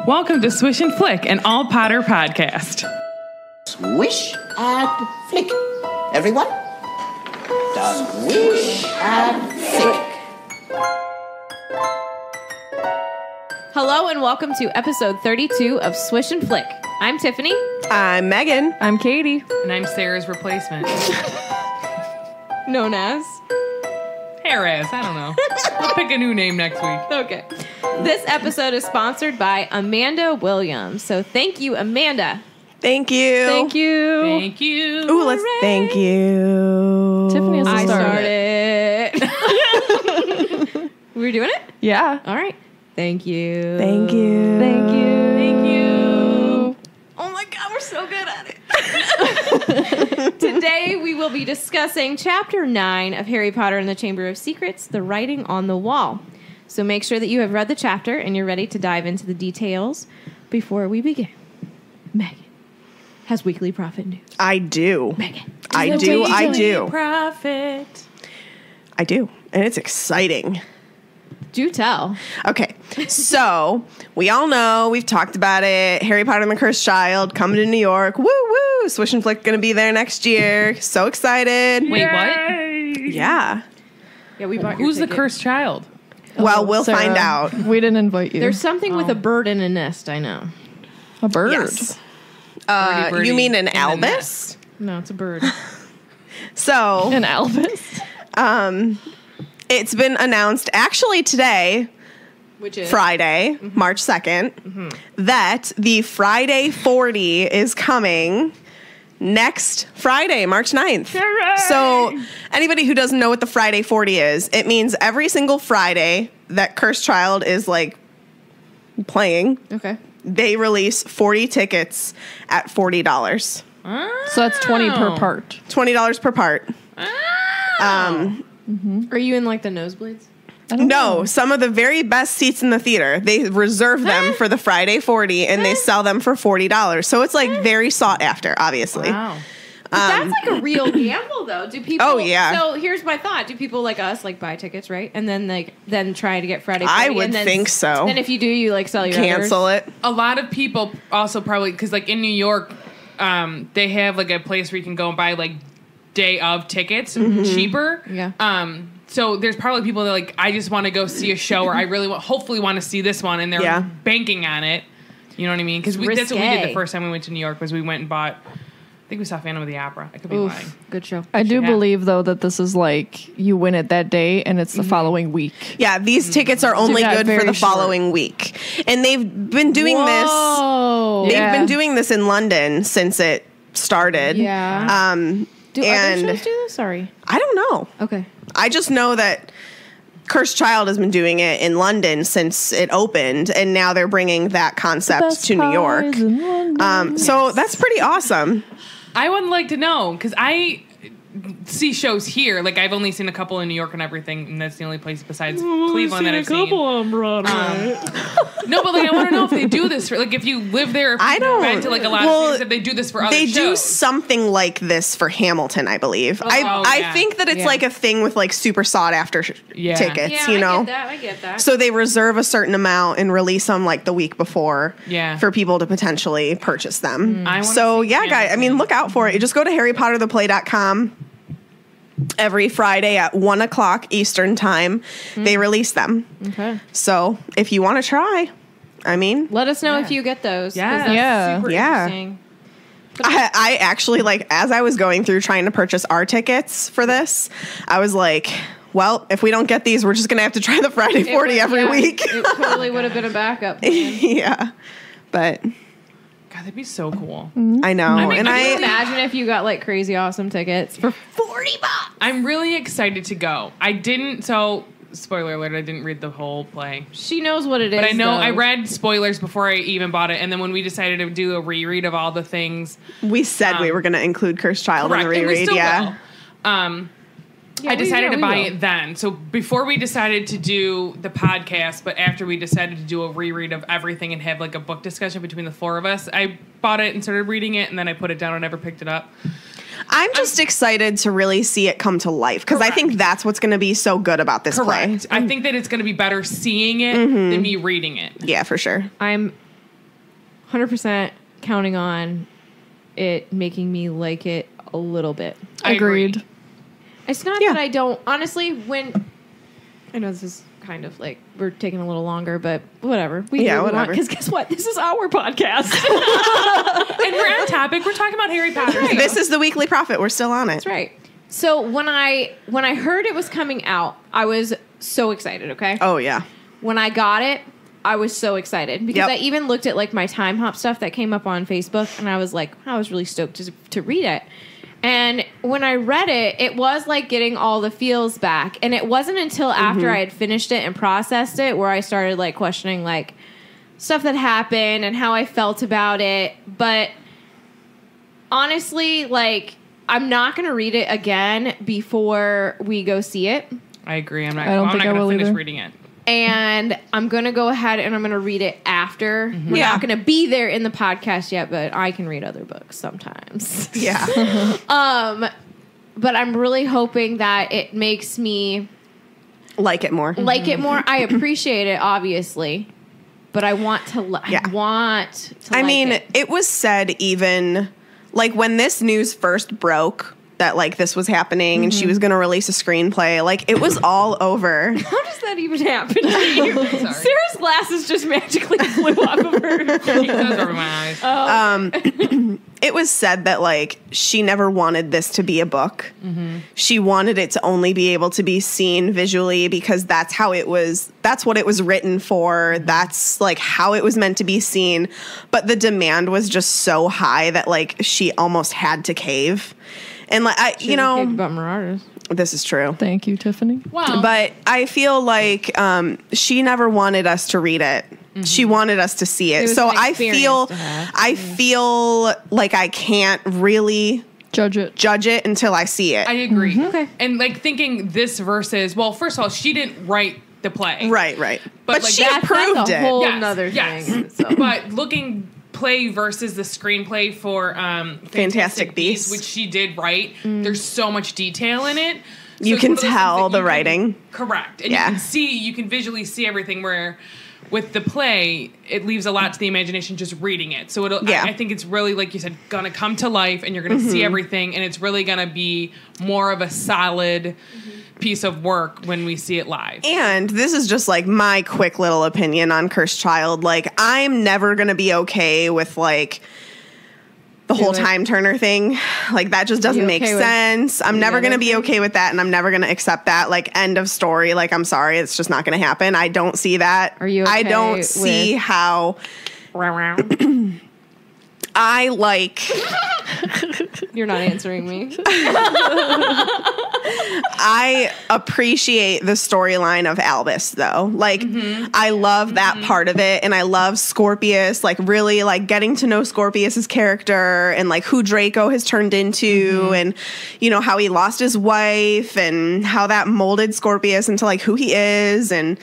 Welcome to Swish and Flick, an all Potter podcast. Swish and flick. Everyone? Swish and flick. Hello and welcome to episode 32 of Swish and Flick. I'm Tiffany. I'm Megan. I'm Katie. And I'm Sarah's replacement. Known as? Harris, I don't know. We'll pick a new name next week. Okay. This episode is sponsored by Amanda Williams. So thank you, Amanda. Thank you. Thank you. Thank you. Ooh, let's thank you. Tiffany has to start it. We're doing it? Yeah. All right. Thank you. Thank you. Thank you. Thank you. Oh my God, we're so good at it. Today we will be discussing Chapter 9 of Harry Potter and the Chamber of Secrets, The Writing on the Wall. So make sure that you have read the chapter and you're ready to dive into the details. Before we begin, Megan has weekly profit news. I do. Megan. I do. Profit. I do. And it's exciting. Do tell. Okay. So, we all know, we've talked about it. Harry Potter and the Cursed Child coming to New York. Woo woo. Swish and Flick going to be there next year. So excited. Wait, what? Yeah. Yeah, we bought Who's your the cursed child? Well, we'll Sarah, find out. We didn't invite you. There's something with a bird in a nest, I know. a bird. Yes. Birdie You mean an in the Albus? nest. No, it's a bird. So, An Elvis. it's been announced actually today, Which is? Friday, March 2nd, that the Friday 40 is coming next Friday, March 9th. Hooray! So anybody who doesn't know what the Friday 40 is, it means every single Friday that Cursed Child is like playing, Okay. they release 40 tickets at $40. So that's 20 per part. $20 per part. Are you in like the nosebleeds? I don't No, know. some of the very best seats in the theater, they reserve them for the Friday 40 and they sell them for $40. So it's like very sought after, obviously. Wow. That's like a real gamble, though. Do people? Oh, yeah. So here's my thought: do people like us like buy tickets, right, and then try to get Friday? I 40, would and then, think so. Then if you do, you like sell your Cancel others? it. A lot of people also probably, because like in New York, they have like a place where you can go and buy like day of tickets cheaper. Yeah. So there's probably people that like, I just want to go see a show or I really hopefully want to see this one, and they're banking on it. You know what I mean? Because that's what we did the first time we went to New York, was we went and bought, I think we saw Phantom of the Opera. I could be lying. Good show. I do Yeah. believe, though, that this is like you win it that day and it's the following week. Yeah, these tickets are only got good for very the short. following week. And they've been doing Whoa. this. Yeah. They've been doing this in London since it started. Yeah. Do other and shows do this? Sorry. I don't know. Okay. I just know that Cursed Child has been doing it in London since it opened, and now they're bringing that concept Best to New York. pies in London. So that's pretty awesome. I would like to know, because I see shows here. Like, I've only seen a couple in New York and everything, and that's the only place besides Cleveland that I've seen. on Broadway. No, but like, I want to know if they do this for, like, if you live there, if I you've don't- been to like a lot well, of things, if they do this for other They shows. do something like this for Hamilton, I believe. I yeah. think that it's like a thing with like super sought after tickets, Yeah, you know? I get that. So they reserve a certain amount and release them like the week before for people to potentially purchase them. I wanna So see yeah, guys, I Hamilton. mean, look out for it. You just go to harrypottertheplay.com. Every Friday at 1 o'clock Eastern time, they release them. Okay. So if you want to try, I mean, Let us know if you get those. 'cause that's Yeah. Super Yeah. interesting. I actually, like, as I was going through trying to purchase our tickets for this, I was like, well, if we don't get these, we're just going to have to try the Friday 40 every week. It totally would have been a backup plan. Yeah. But God, that'd be so cool. I know. I mean, and I really- Imagine if you got like crazy awesome tickets for $40. I'm really excited to go. I didn't, so, spoiler alert, I didn't read the whole play. She knows what it is. But I know though. I read spoilers before I even bought it, and then when we decided to do a reread of all the things, we said we were going to include Cursed Child in the correct, and we reread. still Yeah. will. I decided to buy it then. So before we decided to do the podcast, but after we decided to do a reread of everything and have like a book discussion between the four of us, I bought it and started reading it, and then I put it down and never picked it up. I'm just excited to really see it come to life because I think that's what's going to be so good about this play. Correct. I think that it's going to be better seeing it than me reading it. Yeah, for sure. I'm 100% counting on it making me like it a little bit. Agreed. It's not that I don't. Honestly, when... I know this is kind of like we're taking a little longer, but whatever. Whatever. Because guess what? This is our podcast. And we're on topic. We're talking about Harry Potter. Right. This is the Weekly Prophet. We're still on it. That's right. So when I heard it was coming out, I was so excited, okay? Oh, yeah. When I got it, I was so excited because Yep. I even looked at like my time hop stuff that came up on Facebook, and I was like, I was really stoked to read it. And when I read it, it was like getting all the feels back. And it wasn't until after I had finished it and processed it where I started like questioning like stuff that happened and how I felt about it. But honestly, like, I'm not going to read it again before we go see it. I agree. I'm not I going to finish either. reading it. And I'm going to go ahead and I'm going to read it after. We're not going to be there in the podcast yet, but I can read other books sometimes. Yeah. But I'm really hoping that it makes me Like it more. like it more. I appreciate it, obviously, but I want to. I mean, it. it was said even like when this news first broke that like this was happening and she was going to release a screenplay, like it was all over. How does that even happen to you? Sarah's glasses just magically flew off of her face. Those are my eyes. It was said that like she never wanted this to be a book. She wanted it to only be able to be seen visually because that's how it was. That's what it was written for. That's like how it was meant to be seen. But the demand was just so high that like she almost had to cave. And like About Marauders. this is true. Thank you, Tiffany. Wow. But I feel like she never wanted us to read it. She wanted us to see it. was So an I experience to have. feel like I can't really Judge it. until I see it. I agree. Okay. And like thinking this versus, well, first of all, she didn't write the play. Right. But like, she that's approved a it. whole Yes, nother yes. thing. So. But looking play versus the screenplay for Fantastic Beasts. which she did write, there's so much detail in it. So You it's can one of those things tell that the you writing. Correct. And Yeah. you can visually see everything, where with the play, it leaves a lot to the imagination just reading it. So I think it's really, like you said, gonna come to life and you're gonna see everything, and it's really gonna be more of a solid piece of work when we see it live. And this is just like my quick little opinion on Cursed Child. Like, I'm never going to be okay with like the whole time turner thing. Like, that just doesn't make sense. I'm never going to be okay with that, and I'm never going to accept that. Like, end of story. Like, I'm sorry, it's just not going to happen. I don't see that. Are you I okay don't see with- how I like. You're not answering me. I appreciate the storyline of Albus, though. Like, I love that part of it, and I love Scorpius, like, really, like, getting to know Scorpius's character and, like, who Draco has turned into and, you know, how he lost his wife and how that molded Scorpius into, like, who he is. And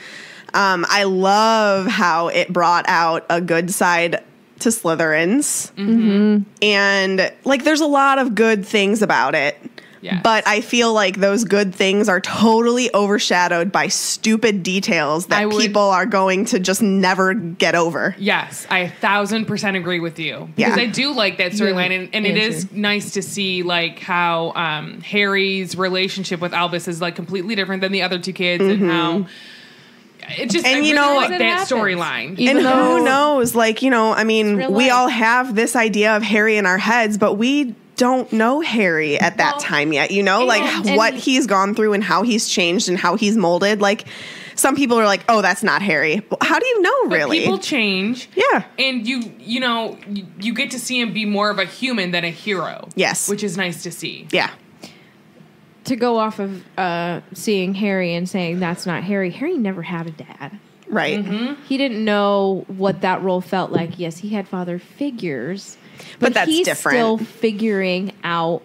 I love how it brought out a good side to Slytherins. And, like, there's a lot of good things about it. Yes. But I feel like those good things are totally overshadowed by stupid details that people are going to just never get over. Yes, I 1,000% agree with you. Because I do like that storyline, and it is nice to see like how Harry's relationship with Albus is like completely different than the other two kids, and how it just, And I you really know, like it that happens. storyline. Even And though who knows? Like, you know, I mean, real we life. all have this idea of Harry in our heads, but we don't know Harry at that time yet, you know, like and what he's gone through and how he's changed and how he's molded. Like, some people are like, oh, that's not Harry. But how do you know, But really? people change. Yeah. And you know, you get to see him be more of a human than a hero. Yes. Which is nice to see. Yeah. to go off of seeing Harry and saying that's not Harry, Harry never had a dad. Right. He didn't know what that role felt like. Yes, he had father figures, But that's he's different. still figuring out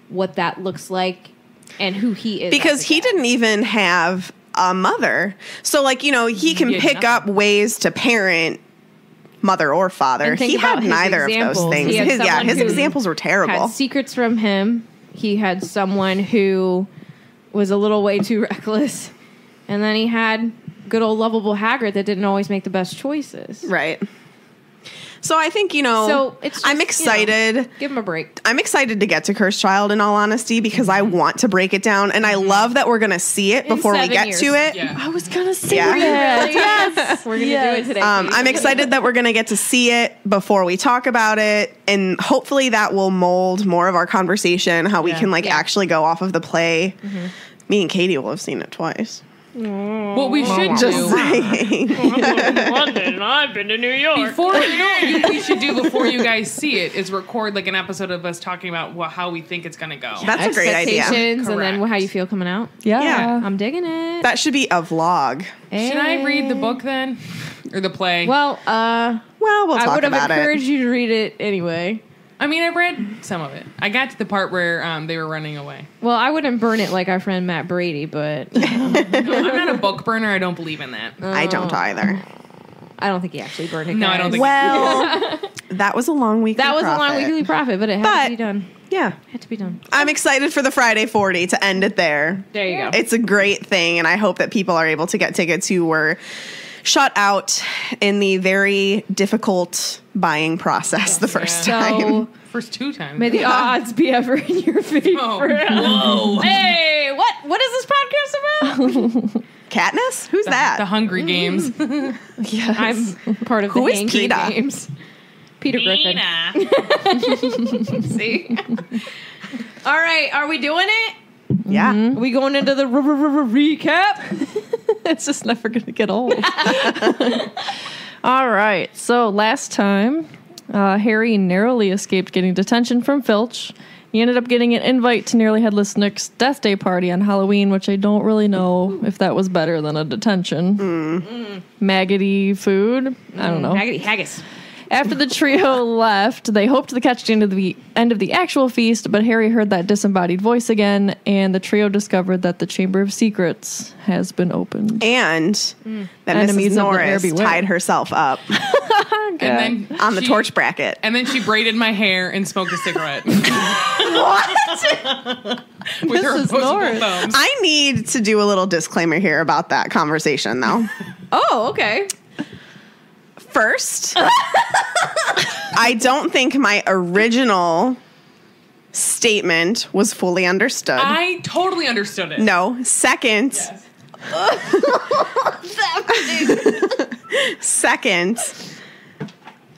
what that looks like and who he is. Because as a he dad. didn't even have a mother. So, like, you know, he can had pick nothing. up ways to parent mother or father. And think He had about his neither of those examples. things. He had someone His who examples were terrible. had secrets from him. He had someone who was a little way too reckless, and then he had good old lovable Hagrid that didn't always make the best choices. Right. So I think, So it's I'm just, excited. Give him a break. I'm excited to get to Cursed Child, in all honesty, because I want to break it down, and I love that we're going to see it before we 7 get years. to it. Yeah. I was gonna say Yeah. that. Yes. We're going to do it today. I'm excited that we're going to get to see it before we talk about it, and hopefully that will mold more of our conversation, how we can actually go off of the play. Me and Katie will have seen it twice. What we should Just do saying. London. I've been to New York. we should do before you guys see it is record like an episode of us talking about how we think it's gonna go. That's a great idea. Expectations and then Correct. how you feel coming out. Yeah. I'm digging it. That should be a vlog. Should I read the book then, or the play? Well, Well, we'll I talk would have about encouraged it. you to read it anyway. I mean, I read some of it. I got to the part where they were running away. Well, I wouldn't burn it like our friend Matt Brady, but No, I'm not a book burner. I don't believe in that. I don't either. I don't think he actually burned it. No, I guys. don't think. Well, that was a long weekly that was profit. a long weekly profit, but it had to be done. Yeah. Had to be done. I'm excited for the Friday 40 to end it there. There you go. It's a great thing, and I hope that people are able to get tickets who were shut out in the very difficult buying process the first time. So First 2 times. may the odds be ever in your favor. Oh, whoa. Hey, what is this podcast about? Katniss? Who's that? The Hungry Games. Yes. I'm part of Who the is Hangry PETA? Games. Peter Griffin. See? All right, are we doing it? Yeah. Are we going into the recap? It's just never going to get old. All right. So last time, Harry narrowly escaped getting detention from Filch. He ended up getting an invite to Nearly Headless Nick's Death Day party on Halloween, which I don't really know if that was better than a detention. Maggoty food? I don't know. Maggoty haggis. After the trio left, they hoped to catch the end of the actual feast, but Harry heard that disembodied voice again, and the trio discovered that the Chamber of Secrets has been opened. And that Enemies Mrs. of the air Norris beware. tied herself up And then on the she- torch bracket. And then she braided my hair and smoked a cigarette. With her Mrs. opposable Norris. thumbs. I need to do a little disclaimer here about that conversation, though. Oh, okay. First, I don't think my original statement was fully understood. I totally understood it. No. Second, second,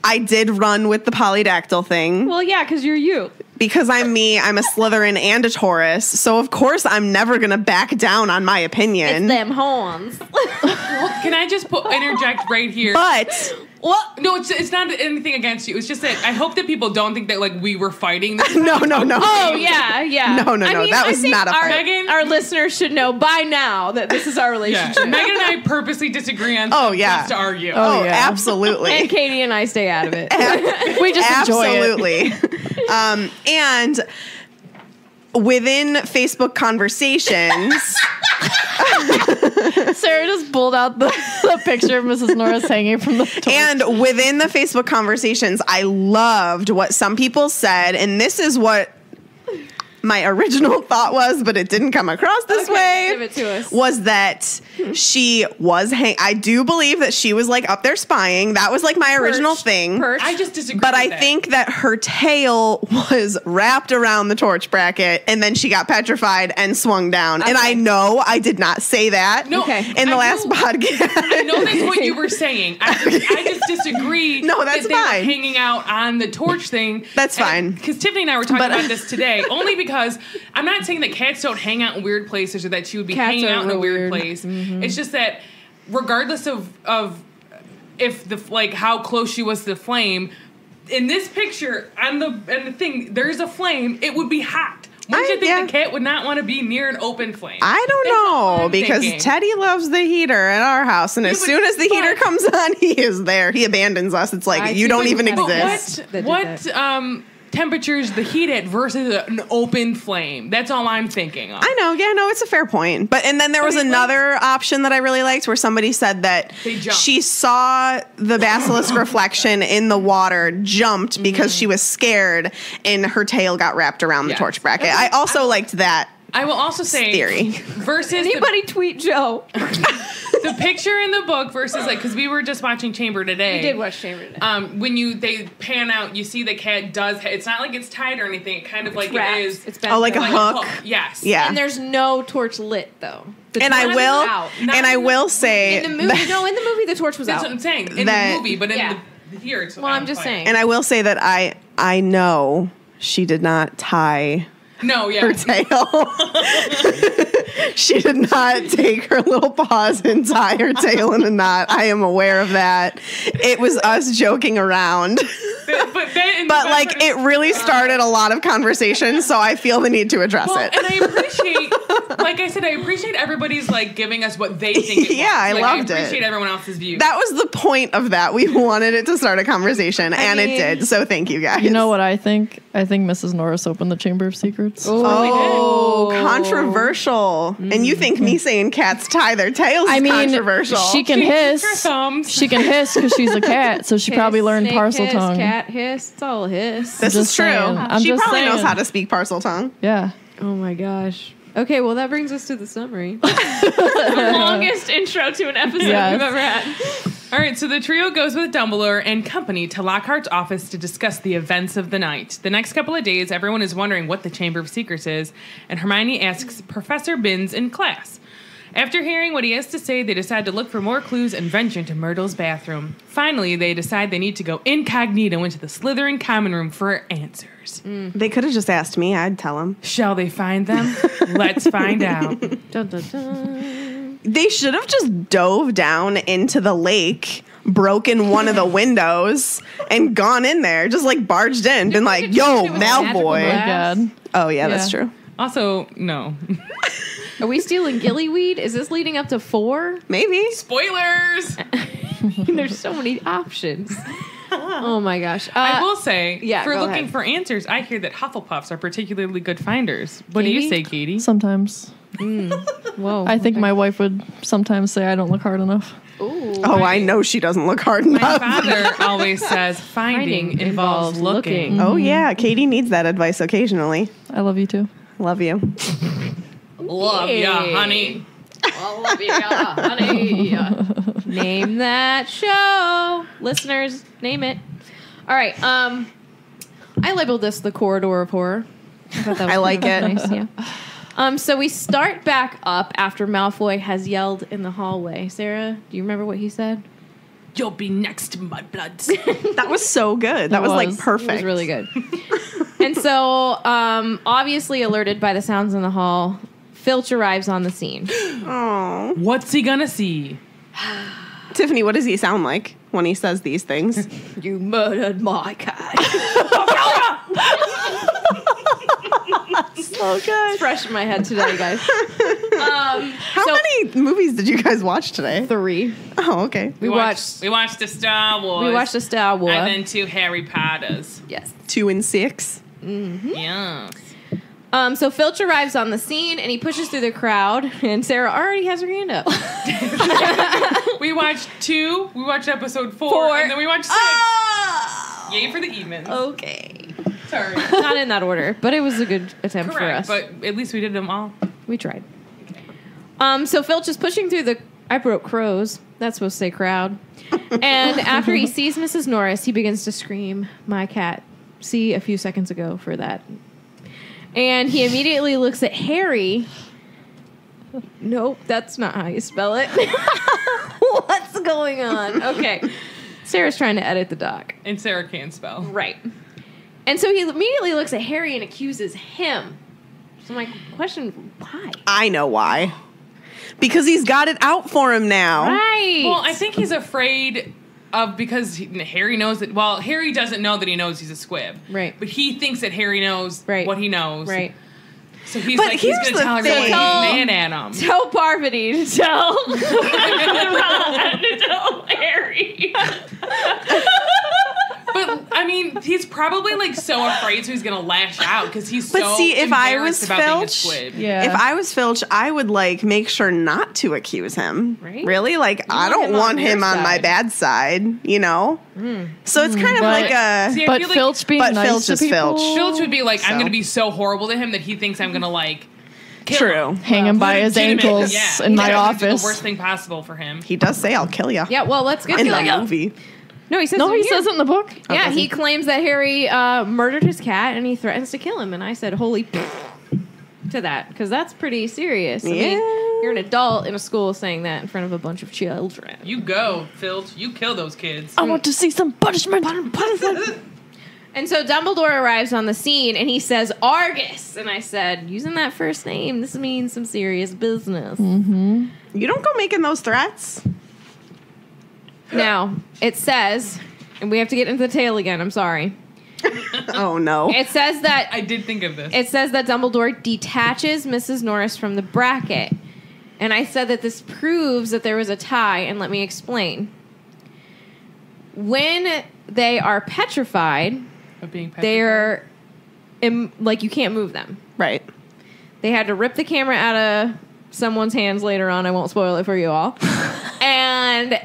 I did run with the polydactyl thing. Well, yeah, because you're you. Because I'm me, I'm a Slytherin and a Taurus, so of course I'm never gonna back down on my opinion. It's them horns. Can I just interject right here? But What? No, it's not anything against you. It's just that I hope that people don't think that like we were fighting. This no. Oh, yeah, yeah. No, that was think not a our, fight. Megan? our listeners should know by now that this is our Yeah. relationship. Megan and I purposely disagree on Oh, stuff yeah. just to argue. Oh, yeah. absolutely. And Katie and I stay out of it. We just enjoy it. Absolutely. And within Facebook conversations, Sarah just pulled out the picture of Mrs. Norris hanging from the torch. and within the Facebook conversations, I loved what some people said, and this is what my original thought was, but it didn't come across this way. Give it to us. Was that she was I do believe that she was like up there spying. That was like my original thing. Perch. I just disagree. But with I that. think that her tail was wrapped around the torch bracket, and then she got petrified and swung down. And I know I did not say that Okay. in the I last know- podcast. I know that's what you were saying. I just disagree. No, that's that they fine. were hanging out on the torch thing. That's fine. Because Tiffany and I were talking about this today. Only because I'm not saying that cats don't hang out in weird places or that she would be Cats hanging are out in a real weird weird. place. It's just that regardless of if the like how close she was to the flame, in this picture on the thing there's a flame. It would be hot. Wouldn't you think yeah. the cat would not want to be near an open flame? I don't That's all know I'm because thinking. Teddy loves the heater at our house, and as but- soon as the heater but- comes on, he is there. He abandons us. It's like I you think don't we even had a exist. cat. That did What temperatures the heat at versus an open flame? That's all I'm thinking of. I know, yeah, no, it's a fair point. But and then there was But it another option that I really liked where somebody said that They jumped. she saw the basilisk reflection in the water, jumped because she was scared, and her tail got wrapped around the Yes. torch bracket. I also liked that I will also say theory. versus Anybody tweet Joe? the picture in the book versus like because we were just watching Chamber today. We did watch Chamber today. When they pan out, you see the cat does. It's not like it's tied or anything. It kind of like wrapped. it is. It's bent like a over. hook. Yes. Yeah. And there's no torch lit though. The And torch I was will out. and I will say In the movie, that- no, in the movie the torch was That's out. what I'm saying. In That- the movie, but in Yeah. the here it's Well, I'm just saying. and I will say that I know she did not tie No, yeah. her tail. She did not take her little paws and tie her tail in a knot. I am aware of that. It was us joking around. But like it really started a lot of conversation, so I feel the need to address Well, it. and I appreciate, like I said, I appreciate everybody's like giving us what they think. It Yeah, was. I Like, loved I it. appreciate everyone else's view. That was the point of that. We wanted it to start a conversation, and it mean- did. So thank you guys. You know what I think? I think Mrs. Norris opened the Chamber of Secrets. Oh, controversial. And you think me saying cats tie their tails I is mean, controversial? she can Her hiss. thumbs. She can hiss because she's a cat, so she probably learned Snake parcel hiss, tongue. Cat hiss. It's all hiss. This just is true. saying. I'm She just probably knows saying. how to speak parcel tongue. Yeah. Oh my gosh. Okay, well that brings us to the summary. The longest intro to an episode Yes. we've ever had. All right, so the trio goes with Dumbledore and company to Lockhart's office to discuss the events of the night. The next couple of days, everyone is wondering what the Chamber of Secrets is, and Hermione asks Professor Binns in class. After hearing what he has to say, they decide to look for more clues and venture into Myrtle's bathroom. Finally, they decide they need to go incognito into the Slytherin common room for answers. They could have just asked me. I'd tell them. Shall they find them? Let's find out. Dun, dun, dun. They should have just dove down into the lake, broken one of the windows, and gone in there. Just like barged in, been like, "Yo, it was magical Oh my Malfoy." god. Oh yeah, that's Yeah. true. Also, no. Are we stealing gillyweed? Is this leading up to 4? Maybe. Spoilers! There's so many options. Oh my gosh. I will say, yeah, for go looking ahead. for answers, I hear that Hufflepuffs are particularly good finders. What do you Katie? say, Katie? Sometimes. Whoa. I think my wife would sometimes say I don't look hard enough. Ooh. Oh, I know she doesn't look hard My enough. father always says finding involves looking. Oh yeah, Katie needs that advice occasionally. I love you too. Love you. Love ya, Yay. honey. honey. Name that show. Listeners, name it. All right. I labeled this the corridor of horror. I thought that was I like it. nice, yeah. So we start back up after Malfoy has yelled in the hallway. Sarah, do you remember what he said? You'll be next, mudbloods. That was so good. That was like was. perfect. It was really good. And so, obviously alerted by the sounds in the hall, Filch arrives on the scene. Oh, What's he gonna see? Tiffany, what does he sound like when he says these things? You murdered my cat. So good. Fresh in my head today, guys. How many movies did you guys watch today? 3. Oh, okay. We watched a Star Wars. a Star Wars. And then 2 Harry Potters. Yes. 2 and 6. Yes. So Filch arrives on the scene and he pushes through the crowd, and Sarah already has her hand up. We watched 2. We watched episode 4. 4. And then we watched 6. Oh! Yay for the evens. Okay. Sorry. Not in that order, but it was a good attempt Correct. for us. But at least we did them all. We tried. So Filch is pushing through the... I broke crows. That's supposed to say crowd. And after he sees Mrs. Norris, he begins to scream, "My cat." See a few seconds ago for that. And he immediately looks at Harry. Nope, that's not how you spell it. What's going on? Okay. Sarah's trying to edit the doc. And Sarah can't spell. Right. And so he immediately looks at Harry and accuses him. So my question, why? I know why. Because he's got it out for him now. Right. Well, I think he's afraid of because Harry knows that. Well, Harry doesn't know that he knows he's a squib. Right. But he thinks that Harry knows Right. what he knows. Right. So he's But like, he's here's going to the tell everyone he's thing. mad at him. Tell Parvati to tell Ron to tell Harry. But, I mean, he's probably, like, so afraid, so he's going to lash out because he's But so see, if I was embarrassed about being a Filch, squib. Yeah. if I was Filch, I would like make sure not to accuse him. Right? Really? Like, I want don't him on want your him on my side. bad side, you know? So it's kind of But- like a. See, I But feel like Filch being But nice Filch to is people. Filch. Filch would be like, I'm So. going to be so horrible to him that he thinks I'm going to, like, True. Hang him by his ankles in my office. The worst thing possible for him. He does say, "I'll kill you." Yeah, well, let's get In to the it. movie. No, he says No, it he here. says it in the book. Yeah, does he he? claims that Harry murdered his cat and he threatens to kill him. And I said, holy to that, because that's pretty serious. I mean, you're an adult in a school saying that in front of a bunch of children. You go, Filch. You kill those kids. I want to see some punishment. And so Dumbledore arrives on the scene and he says, Argus. And I said, using that first name, this means some serious business. You don't go making those threats. Now, it says, and we have to get into the tale again, I'm sorry. Oh, no. It says that I did think of this. it says that Dumbledore detaches Mrs. Norris from the bracket. And I said that this proves that there was a tie, and let me explain. When they are petrified, Of being petrified. they're like you can't move them. Right. They had to rip the camera out of someone's hands later on. I won't spoil it for you all. And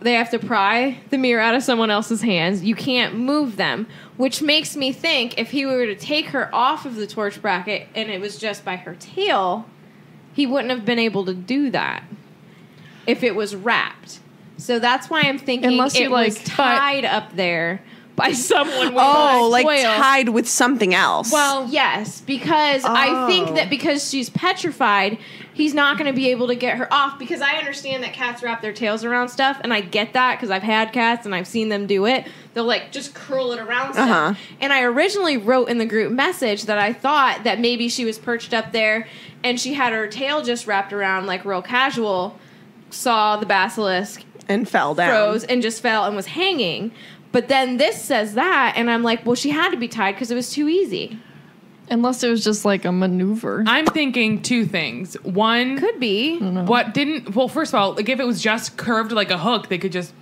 they have to pry the mirror out of someone else's hands. You can't move them, which makes me think if he were to take her off of the torch bracket and it was just by her tail, he wouldn't have been able to do that if it was wrapped. So that's why I'm thinking Unless you, it was like, tied up there by someone with Oh, like foil. tied with something else. Well, yes, because I think that because she's petrified, he's not going to be able to get her off. Because I understand that cats wrap their tails around stuff, and I get that because I've had cats and I've seen them do it. They'll like just curl it around stuff. And I originally wrote in the group message that I thought that maybe she was perched up there and she had her tail just wrapped around like real casual, saw the basilisk, and fell down. froze, and just fell and was hanging. But then this says that, and I'm like, well, she had to be tied because it was too easy. Unless it was just like a maneuver. I'm thinking two things. One, Could be. well, first of all, like if it was just curved like a hook, they could just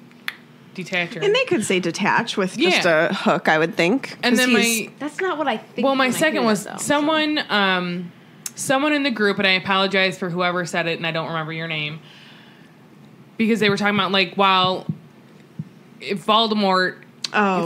detach her. And they could say detach with just Yeah. a hook, I would think. And 'Cause then he's- That's not what I think. Well, my when I second hear was that, though. someone in the group, and I apologize for whoever said it, and I don't remember your name, because they were talking about like while if Voldemort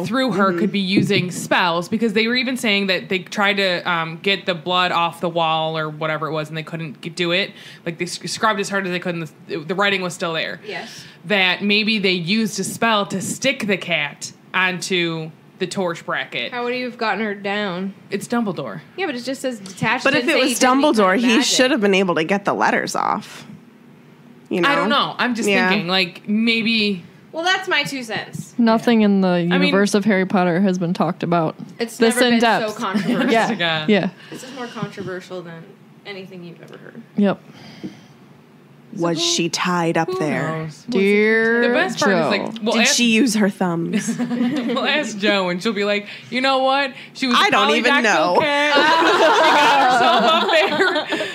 through her could be using spells, because they were even saying that they tried to get the blood off the wall or whatever it was, and they couldn't do it. Like they scrubbed as hard as they could, and the writing was still there. Yes. That maybe they used a spell to stick the cat onto the torch bracket. How would you have gotten her down? It's Dumbledore. Yeah, but it just says detached. But if it was Dumbledore, he should have been able to get the letters off. You know? I don't know. I'm just thinking, like, maybe... Well, that's my 2 cents. Nothing in the universe of Harry Potter has been talked about. It's this never in been depth. so controversial. Yeah. Yeah. This is more controversial than anything you've ever heard. Yep. Was she tied up Who there? knows? Dear The best part Joe. is, like, well, Did ask, she use her thumbs? we'll ask Jo, and she'll be like, you know what? She was I don't even know. Cat. She got herself up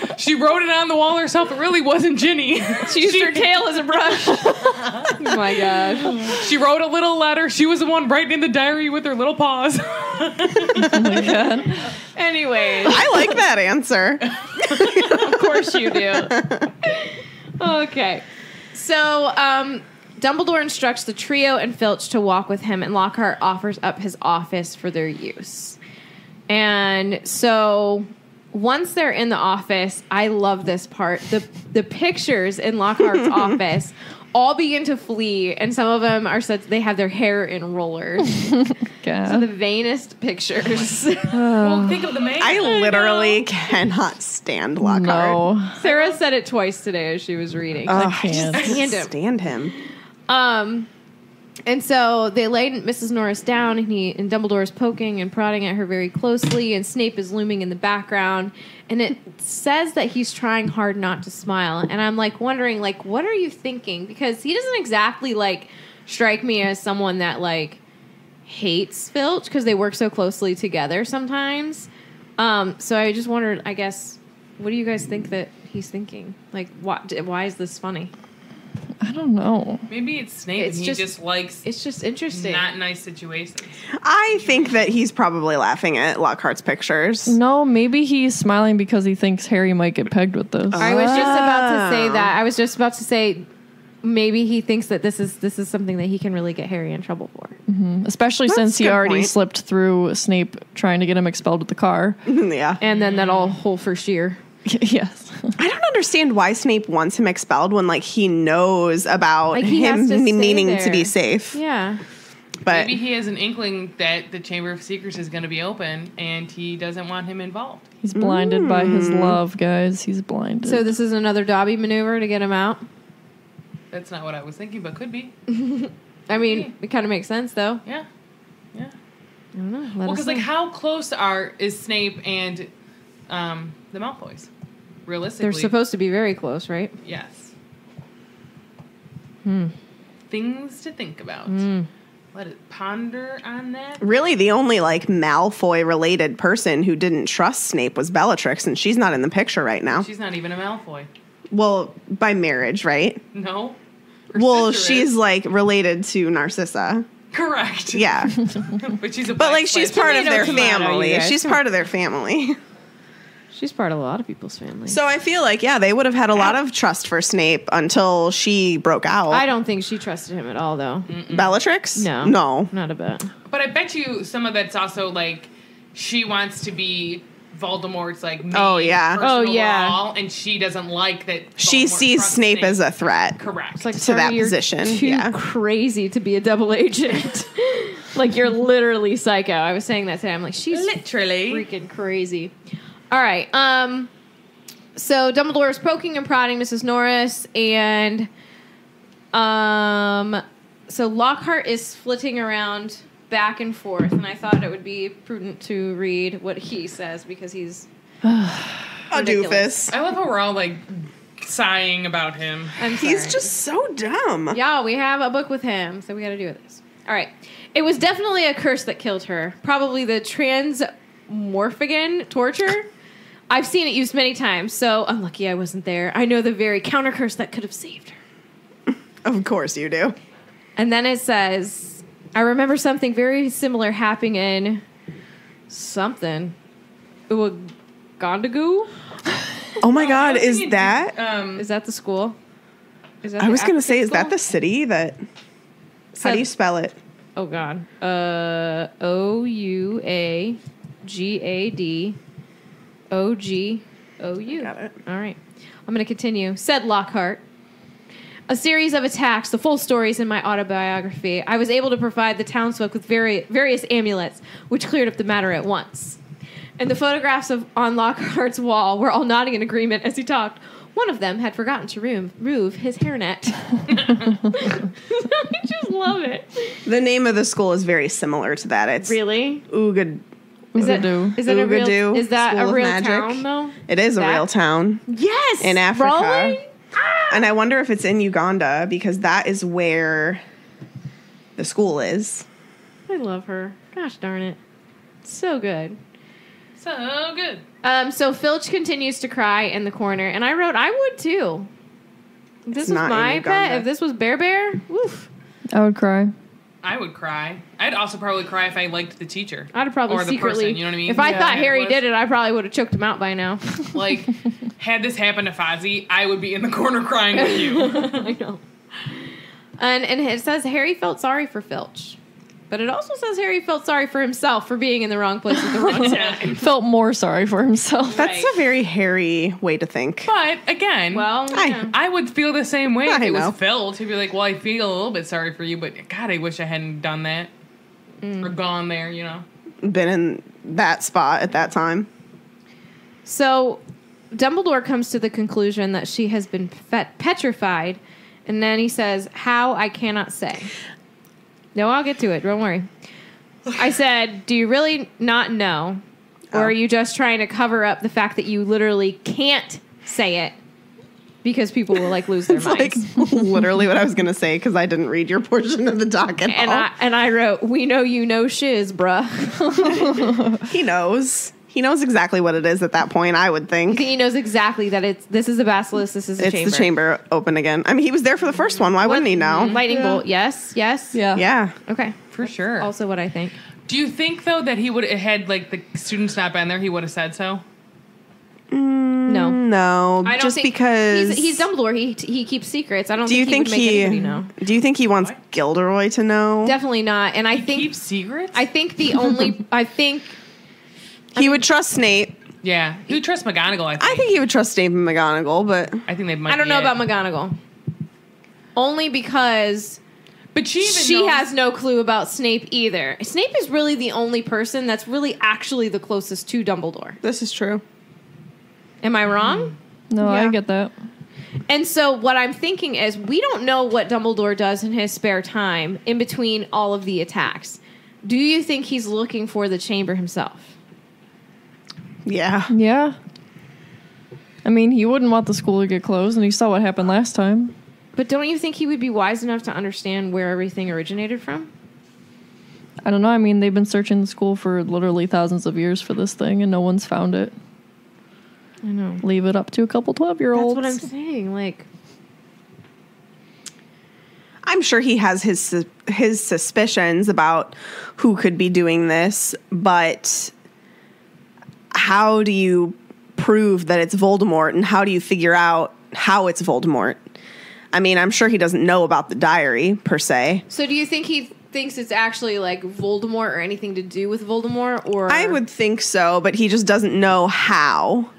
there. She wrote it on the wall herself. It really wasn't Ginny. She used her tail as a brush. Oh my gosh. She wrote a little letter. She was the one writing in the diary with her little paws. Anyways, I like that answer. of course you do. Okay. So, Dumbledore instructs the trio and Filch to walk with him, and Lockhart offers up his office for their use. And so, once they're in the office, I love this part. The pictures in Lockhart's office all begin to flee, and some of them are such they have their hair in rollers. So the vainest pictures. Well, think of the man. I literally cannot stand Lockhart. No. Sarah said it twice today as she was reading. Ugh, I can't. I just Stand him. can't stand him. And so they laid Mrs. Norris down, and Dumbledore is poking and prodding at her very closely, and Snape is looming in the background. And it says that he's trying hard not to smile. And I'm like wondering, like, what are you thinking? Because he doesn't exactly like strike me as someone that like hates Filch because they work so closely together sometimes. So I just wondered, I guess, what do you guys think that he's thinking? Like, why is this funny? I don't know. Maybe it's Snape, It's and he just- just likes It's just interesting. not nice situations. I think that he's probably laughing at Lockhart's pictures. No, maybe he's smiling because he thinks Harry might get pegged with this. I was just about to say that. I was just about to say maybe he thinks that this is something that he can really get Harry in trouble for. Especially That's since a he good already point. slipped through Snape trying to get him expelled with the car. Yeah. And then that whole first year. Yes. I don't understand why Snape wants him expelled when, like, he knows about Like, he has him to stay meaning to there. be safe. Yeah. But Maybe he has an inkling that the Chamber of Secrets is going to be open, and he doesn't want him involved. He's blinded by his love, guys. He's blinded. So this is another Dobby maneuver to get him out. That's not what I was thinking, but could be. I mean, it kind of makes sense, though. Yeah. Yeah. I don't know. Let Well, us because, like, know. how close is Snape and the Malfoys? Realistically. They're supposed to be very close, right? Yes. Things to think about. Let it ponder on that. really, the only, like, Malfoy-related person who didn't trust Snape was Bellatrix, and she's not in the picture right now. She's not even a Malfoy. Well, by marriage, right? No. Her Well, sister she's, is. like, related to Narcissa. Correct. Yeah. But she's a But, like, she's part of their Tomato, family. you guys. She's part of their family. She's part of a lot of people's family. So I feel like, yeah, they would have had a lot of trust for Snape until she broke out. I don't think she trusted him at all, though. Bellatrix? No. No. Not a bit. But I bet you some of that's also, like, she wants to be Voldemort's, like, main Oh, yeah. person Oh, yeah. overall, and she doesn't like that She Voldemort sees trusts Snape as a threat. Correct. It's like, To that sorry, you're position, too yeah. crazy to be a double agent. Like, you're literally psycho. I was saying that today. I'm like, she's literally. freaking crazy. All right. So Dumbledore is poking and prodding Mrs. Norris, and so Lockhart is flitting around back and forth, and I thought it would be prudent to read what he says because he's A ridiculous. doofus. I love how we're all, like, sighing about him. I'm He's sorry. just so dumb. Yeah, we have a book with him, so we got to do with this. All right. It was definitely a curse that killed her. Probably the transmorphigan torture. I've seen it used many times, so unlucky I wasn't there. I know the very counter curse that could have saved her. Of course you do. And then it says, I remember something very similar happening in something. Uagandagu? Oh my God, is thinking, that? Is that the school? Is that I the was going to African say, is that school? the city that. How do you spell it? Oh, God. Ouagadou. Got it. All right. I'm going to continue. Said Lockhart. A series of attacks, the full stories in my autobiography. I was able to provide the townsfolk with various amulets, which cleared up the matter at once. And the photographs on Lockhart's wall were all nodding in agreement as he talked. One of them had forgotten to remove his hairnet. I just love it. The name of the school is very similar to that. It's Really? Oogad. Is that Oogadu. is that a real? Oogadu Is that School a of real Magic. town though? It is a That- real town Yes, in Africa. Raleigh? And I wonder if it's in Uganda because that is where the school is. I love her. Gosh darn it, so good. So good. So Filch continues to cry in the corner, and I wrote, I would too. If this It's was not in my Uganda. pet, if this was Bear, woof, I would cry. I would cry. I'd also probably cry if I liked the teacher. I'd have probably or the secretly. person, you know what I mean? If I Yeah, thought Harry was- did it, I probably would have choked him out by now. Like, had this happened to Fozzie, I would be in the corner crying with you. I know. And it says Harry felt sorry for Filch. But it also says Harry felt sorry for himself for being in the wrong place at the wrong time. Felt more sorry for himself. That's Right. a very hairy way to think. But again, Well, yeah. I would feel the same way if I it know. was Phil. To be like, well, I feel a little bit sorry for you, but God, I wish I hadn't done that or gone there. You know. Been in that spot at that time. So Dumbledore comes to the conclusion that she has been petrified, and then he says, "How I cannot say." No, I'll get to it. Don't worry. I said, "Do you really not know, or Oh. are you just trying to cover up the fact that you literally can't say it because people will like lose their It's like minds?" literally what I was going to say because I didn't read your portion of the doc at And all. I wrote, "We know you know shiz, bruh." He knows. He knows exactly what it is at that point, I would think. He knows exactly that this is a basilisk. This is a It's chamber. the chamber open again. I mean, he was there for the first one. Why wouldn't he know? Lightning bolt. Yes. Yes. Yeah. Yeah. Okay. For sure. Also, what I think. Do you think though that he would have had like the students not been there, he would have said so? No. No, I don't just think because he's Dumbledore. He keeps secrets. I don't Do you think think he would make anybody know. Do you think he wants Gilderoy to know? Definitely not. And I think Keep secrets. the only I think He would trust Snape. Yeah. He would trust McGonagall, I think. I think he would trust Snape and McGonagall, but I think they might I don't be know it. about McGonagall. Only because But she she has no clue about Snape either. Snape is really the only person that's really actually the closest to Dumbledore. this is true. Am I wrong? No, Yeah. I get that. And so what I'm thinking is we don't know what Dumbledore does in his spare time in between all of the attacks. Do you think he's looking for the chamber himself? Yeah. Yeah. I mean, he wouldn't want the school to get closed, and he saw what happened last time. But don't you think he would be wise enough to understand where everything originated from? I don't know. I mean, they've been searching the school for literally thousands of years for this thing, and no one's found it. I know. Leave it up to a couple 12-year-olds. That's what I'm saying. Like, I'm sure he has his suspicions about who could be doing this, but how do you prove that it's Voldemort, and how do you figure out how it's Voldemort? I mean, I'm sure he doesn't know about the diary, per se. so do you think he thinks it's actually like Voldemort or anything to do with Voldemort? Or I would think so, but he just doesn't know how.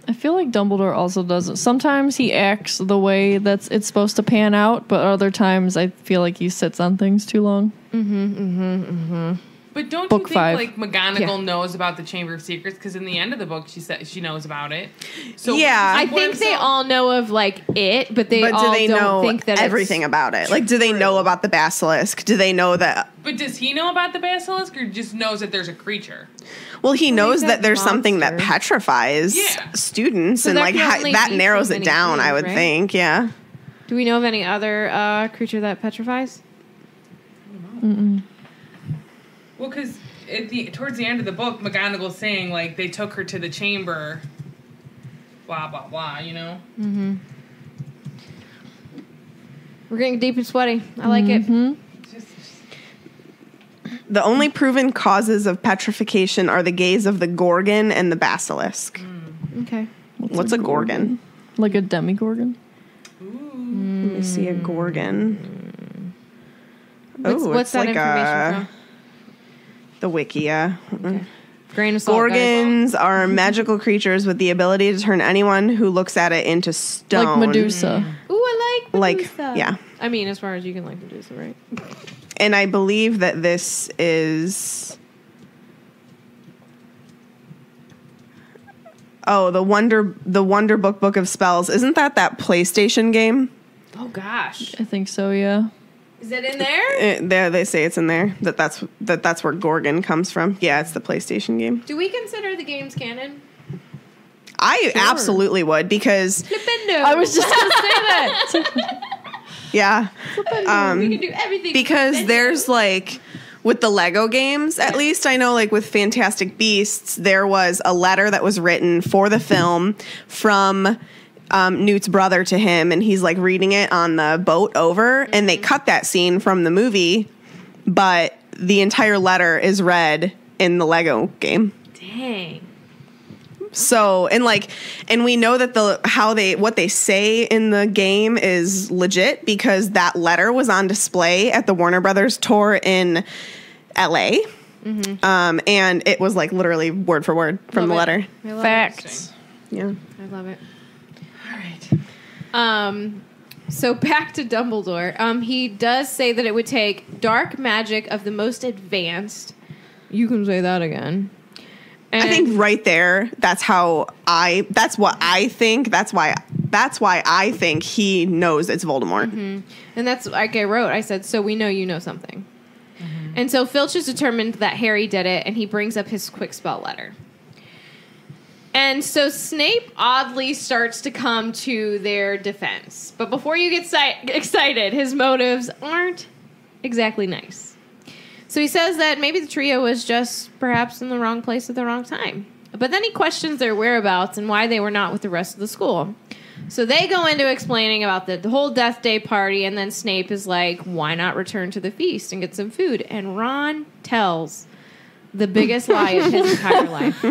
I feel like Dumbledore also doesn't. Sometimes he acts the way that's it's supposed to pan out, but other times I feel like he sits on things too long. But don't Book you think 5. like McGonagall Yeah. knows about the Chamber of Secrets? Because in the end of the book, she said she knows about it. So Yeah. I think they all know of like it, but they But all do they don't know think that everything about it? Like, do they know about the basilisk? Do they know that? But does he know about the basilisk, or just knows that there's a creature? Well, he knows that that there's something that monster. petrifies Yeah. students, So and there like can only that be narrows so it many down. I things, would right? think, yeah. Do we know of any other creature that petrifies? Well, because towards the end of the book, McGonagall's saying like they took her to the chamber. Blah blah blah. You know. We're getting deep and sweaty. I like it. Just The only proven causes of petrification are the gaze of the Gorgon and the basilisk. Okay. What's a Gorgon? Like a demigorgon. Let me see a Gorgon. What's that information the wiki, yeah. from? Grain of salt, guys. Gorgons are magical creatures with the ability to turn anyone who looks at it into stone. Like Medusa. Ooh, I like Like, Medusa. yeah. I mean, as far as you can like Medusa, right? And I believe that this is... Oh, the Wonder Book of Spells. Isn't that PlayStation game? Oh gosh, I think so, yeah. is it in there? There they say it's in there. That's where Gorgon comes from. Yeah, it's the PlayStation game. Do we consider the games canon? I absolutely would, because Flipendo. I was just going to say that. yeah, we can do everything. because Flipendo. there's like with the Lego games, at least I know, like with Fantastic Beasts, there was a letter that was written for the film from Newt's brother to him, and he's like reading it on the boat over, and they cut that scene from the movie, but the entire letter is read in the Lego game. Dang. So, and we know that what they say in the game is legit, because that letter was on display at the Warner Brothers tour in LA. And it was like literally word for word from the Love letter. I love Facts. Yeah. it. I love it. all right. So back to Dumbledore. He does say that it would take dark magic of the most advanced. You can say that again. And I think right there, that's what I think. That's why I think he knows it's Voldemort. And that's like I wrote. I said, so we know you know something. And so Filch is determined that Harry did it, and he brings up his quick spell letter. And so Snape oddly starts to come to their defense. But before you get excited, his motives aren't exactly nice. So he says that maybe the trio was just perhaps in the wrong place at the wrong time. But then he questions their whereabouts and why they were not with the rest of the school. So they go into explaining about the whole Death Day party, and then Snape is like, why not return to the feast and get some food? And Ron tells the biggest lie of his entire life.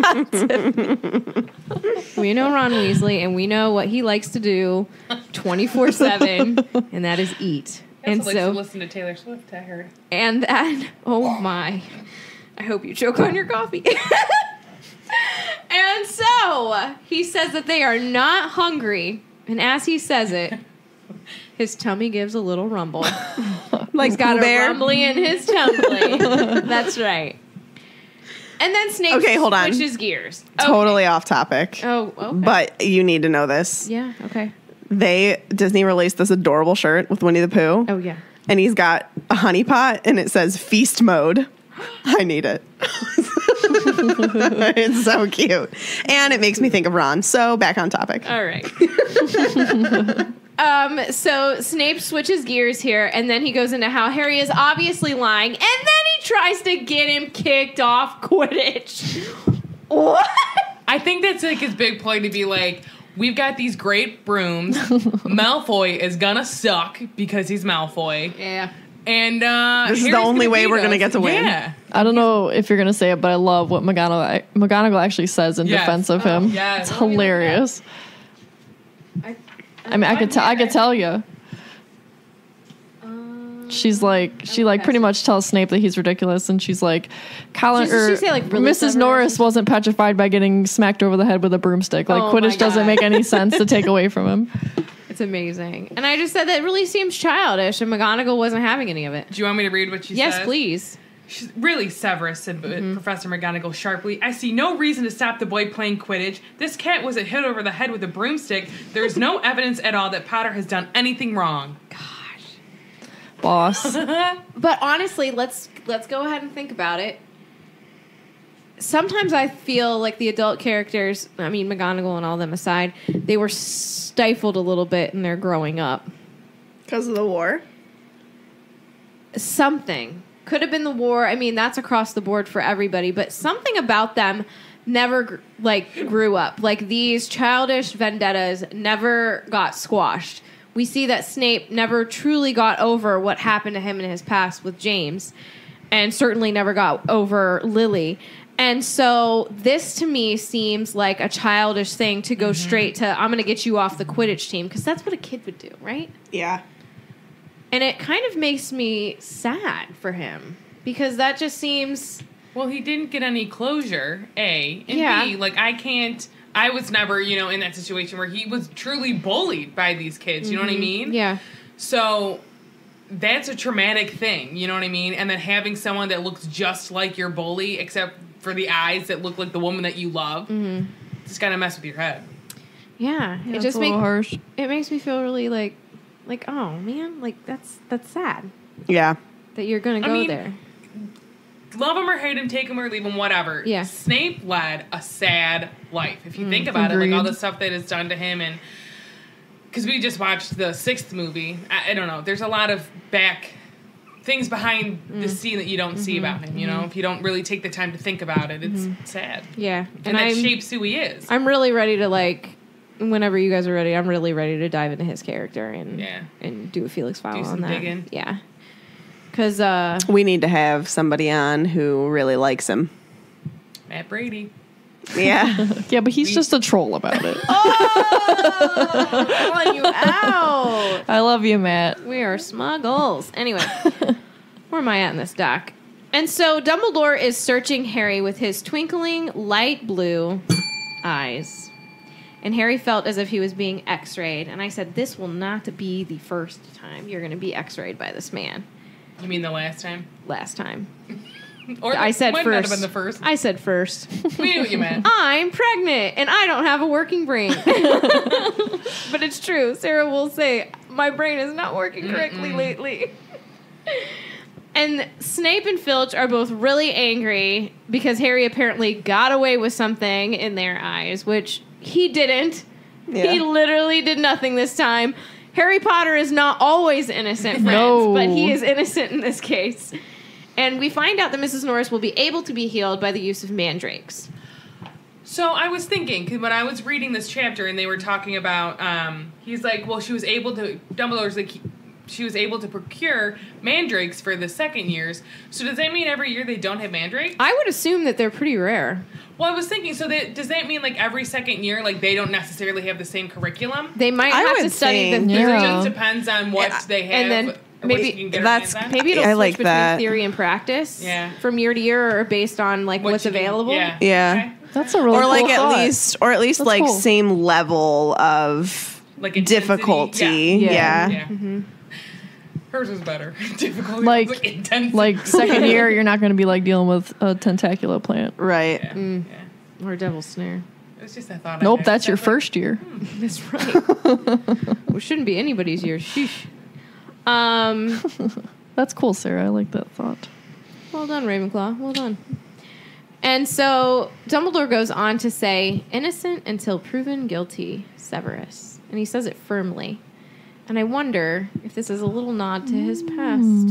We know Ron Weasley, and we know what he likes to do 24/7, and that is eat. And And so, so, listen to Taylor Swift, I heard. and that, oh my, I hope you choke on your coffee. And so he says that they are not hungry. And as he says it, his tummy gives a little rumble. Like He's got Pooh Bear? a rumbly in his tummy. That's right. And then Snape hold on. switches gears. Okay. Totally off topic. Oh, okay. But you need to know this. Yeah, okay. Disney released this adorable shirt with Winnie the Pooh. Oh, yeah. And he's got a honey pot and it says feast mode. I need it. It's so cute. And it makes me think of Ron. So back on topic. All right. So Snape switches gears here, and then he goes into how Harry is obviously lying, and then he tries to get him kicked off Quidditch. What? I think that's like his big play to be like, we've got these great brooms. Malfoy is gonna suck because he's Malfoy. Yeah. And this is Harry's the only way beat we're gonna us. get to win. Yeah. I don't know if you're gonna say it, but I love what McGonagall actually says in Yes. defense of him. yes. It's hilarious. I mean, I could tell you. She's like, she pretty much tells Snape that he's ridiculous, and she's like, Does she say, like, really Mrs. clever Norris wasn't petrified by getting smacked over the head with a broomstick. Like, Oh my Quidditch doesn't God. make any sense to take away from him. It's amazing. And I just said that really seems childish, and McGonagall wasn't having any of it. Do you want me to read what she says? Yes, please. She's really, Severus, said Professor McGonagall sharply. I see no reason to stop the boy playing Quidditch. This cat wasn't hit over the head with a broomstick. There's no evidence at all that Potter has done anything wrong. Boss. But honestly, let's go ahead and think about it. Sometimes I feel like the adult characters, I mean McGonagall and all them aside, they were stifled a little bit in their growing up. Because of the war. Something. Could have been the war. I mean, that's across the board for everybody, but something about them never grew up. Like these childish vendettas never got squashed. We see that Snape never truly got over what happened to him in his past with James, and certainly never got over Lily. And so this to me seems like a childish thing to go straight to, I'm going to get you off the Quidditch team, because that's what a kid would do, right? Yeah. And it kind of makes me sad for him, because that just seems... Well, he didn't get any closure, A. And Yeah. B, like, I was never, in that situation where he was truly bullied by these kids, you know what I mean? Yeah. So that's a traumatic thing, you know what I mean? And then having someone that looks just like your bully, except for the eyes that look like the woman that you love, just gotta mess with your head. Yeah. Yeah, It just a little harsh. It makes me feel really like, oh man, like that's sad Yeah. that you're gonna go there. Love him or hate him, take him or leave him, whatever. Yeah. Snape led a sad life. If you think about it, like all Agreed. the stuff that is done to him, and because we just watched the 6th movie, I don't know. There's a lot of back things behind the scene that you don't see about him. You know, if you don't really take the time to think about it, it's sad. Yeah, And that shapes who he is. I'm really ready to whenever you guys are ready, I'm really ready to dive into his character and do a Felix file Do on some that. digging. Yeah, because We need to have somebody on who really likes him. Matt Brady. Yeah. Yeah, but he's just a troll about it. calling you out. I love you, Matt. We are smuggles. Anyway, where am I at in this doc? And so Dumbledore is searching Harry with his twinkling light blue eyes. And Harry felt as if he was being x-rayed. And I said, this will not be the first time you're going to be x-rayed by this man. You mean the last time? Last time. Or I said might first. not have been the first. I said first. We knew what you meant. I'm pregnant and I don't have a working brain. But it's true. Sarah will say, my brain is not working correctly lately. And Snape and Filch are both really angry because Harry apparently got away with something in their eyes, which he didn't. Yeah. He literally did nothing this time. Harry Potter is not always innocent, friends, No. but he is innocent in this case. And we find out that Mrs. Norris will be able to be healed by the use of mandrakes. So I was thinking, because when I was reading this chapter and they were talking about, he's like, well, Dumbledore's like, she was able to procure mandrakes for the second years. So does that mean every year they don't have mandrakes? I would assume that they're pretty rare. Well, I was thinking, does that mean like every second year, like they don't necessarily have the same curriculum? They might I have would to study think. the It Yeah. just depends on what they have. and then maybe you can get that's- her hands on. Maybe it'll I switch like between that. theory and practice. Yeah. From year to year, or based on like what's you can- available. Yeah. Yeah. Okay. That's a really Or cool like thought. at least That's like cool. same level of Like intensity. difficulty. Yeah. Yeah. Hers was better. Difficulty. Like- intensity. Like second year, you're not going to be like dealing with a tentacula plant. Right. Yeah. Yeah. Or devil's snare. It was just I thought. Nope, I that's your like, first year. That's right. Well, shouldn't be anybody's year. Sheesh. That's cool, Sarah. I like that thought. Well done, Ravenclaw. Well done. And so Dumbledore goes on to say, innocent until proven guilty, Severus. And he says it firmly. And I wonder if this is a little nod to his past.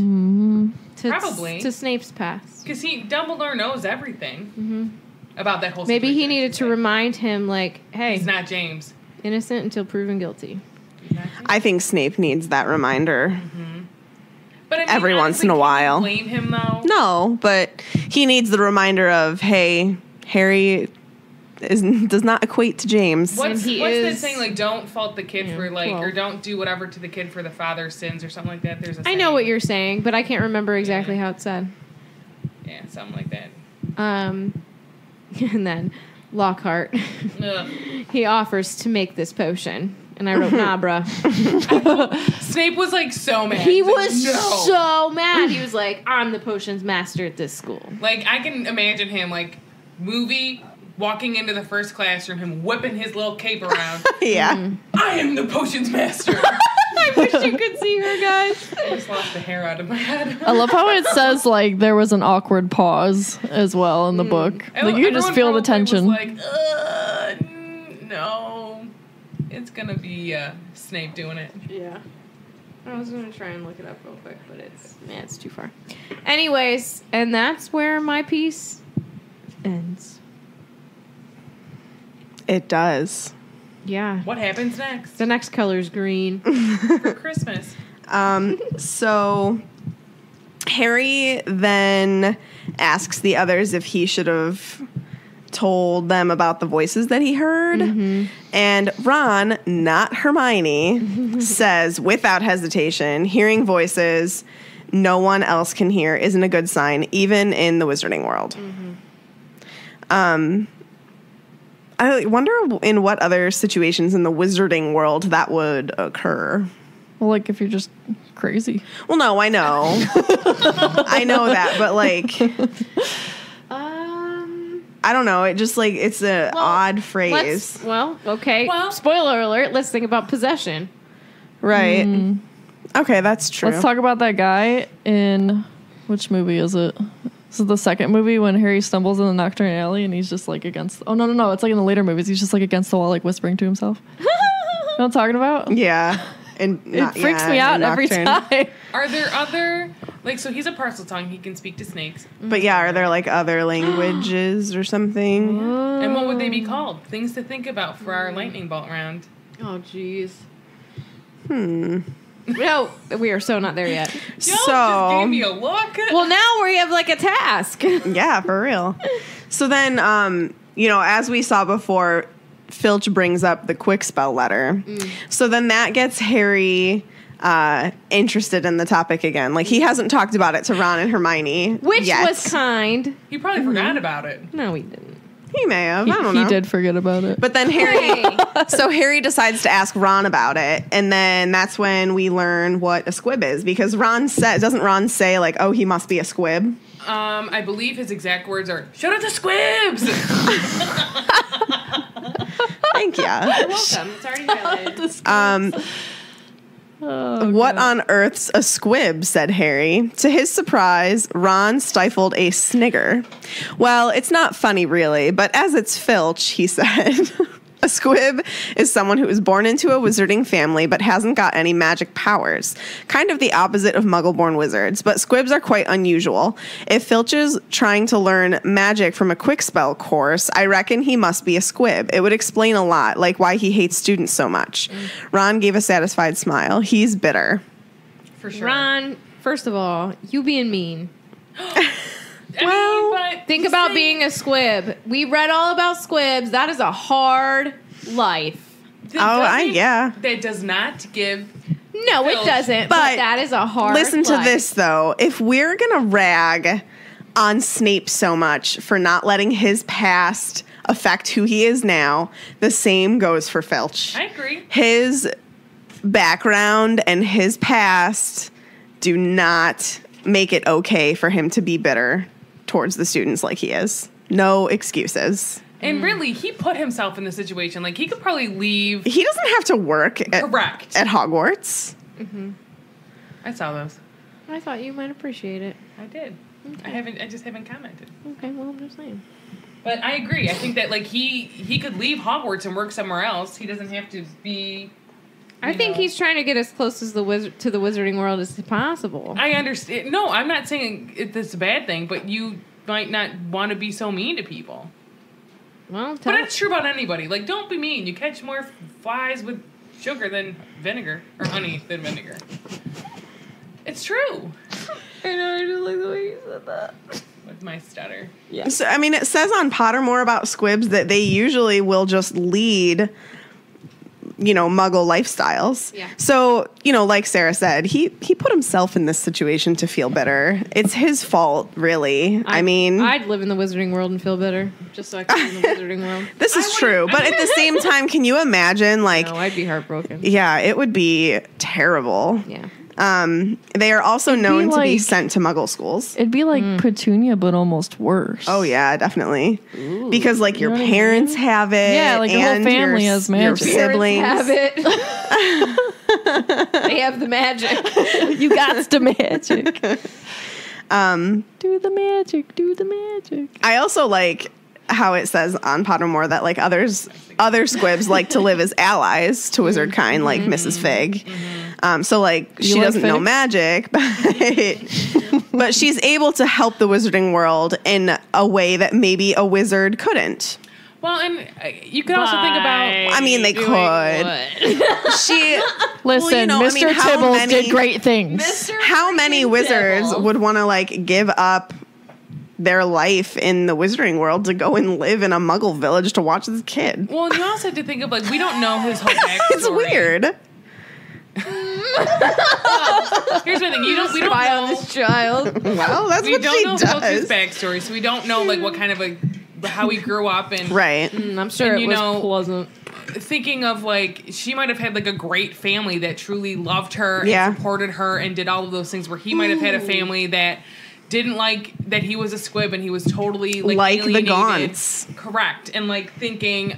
Probably. To Snape's past. Because Dumbledore knows everything about that whole. Maybe he situation, needed I should to say. remind him, like, hey, He's not James. innocent until proven guilty. He's not James. I think Snape needs that reminder. But I mean, every once in a honestly, while. can you blame him though. No, but he needs the reminder of, hey, Harry does not equate to James. What's And he that is- saying? Like, don't fault the kid for like, well. or don't do whatever to the kid for the father's sins, or something like that. There's a. I know saying. what you're saying, but I can't remember exactly how it's said. Yeah, something like that. And then Lockhart, Ugh. he offers to make this potion. And I wrote, nah, bruh. Snape was like so mad. He He's like, was no. so mad. He was like, I'm the potions master at this school. Like, I can imagine him, like, movie, walking into the first classroom, him whipping his little cape around. Yeah. I am the potions master. I wish you could see her, guys. I just lost the hair out of my head. I love how it says like there was an awkward pause as well in the book. Like you can just feel the tension. Was like, no, it's gonna be Snape doing it. Yeah. I was going to try and look it up real quick, but it's too far. Anyways, and that's where my piece ends. It does. Yeah. What happens next The next color's green. for Christmas? So Harry then asks the others if he should have told them about the voices that he heard. And Ron, not Hermione, says without hesitation, hearing voices no one else can hear isn't a good sign, even in the wizarding world. I wonder in what other situations in the wizarding world that would occur. Well, like if you're just crazy. Well, no, I know. I know that, but like, I don't know. It just like, it's an odd phrase. Okay. Well- Spoiler alert. Let's think about possession. Right. Okay, that's true. Let's talk about that guy in which movie is it? This is the second movie when Harry stumbles in the Nocturne Alley and he's just like against. Oh no! It's like in the later movies. He's just like against the wall, like whispering to himself. You know what I'm talking about? Yeah. And It freaks me out every time. Are there other, like, so he's a parcel tongue, he can speak to snakes. But yeah, are there like other languages or something? And what would they be called? Things to think about for our lightning bolt round. Oh, jeez. No, we are so not there yet. Y'all just gave me a look. Well, now we have like a task. Yeah, for real. So then, as we saw before, Filch brings up the quick spell letter. So then that gets Harry interested in the topic again. Like he hasn't talked about it to Ron and Hermione, Which yet. was kind. He probably forgot about it. No, we didn't. He may have. I don't know. He did forget about it. But then Harry decides to ask Ron about it, and then that's when we learn what a squib is, because doesn't Ron say like, oh, he must be a squib? I believe his exact words are, "Shut up the squibs!" Thank you. Welcome. It's already highlighted. What on earth's a squib? Said Harry. To his surprise, Ron stifled a snigger. Well, it's not funny really, but as it's Filch, he said. A squib is someone who is born into a wizarding family but hasn't got any magic powers. Kind of the opposite of muggle-born wizards, but squibs are quite unusual. If Filch is trying to learn magic from a quick spell course, I reckon he must be a squib. It would explain a lot, like why he hates students so much. Ron gave a satisfied smile. He's bitter. For sure. Ron, first of all, you being mean. But Think about being a squib. We read all about squibs. That is a hard life. Yeah. Yeah. That does not give No, it doesn't. But that is a hard Listen to line. this, though. If we're going to rag on Snape so much for not letting his past affect who he is now, the same goes for Filch. I agree. His background and his past do not make it okay for him to be bitter towards the students like he is. No excuses. And really, he put himself in the situation. Like, he could probably leave. He doesn't have to work at Hogwarts. Mm-hmm. I saw those. I thought you might appreciate it. I did. Okay. I just haven't commented. Okay, well, I'm just saying. But I agree. I think that, like, he could leave Hogwarts and work somewhere else. He doesn't have to be... I think he's trying to get as close as to the Wizarding world as possible. I understand. No, I'm not saying it's a bad thing, but you might not want to be so mean to people. Well, but it's true about anybody. Like, don't be mean. You catch more flies with sugar than vinegar, or honey than vinegar. It's true. I know, I just like the way you said that. With my stutter. Yeah. So, I mean, it says on Pottermore about squibs that they usually will just lead, Muggle lifestyles. Yeah. So, like Sarah said, he put himself in this situation to feel better. It's his fault, really. I'd live in the Wizarding world and feel better, just so I could be in the Wizarding world. This is true. But at the same time, can you imagine, like... No, I'd be heartbroken. Yeah, it would be terrible. Yeah. They are also known to be sent to Muggle schools. It'd be like Petunia, but almost worse. Oh yeah, definitely. Ooh, because like your parents have it. Yeah, like your whole family has magic. Your siblings have it. They have the magic. You got the magic. Do the magic. Do the magic. I also like how it says on Pottermore that like other squibs like to live as allies to wizard kind, like Mrs. Fig. So like she doesn't know magic, but she's able to help the wizarding world in a way that maybe a wizard couldn't. Well, and you could also think about... I mean, they could. Listen, Mr. Tibbles did great things. How many wizards would want to like give up their life in the wizarding world to go and live in a Muggle village to watch this kid? Well, you also have to think of like we don't know his whole backstory. It's weird. Here's the thing: we don't know this child. Well, that's we what don't she know does. Filch's backstory, so we don't know like what kind of how he grew up and right. I'm sure it was pleasant. Thinking of like she might have had like a great family that truly loved her and supported her and did all of those things. Where he might have had a family that didn't like that he was a squib and he was totally like the Gaunts. Correct, and like thinking.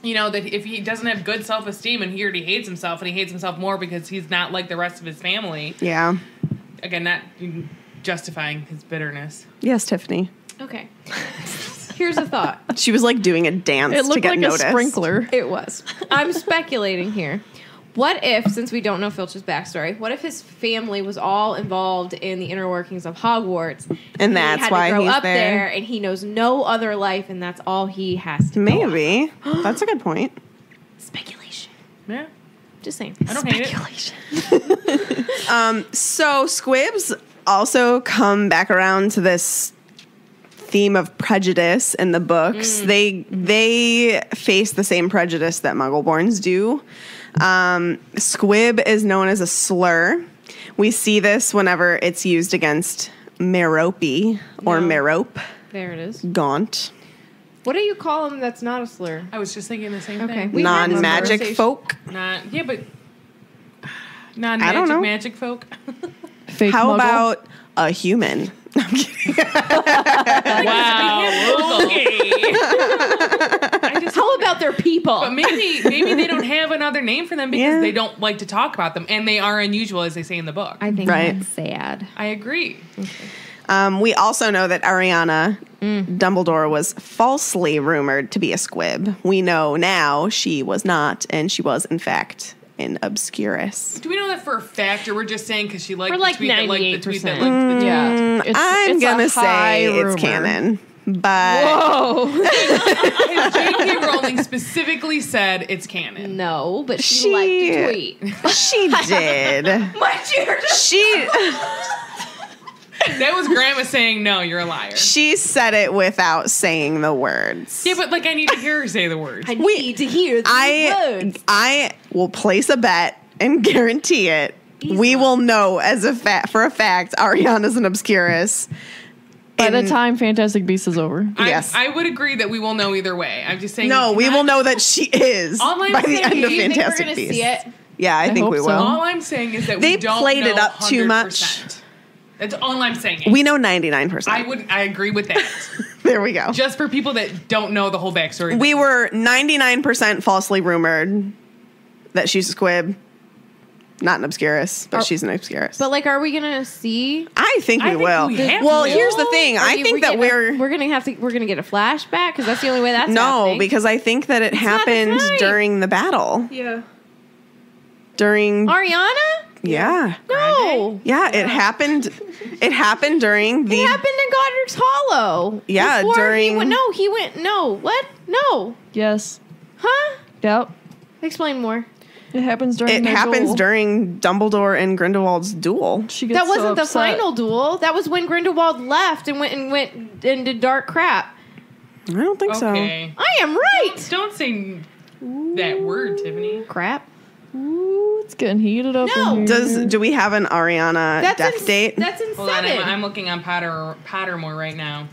That if he doesn't have good self-esteem and he already hates himself and he hates himself more because he's not like the rest of his family. Yeah. Again, not justifying his bitterness. Yes, Tiffany. Okay. Here's a thought. She was like doing a dance it looked to get like noticed. A sprinkler. It was. I'm speculating here. What if, since we don't know Filch's backstory, what if his family was all involved in the inner workings of Hogwarts, and that's why he had to grow he's up there, and he knows no other life, and that's all he has to know? Maybe. That's a good point. Speculation. Yeah. Just saying. I don't hate it. So squibs also come back around to this theme of prejudice in the books. They face the same prejudice that Muggleborns do. Squib is known as a slur. We see this whenever it's used against Merope or Merope. There it is. Gaunt. What do you call them that's not a slur? I was just thinking the same thing. Non-magic folk. Non-magic magic folk. Fake How Muggle? about a human? I'm kidding. Wow. Okay. How about their people? But maybe they don't have another name for them because they don't like to talk about them, and they are unusual, as they say in the book. I think that's sad. I agree. Okay. We also know that Ariana Dumbledore was falsely rumored to be a squib. We know now she was not, and she was, in fact, an obscurus. Do we know that for a fact, or we're just saying because she liked the tweet that liked the tweet that 98%. liked the tweet? Yeah. I'm going to say rumor. it's canon. But Whoa. J.K. Rowling specifically said it's canon. No, but she liked the tweet. She did. That was Grandma saying, no, you're a liar. She said it without saying the words. Yeah, but like I need to hear her say the words. I need to hear the words. I will place a bet and guarantee it, we will know for a fact Ariana's an Obscurus. By the time Fantastic Beasts is over. Yes. I would agree that we will know either way. I'm just saying. No, we will know that she is by the end of Do you think we're Fantastic gonna Beasts. see it? Yeah, I think hope we so. will. All I'm saying is that They we don't played know it up too 100%. much. That's all I'm saying. We know 99%. I agree with that. There we go. Just for people that don't know the whole backstory. We were 99% falsely rumored that she's a squib. Not an Obscurus, but she's an Obscurus. But like, are we gonna see? I think we will. we have Well, to. here's the thing. I think that we're gonna get a flashback because that's the only way that's no, happening. because I think that it not happened right. during the battle. Yeah. During Ariana? yeah. No. Yeah, it happened. It happened during the. It happened in Godric's Hollow. Yeah, Before during- he went. No, what? No. Yes. Huh? Yep. Explain more. It happens during It their happens duel. during Dumbledore and Grindelwald's duel. She gets That wasn't so the upset. final duel. That was when Grindelwald left and went and did dark crap. I don't think so. Okay. I am right. Don't say that word, Tiffany. Crap. Ooh, it's getting heated up No. in here. Do we have an Ariana death date? That's in Hold on, 7. I'm looking on Pottermore right now.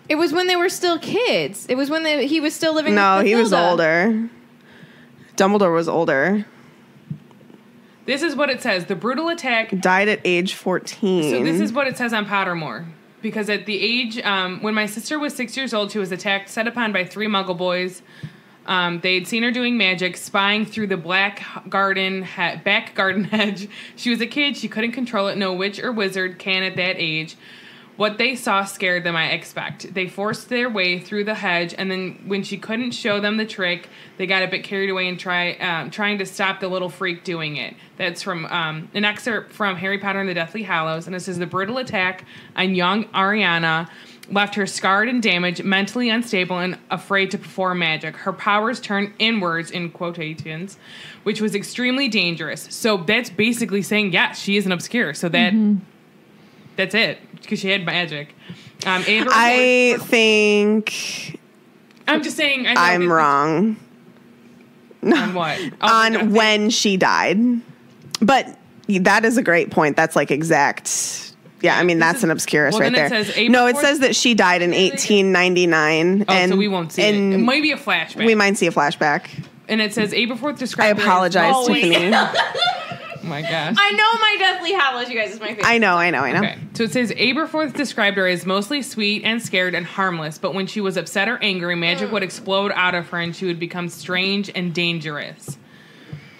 It was when they were still kids. It was when he was still living No, with he was Matilda. older. Dumbledore was older. This is what it says. The brutal attack. Died at age 14. So this is what it says on Pottermore. Because at the age, when my sister was 6 years old, she was attacked, set upon by 3 Muggle boys. They had seen her doing magic, spying through the back garden hedge. She was a kid. She couldn't control it. No witch or wizard can at that age. What they saw scared them, I expect. They forced their way through the hedge, and then when she couldn't show them the trick, they got a bit carried away and trying to stop the little freak doing it. That's from an excerpt from Harry Potter and the Deathly Hallows, and it says, the brutal attack on young Ariana left her scarred and damaged, mentally unstable, and afraid to perform magic. Her powers turned inwards, in quotations, which was extremely dangerous. So that's basically saying, yes, she is an obscure. So that's it, because she had magic. I think I'm just saying. I'm wrong On what? on when she died. But that is a great point. That's like exact. Yeah, I mean, that's an Obscurus right there. No, it says that she died in 1899. Oh, so we won't see it. It might be a flashback. We might see a flashback. And it says April 4th I described. apologize, Tiffany. Oh my gosh. I know my Deathly Hallows, you guys, is my favorite. I know. Okay, so it says Aberforth described her as mostly sweet and scared and harmless, but when she was upset or angry, magic would explode out of her and she would become strange and dangerous.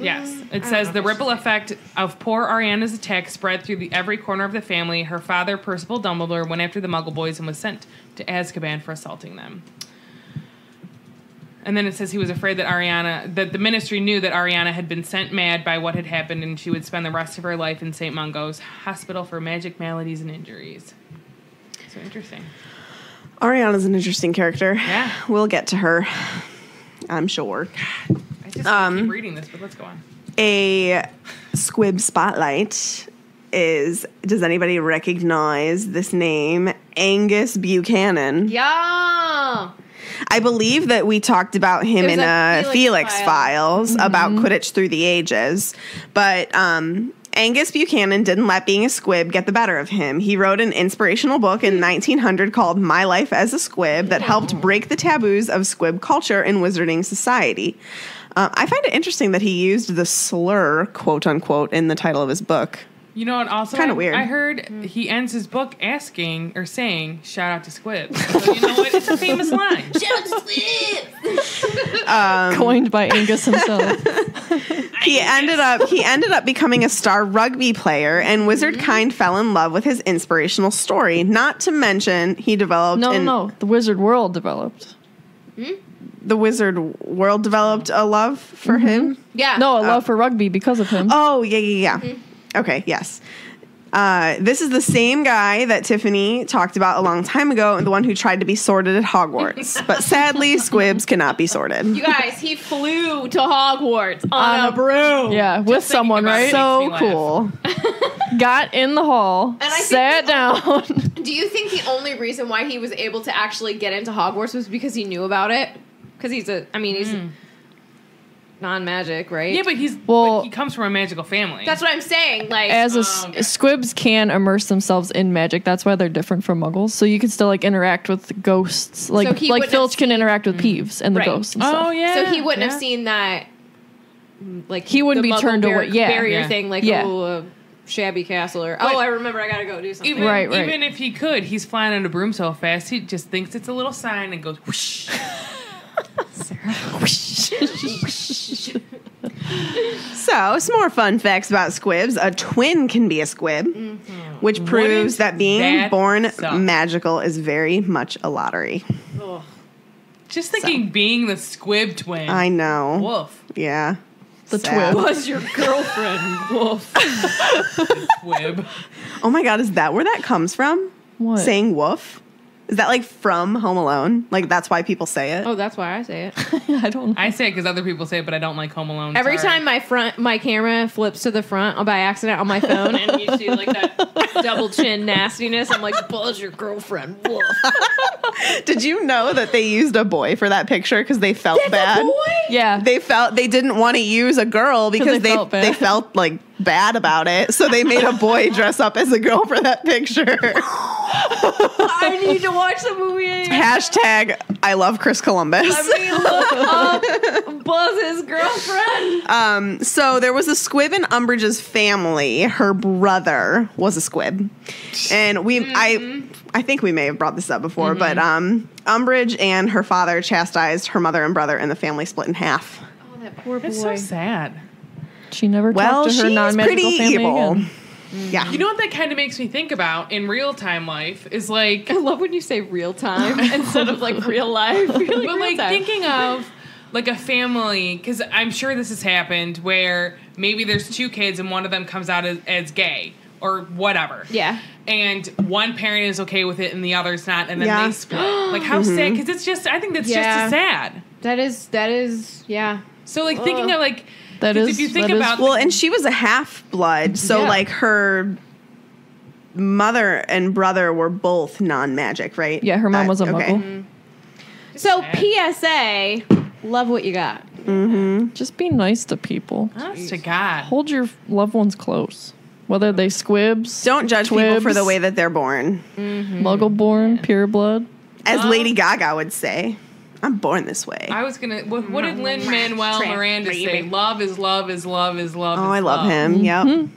Yes, it says the ripple effect of poor Ariana's attack spread through every corner of the family. Her father, Percival Dumbledore, went after the Muggle boys and was sent to Azkaban for assaulting them. And then it says he was afraid that the ministry knew that Ariana had been sent mad by what had happened and she would spend the rest of her life in St. Mungo's Hospital for Magic Maladies and Injuries. So interesting. Ariana's an interesting character. Yeah. We'll get to her, I'm sure. I just want to keep reading this, but let's go on. A squib spotlight is, does anybody recognize this name? Angus Buchanan. Yeah. I believe that we talked about him It was in a Felix Files about Mm-hmm. Quidditch through the ages. But Angus Buchanan didn't let being a squib get the better of him. He wrote an inspirational book in 1900 called My Life as a Squib that helped break the taboos of squib culture in wizarding society. I find it interesting that he used the slur, quote unquote, in the title of his book. You know what? Also, Kinda weird. I heard he ends his book asking or saying, "Shout out to Squib." So you know what? It's a famous line. Shout out to Squib. Coined by Angus himself. He ended up becoming a star rugby player, and Wizardkind fell in love with his inspirational story. Not to mention, he developed The Wizard World developed. the Wizard World developed a love for him. Yeah. No, a love for rugby because of him. Oh, yeah. Okay, yes. This is the same guy that Tiffany talked about a long time ago, and the one who tried to be sorted at Hogwarts. But sadly, squibs cannot be sorted. You guys, he flew to Hogwarts on a broom. Yeah, with someone, about right? it. So Makes me cool. Got in the hall, I think sat down. Do you think the only reason why he was able to actually get into Hogwarts was because he knew about it? Because he's non-magic, right? Yeah, but he comes from a magical family. That's what I'm saying. Like, squibs can immerse themselves in magic. That's why they're different from muggles. So you can still like interact with ghosts. Like Filch can interact with Peeves and the ghosts and stuff. Oh yeah. So he wouldn't have seen that. Like he wouldn't be turned away. Barrier thing. Like a shabby castle or I remember I gotta go do something. Even if he could, he's flying on a broom so fast he just thinks it's a little sign and goes whoosh. So, some more fun facts about squibs. A twin can be a squib, which proves that being born magical is very much a lottery. Ugh. Just thinking being the squib twin. I know. Woof. Yeah. The twib. Was your girlfriend. Woof. Squib. Oh my God, is that where that comes from? What? Saying woof? Is that like from Home Alone? Like that's why people say it? Oh, that's why I say it. I don't know. I say it because other people say it, but I don't like Home Alone. Every time my camera flips to the front by accident on my phone, and you see like that double chin nastiness, I'm like, "Buzz your girlfriend." Woof. Did you know that they used a boy for that picture because they felt bad? A boy? Yeah. They didn't want to use a girl because they felt like bad about it, so they made a boy dress up as a girl for that picture. I need to watch the movie. Hashtag I love Chris Columbus. Let me look up Buzz's girlfriend. So there was a squib in Umbridge's family. Her brother was a squib, and I think we may have brought this up before, but Umbridge and her father chastised her mother and brother, and the family split in half. Oh, that poor boy. It's so sad. She never talked to her non-magical family evil. again. Yeah. You know what that kind of makes me think about in real time life is like. I love when you say real time instead of like real life. But like thinking of like a family, because I'm sure this has happened where maybe there's two kids and one of them comes out as gay or whatever. Yeah. And one parent is okay with it and the other's not, and then they split. Like how sad? Because it's just, I think that's just as sad. That is, yeah. So like thinking of like. That is, if you think about well, and she was a half-blood, so like her mother and brother were both non-magic, right? Yeah, her mom was a muggle. Mm-hmm. So PSA, love what you got. Just be nice to people. honest to God. Hold your loved ones close. Whether they squibs, Don't judge people twibs, for the way that they're born. muggle-born, pure blood. As Lady Gaga would say, I'm born this way. I was gonna. What did Lin-Manuel Miranda say? Love is love is love is love. Oh, is I love him. Yep.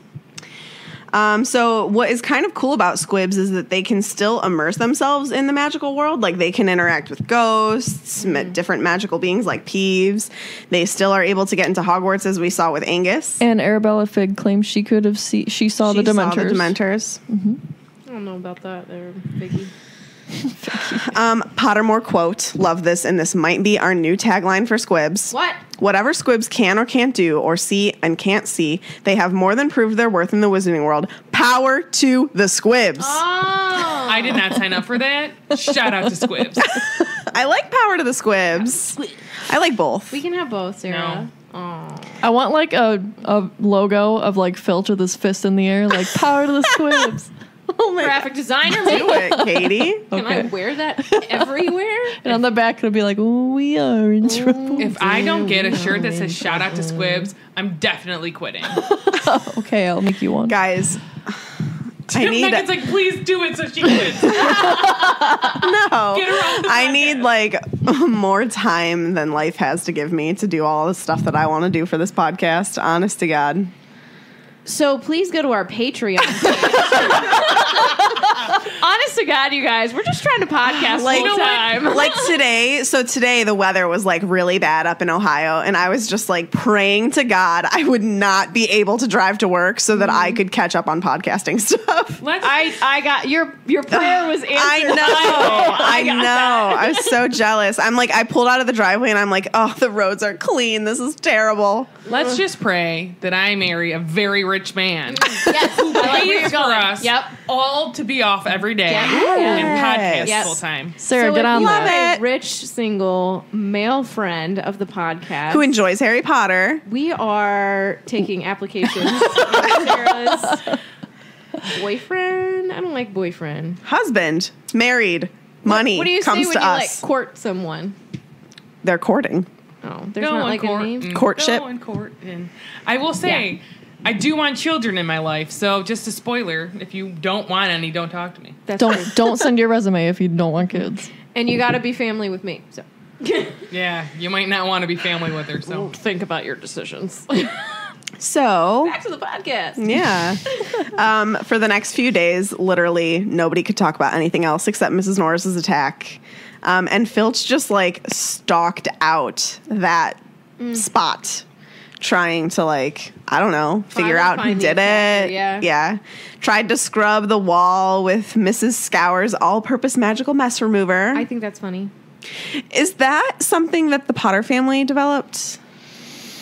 So what is kind of cool about squibs is that they can still immerse themselves in the magical world. Like they can interact with ghosts, different magical beings like Peeves. They still are able to get into Hogwarts, as we saw with Angus. And Arabella Figg claims she could have she saw the Dementors. I don't know about that there, Biggie. Pottermore quote, love this, and this might be our new tagline for squibs. What? Whatever squibs can or can't do, or see and can't see, they have more than proved their worth in the wizarding world. Power to the squibs. Oh. I did not sign up for that. Shout out to Squibs. I like power to the squibs. I like both. We can have both, Sarah. No. I want like a logo of like Filch with his fist in the air, like power to the squibs. Oh my Graphic designer, Do it, Katie. Can I wear that everywhere? And on the back it'll be like, oh, we are in trouble. If I don't get a shirt that says shout out to Squibs, I'm definitely quitting. Okay, I'll make you one. Guys, I need Megan's like, please do it so she quits. no. Get her off the I podcast. need like more time than life has to give me to do all the stuff that I want to do for this podcast. Honest to God. So please go to our Patreon page. Honest to God, you guys, we're just trying to podcast full time. Like today, so today the weather was like really bad up in Ohio, and I was just like praying to God I would not be able to drive to work so that I could catch up on podcasting stuff. I got your prayer was answered. I know. I was so jealous. I'm like, I pulled out of the driveway and I'm like, oh, the roads are clean. This is terrible. Let's just pray that I marry a very rich man Yes, who pays for us all to be off every day and podcast full time. Sarah, So get if on you that. have a rich single male friend of the podcast Who enjoys Harry Potter? we are taking applications. Sarah's boyfriend. I don't like boyfriend. Husband, married, money What do you say comes when to you us. like court someone? They're courting. Oh, there's not like a name? Courtship. Go and court. And I will say, I do want children in my life. So just a spoiler, if you don't want any, don't talk to me. That's true. Don't send your resume if you don't want kids. And you got to be family with me. So Yeah, you might not want to be family with her. So think about your decisions. So Back to the podcast. yeah, for the next few days, literally nobody could talk about anything else except Mrs. Norris's attack, and Filch just like stalked out that spot, trying to like I don't know figure out who did it. Yeah, tried to scrub the wall with Mrs. Scour's all-purpose magical mess remover. I think that's funny. Is that something that the Potter family developed?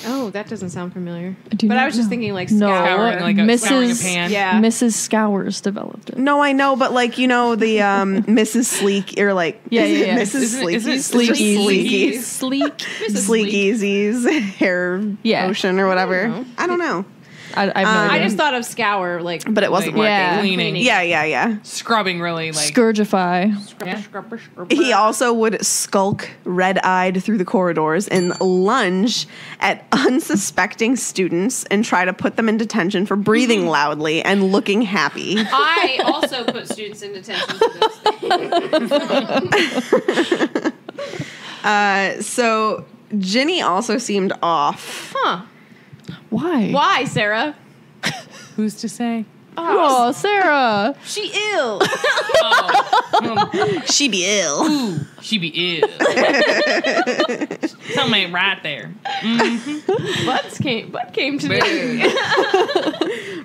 Oh, that doesn't sound familiar. do But not I was just know. thinking like No, Scouring, like scouring a pan. Yeah. Mrs. Scours developed it. No, I know, but like the Mrs. Sleek or like Mrs. Isn't it Sleeky. Sleek. Sleeky's hair potion or whatever. I don't know. I have no idea. I just thought of scour like, But it wasn't Like, working. cleaning. Yeah. Scrubbing really like. Scourgify. He also would skulk red-eyed through the corridors and lunge at unsuspecting students and try to put them in detention for breathing loudly and looking happy. I also put students in detention for those things. So Ginny also seemed off. Huh. Why? Why, Sarah? Who's to say? Oh, Sarah. She ill. She be ill. Ooh, she be ill. Something ain't right there. Butt came today.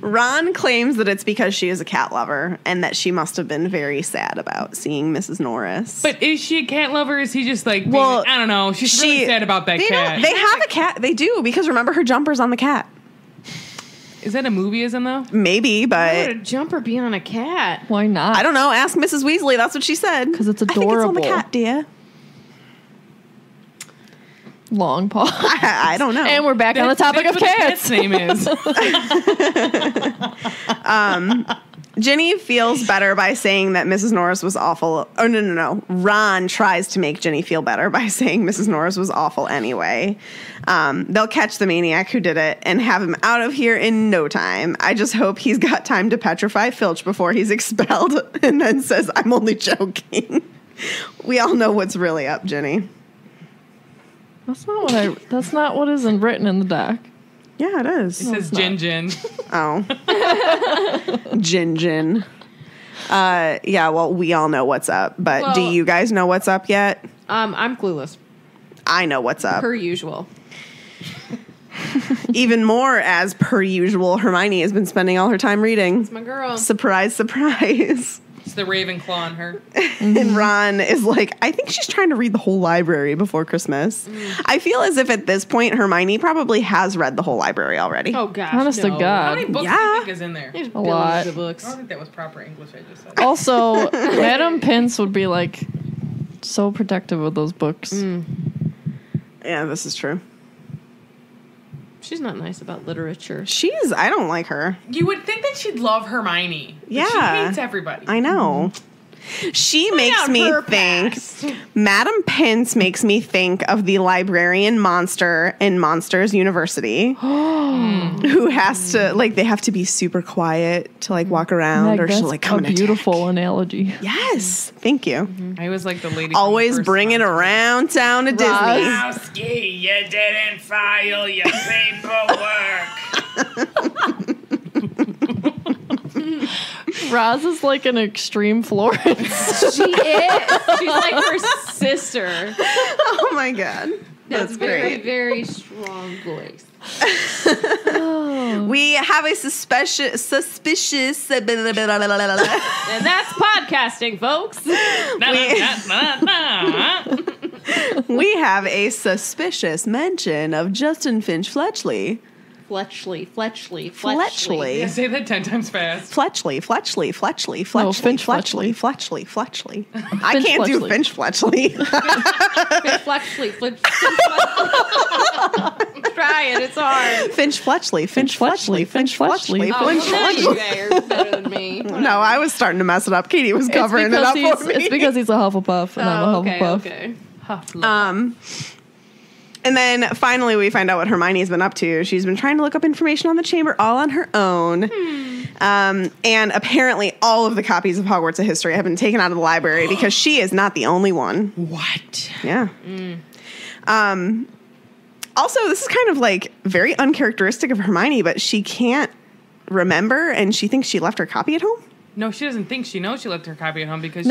Ron claims that it's because she is a cat lover and that she must have been very sad about seeing Mrs. Norris. But is she a cat lover? Or is he just like, being Well, like, I don't know. She's really sad about that cat. They have a cat. They do, because remember her jumper's on the cat. Is that a movieism though? Maybe, Why would a but jumper be on a cat? Why not? I don't know. Ask Mrs. Weasley. That's what she said. 'Cause it's I think it's on the adorable. cat, dear. Long pause. I don't know. And we're back on the topic of That's what the cats. cat's name is. Ginny feels better by saying that Mrs. Norris was awful. Oh, no. Ron tries to make Ginny feel better by saying Mrs. Norris was awful anyway. They'll catch the maniac who did it and have him out of here in no time. I just hope he's got time to petrify Filch before he's expelled and then says, I'm only joking. We all know what's really up, Ginny. That's not what isn't written in the doc. Yeah, it is. It says Jin. Oh. Jin. Yeah, well, we all know what's up, but do you guys know what's up yet? I'm clueless. I know what's up. Per usual. Even more, as per usual, Hermione has been spending all her time reading. It's my girl. Surprise, surprise. It's the Ravenclaw in her. And Ron is like, I think she's trying to read the whole library before Christmas. I feel as if at this point, Hermione probably has read the whole library already. Oh gosh. Honest to no. How God. many books do Yeah. you think is in there? There's A lot. billions of books. I don't think that was proper English I just said. Also, Madam Pince would be like so protective of those books. Yeah, this is true. She's not nice about literature. I don't like her. You would think that she'd love Hermione. But Yeah. She hates everybody. I know. She makes out me her think, past. Madam Pince makes me think of the librarian monster in Monsters University who has to, like, they have to be super quiet to, like, walk around Meg, or she'll, that's like, come a and beautiful attack. analogy. Yes. Thank you. I was like the lady. Always bring it around town to Disney. Wowski, you didn't file your paperwork. Roz is like an extreme Florence. She is. She's like her sister. Oh, my God. That's very, great. very strong voice. We have a suspicious And that's podcasting, folks. we have a suspicious mention of Justin Finch Fletchley. Fletchley. Fletchley. Say that 10 times fast. Fletchley. No, Finch Fletchley. I can't do Fletchley. Finch Fletchley. Fletchley. Try it. It's hard. Finch Fletchley. You guys are better than me. No, I was starting to mess it up. Katie was covering it up for me. It's because he's a Hufflepuff and I'm a Hufflepuff. Okay. Hufflepuff. And then finally we find out what Hermione's been up to. She's been trying to look up information on the chamber all on her own. And apparently all of the copies of Hogwarts of History have been taken out of the library because she is not the only one. What? Yeah. Also, this is kind of like very uncharacteristic of Hermione, but she can't remember and she thinks she left her copy at home. No, she doesn't think she knows she left her copy at home because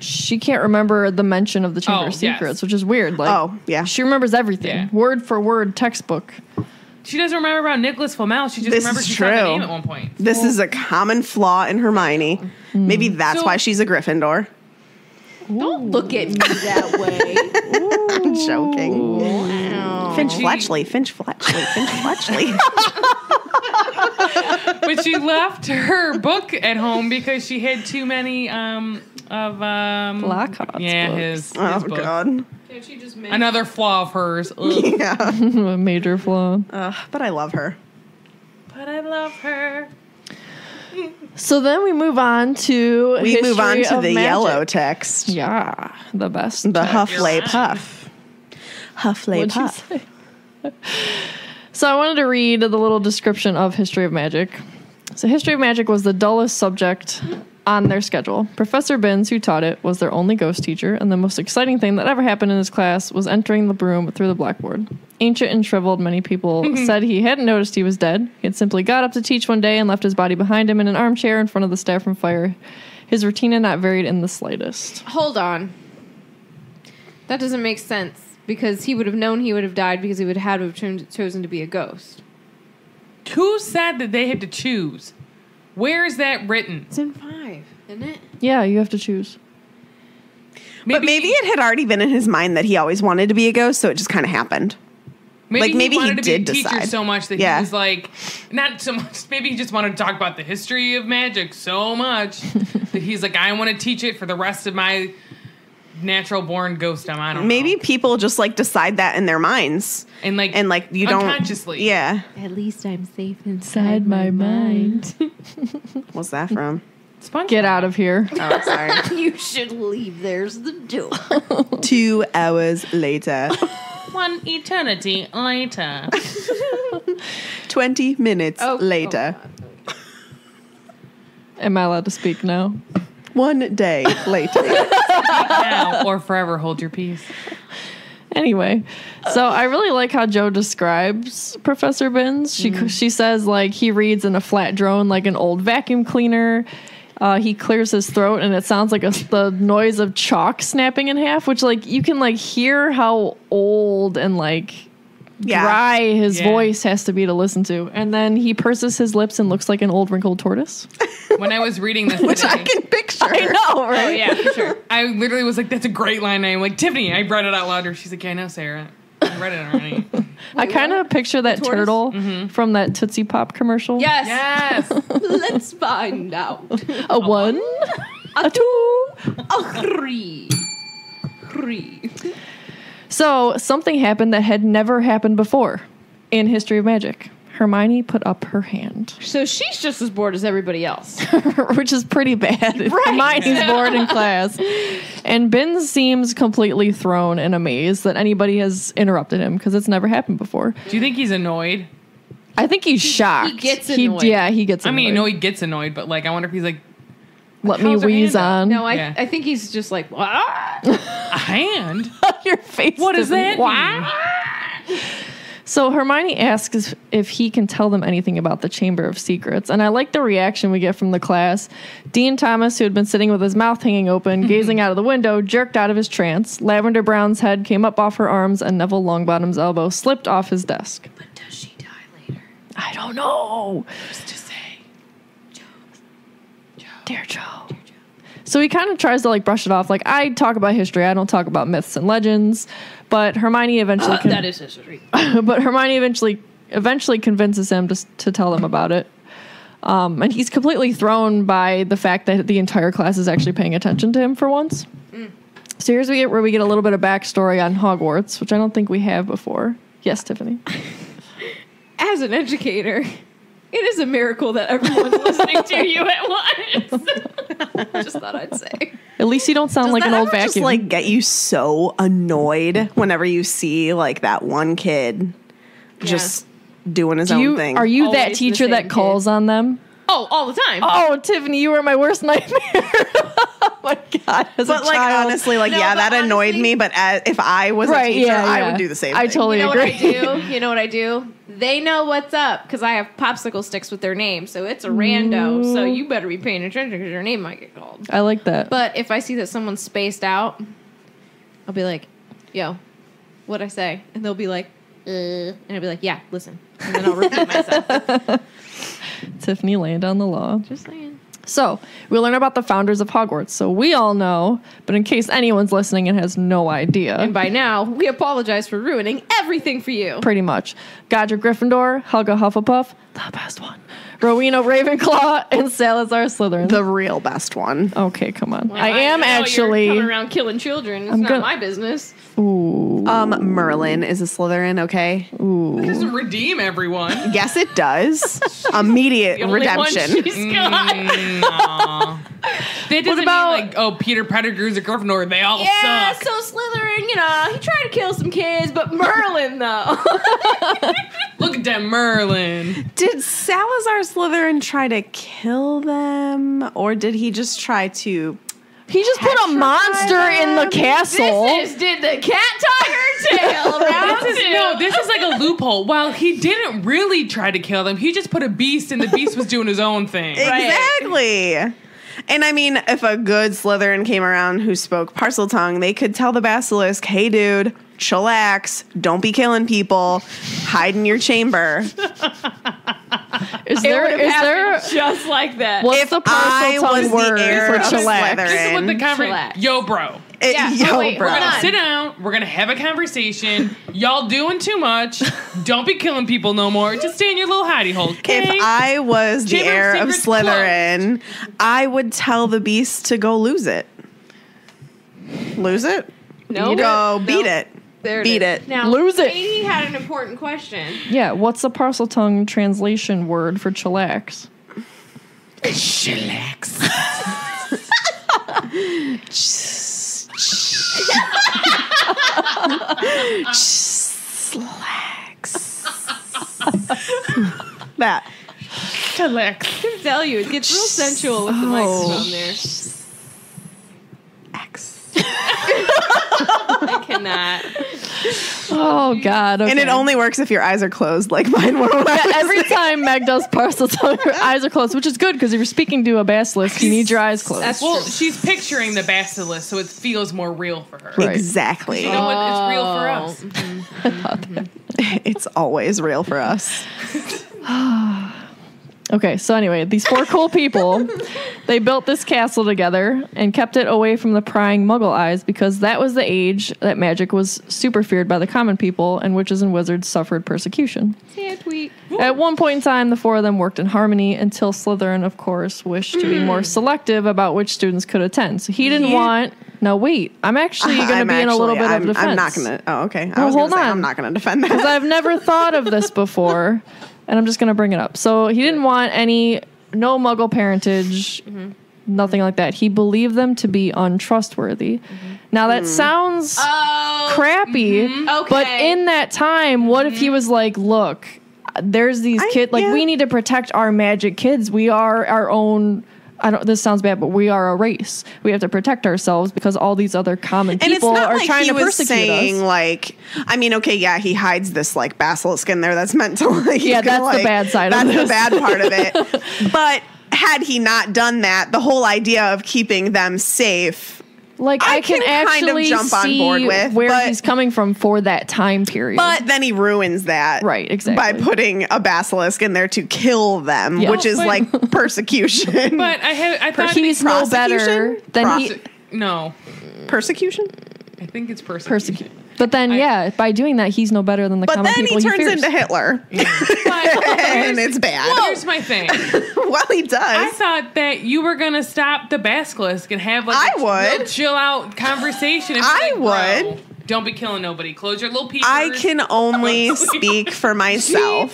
she can't remember the mention of the Chamber of Secrets, which is weird. Like, she remembers everything, word for word, textbook. She doesn't remember about Nicholas Flamel. She just remembers she said the name at one point. This is a common flaw in Hermione. Maybe that's why she's a Gryffindor. Don't look at me that way. I'm joking. Wow. Finch Fletchley. But she left her book at home because she had too many Lockhart's his Oh book. God. Can't she just make Another flaw of hers. Yeah. A major flaw. But I love her. But I love her. So then we move on to the magic. yellow text. Yeah, the best. The text. Huffley Puff. Huffley What'd you Puff. say? So I wanted to read the little description of History of Magic. So History of Magic was the dullest subject on their schedule. Professor Binns, who taught it, was their only ghost teacher, and the most exciting thing that ever happened in his class was entering the room through the blackboard. Ancient and shriveled, many people said he hadn't noticed he was dead. He had simply got up to teach one day and left his body behind him in an armchair in front of the staff room fire. His routine had not varied in the slightest. Hold on. That doesn't make sense. Because he would have known he would have died because he would have had to have chosen to be a ghost. Who said that they had to choose? Where is that written? It's in 5, isn't it? Yeah, you have to choose. But maybe it had already been in his mind that he always wanted to be a ghost, so it just kind of happened. Maybe he wanted to did be a teacher decide. so much that he was like, not so much, maybe he just wanted to talk about the history of magic so much that he's like, I want to teach it for the rest of my natural born ghostum. I don't know. Maybe people just like decide that in their minds. And like you don't unconsciously. Yeah. At least I'm safe inside my mind. What's that from? SpongeBob. Get out of here. Oh, sorry. You should leave. There's the door. 2 hours later. 1 eternity later. 20 minutes later. Am I allowed to speak now? 1 day later. Now or forever hold your peace. Anyway, so I really like how Jo describes Professor Binns. She says, like, he reads in a flat drone like an old vacuum cleaner. He clears his throat and it sounds like the noise of chalk snapping in half, which, like, you can, like, hear how old and, like, dry his voice has to be to listen to. And then he purses his lips and looks like an old wrinkled tortoise. When I was reading this Which today, I can picture. I know, right? Oh, yeah, for sure. I literally was like, that's a great line. I'm like, Tiffany, I read it out louder. She's like, yeah, I know, Sarah. I read it already. I kind of picture that turtle from that Tootsie Pop commercial. Yes. Yes. Let's find out. A 1, a 2, A 3. 3. So something happened that had never happened before in History of Magic. Hermione put up her hand, So she's just as bored as everybody else. which is pretty bad. If Right. Hermione's bored in class. And Binns seems completely thrown and amazed that anybody has interrupted him because it's never happened before. Do you think he's annoyed? I think he's shocked. He gets annoyed. He gets annoyed. I mean, I know he gets annoyed, but like, I wonder if he's like, Let me how's her wheeze hand up? on. No, Yeah. I think he's just like, what? a hand? Your face. What does Tiffany. that mean? So Hermione asks if he can tell them anything about the Chamber of Secrets. And I like the reaction we get from the class. Dean Thomas, who had been sitting with his mouth hanging open, gazing out of the window, jerked out of his trance. Lavender Brown's head came up off her arms, and Neville Longbottom's elbow slipped off his desk. But does she die later? I don't know. Who's to say? Dear Joe. So he kind of tries to like brush it off. Like, I talk about history. I don't talk about myths and legends. But Hermione eventually That is history. but Hermione eventually convinces him to tell them about it. And he's completely thrown by the fact that the entire class is actually paying attention to him for once. So here's where we get a little bit of backstory on Hogwarts, which I don't think we have before. Yes, Tiffany. As an educator, It is a miracle that everyone's listening to you at once. Just thought I'd say. At least you don't sound like an old vacuum. Just like get you so annoyed whenever you see like that one kid just doing his own thing. Are you Always that the teacher same that calls on them? Oh, all the time. Oh, Tiffany, you were my worst nightmare. Oh my God. As But a like child. honestly, like No, yeah, but that annoyed honestly- me. But if I was a teacher, I would do the same I thing. totally You know agree. what I do? You know what I do? They know what's up because I have popsicle sticks with their name, so it's a rando. So you better be paying attention because your name might get called. I like that. But if I see that someone's spaced out, I'll be like, "Yo, what'd I say?" And they'll be like, and I'll be like, "Yeah, listen," and then I'll repeat myself. Tiffany laying down the law. Just saying. So, we learn about the founders of Hogwarts. So, we all know, but in case anyone's listening and has no idea, And by now, we apologize for ruining everything for you. pretty much, Godric Gryffindor, Helga Hufflepuff, the best one, Rowena Ravenclaw, and Salazar Slytherin. The real best one. Okay, come on. Well, I am know actually... you're coming around killing children. It's not my business. Ooh. Merlin is a Slytherin. Okay. It doesn't redeem everyone. Yes, it does. Immediate The only one redemption. she's got. Aw. That doesn't about- mean like, oh, Peter Pettigrew's a Gryffindor. They all Yeah, suck. so Slytherin, you know, he tried to kill some kids, but Merlin, though. Look at that Merlin. Did Salazar Slytherin try to kill them, or did he just try to? He just put a monster in the castle. This is did the cat tiger tail round This is like a loophole. Well, he didn't really try to kill them. He just put a beast, and the beast was doing his own thing. Exactly. And I mean, if a good Slytherin came around who spoke Parseltongue, they could tell the basilisk, "Hey, dude, chillax. Don't be killing people. Hide in your chamber." Is there just like that. what's If the I Parseltongue was the word heir for of chillax? This is what the Slytherin, conversation. Yo, bro. wait, bro. hold on. Sit down. We're gonna have a conversation. Y'all doing too much. Don't be killing people no more. Just stay in your little hidey hole. Okay? If I was the Chamber of heir of Secrets Slytherin, I would tell the beast to go lose it. Lose it? No. Go beat it. There Beat is. it. Now, Lose it. Katie had an important question. Yeah, what's the Parseltongue translation word for chillax? Chillax. Slacks. That. Chillax. I can tell you, it gets real sensual with the microphone there. X. I cannot. Oh, God. Okay. And it only works if your eyes are closed, like mine were when I was Every time Meg does Parseltongue, her eyes are closed, which is good because if you're speaking to a basilisk, you need your eyes closed. That's Well, true. she's picturing the basilisk, so it feels more real for her. Right. Exactly. You know what? It's real for us. It's always real for us. Okay, so anyway, these four cool people, they built this castle together and kept it away from the prying muggle eyes because that was the age that magic was super feared by the common people and witches and wizards suffered persecution. Yeah, tweet. At one point in time, the four of them worked in harmony until Slytherin, of course, wished to be more selective about which students could attend. So he didn't want... No, wait. I'm actually going to be in a little bit of defense. I'm not going to. Oh, okay. Well, I was going hold to say on. I'm not going to defend Because that. I've never thought of this before, and I'm just going to bring it up. So he didn't want no muggle parentage, nothing like that. He believed them to be untrustworthy. Now that sounds crappy, Okay. but in that time, what if he was like, look, there's these kids, like, yeah. we need to protect our magic kids. We are our own... this sounds bad, but we are a race. We have to protect ourselves because all these other common And it's people not are like trying he to was persecute saying, us. like, I mean, okay, yeah, he hides this like basilisk in there that's meant to like. Yeah, he's gonna, that's the bad side of That's the this. bad part of it. But had he not done that, the whole idea of keeping them safe. Like I can kind of actually jump on see board with, where but- he's coming from for that time period. But then he ruins that. Right, exactly. By putting a basilisk in there to kill them, Yeah. which is But- like persecution. But I thought he's no better prosecution? than he no. Persecution? I think it's persecution. persecute. But then, by doing that, he's no better than the But common then people he turns fears. into Hitler. But And it's bad. here's my thing. Well, he does. I thought that you were gonna stop the basilisk and have like I a would. real chill out conversation. And be I like, bro, would. Don't be killing nobody. Close your little peepers. I can only speak for myself.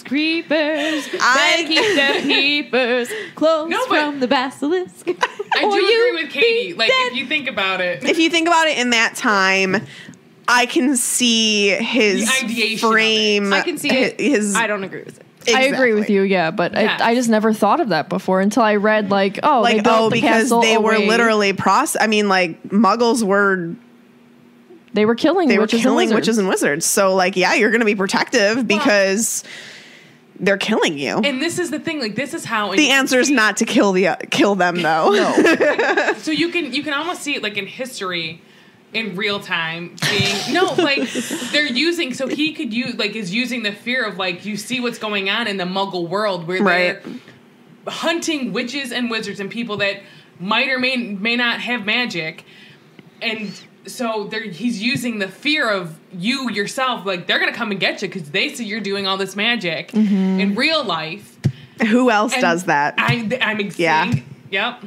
Creepers. Better keep them peepers close from the basilisk. I do agree with Katie. Like, if you think about it. If you think about it in that time, I can see his frame. I can see it. I don't agree with it. Exactly. I agree with you, yeah, but Yes. I just never thought of that before until I read they built the because castle they were away. literally muggles were They were killing witches and wizards. So you're going to be protective because they're killing you. And this is the thing, this is how the answer is not to kill them though. No. So you can almost see it in history in real time they're using, so he could use is using the fear of you see what's going on in the muggle world where they're hunting witches and wizards and people that might or may not have magic, and so he's using the fear of you yourself, they're gonna come and get you because they see you're doing all this magic in real life. Who else does that? I'm saying, yep.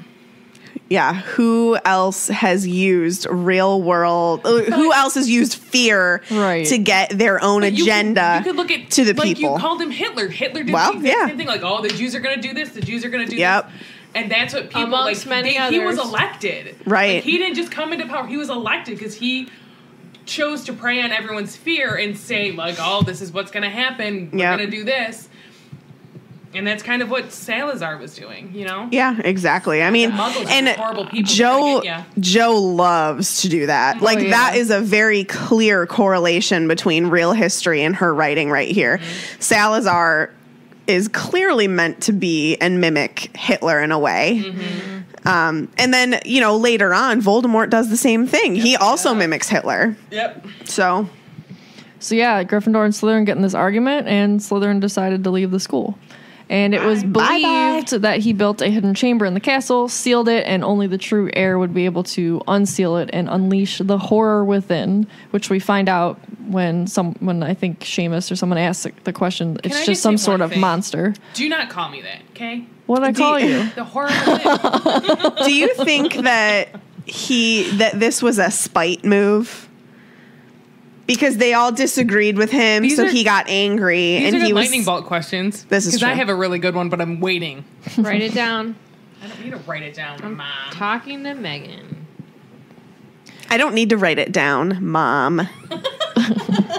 Yeah, who else has used real world? Who else has used fear to get their own agenda you could look at, to the people? You called him Hitler. Hitler did the exact same thing. The Jews are going to do this. The Jews are going to do this. And that's what people, amongst many others. He was elected. Right. He didn't just come into power. He was elected because he chose to prey on everyone's fear and say, this is what's going to happen. We're going to do this. And that's kind of what Salazar was doing, Yeah, exactly. I mean, and horrible people. Joe loves to do that. That is a very clear correlation between real history and her writing right here. Mm-hmm. Salazar is clearly meant to be and mimic Hitler in a way. Mm-hmm. And then, later on, Voldemort does the same thing. He also mimics Hitler. Yep. So yeah, Gryffindor and Slytherin get in this argument, and Slytherin decided to leave the school. And it was believed that he built a hidden chamber in the castle, sealed it, and only the true heir would be able to unseal it and unleash the horror within, which we find out when I think Seamus or someone asks the question. It's just some sort of monster. Do not call me that, okay? What did I call you? The horror within. Do you think that this was a spite move? Because they all disagreed with him, he got angry. These and are he was lightning bolt questions. This is true. Because I have a really good one, but I'm waiting. Write it down. I don't need to write it down, Mom. Talking to Megan. I don't need to write it down, Mom.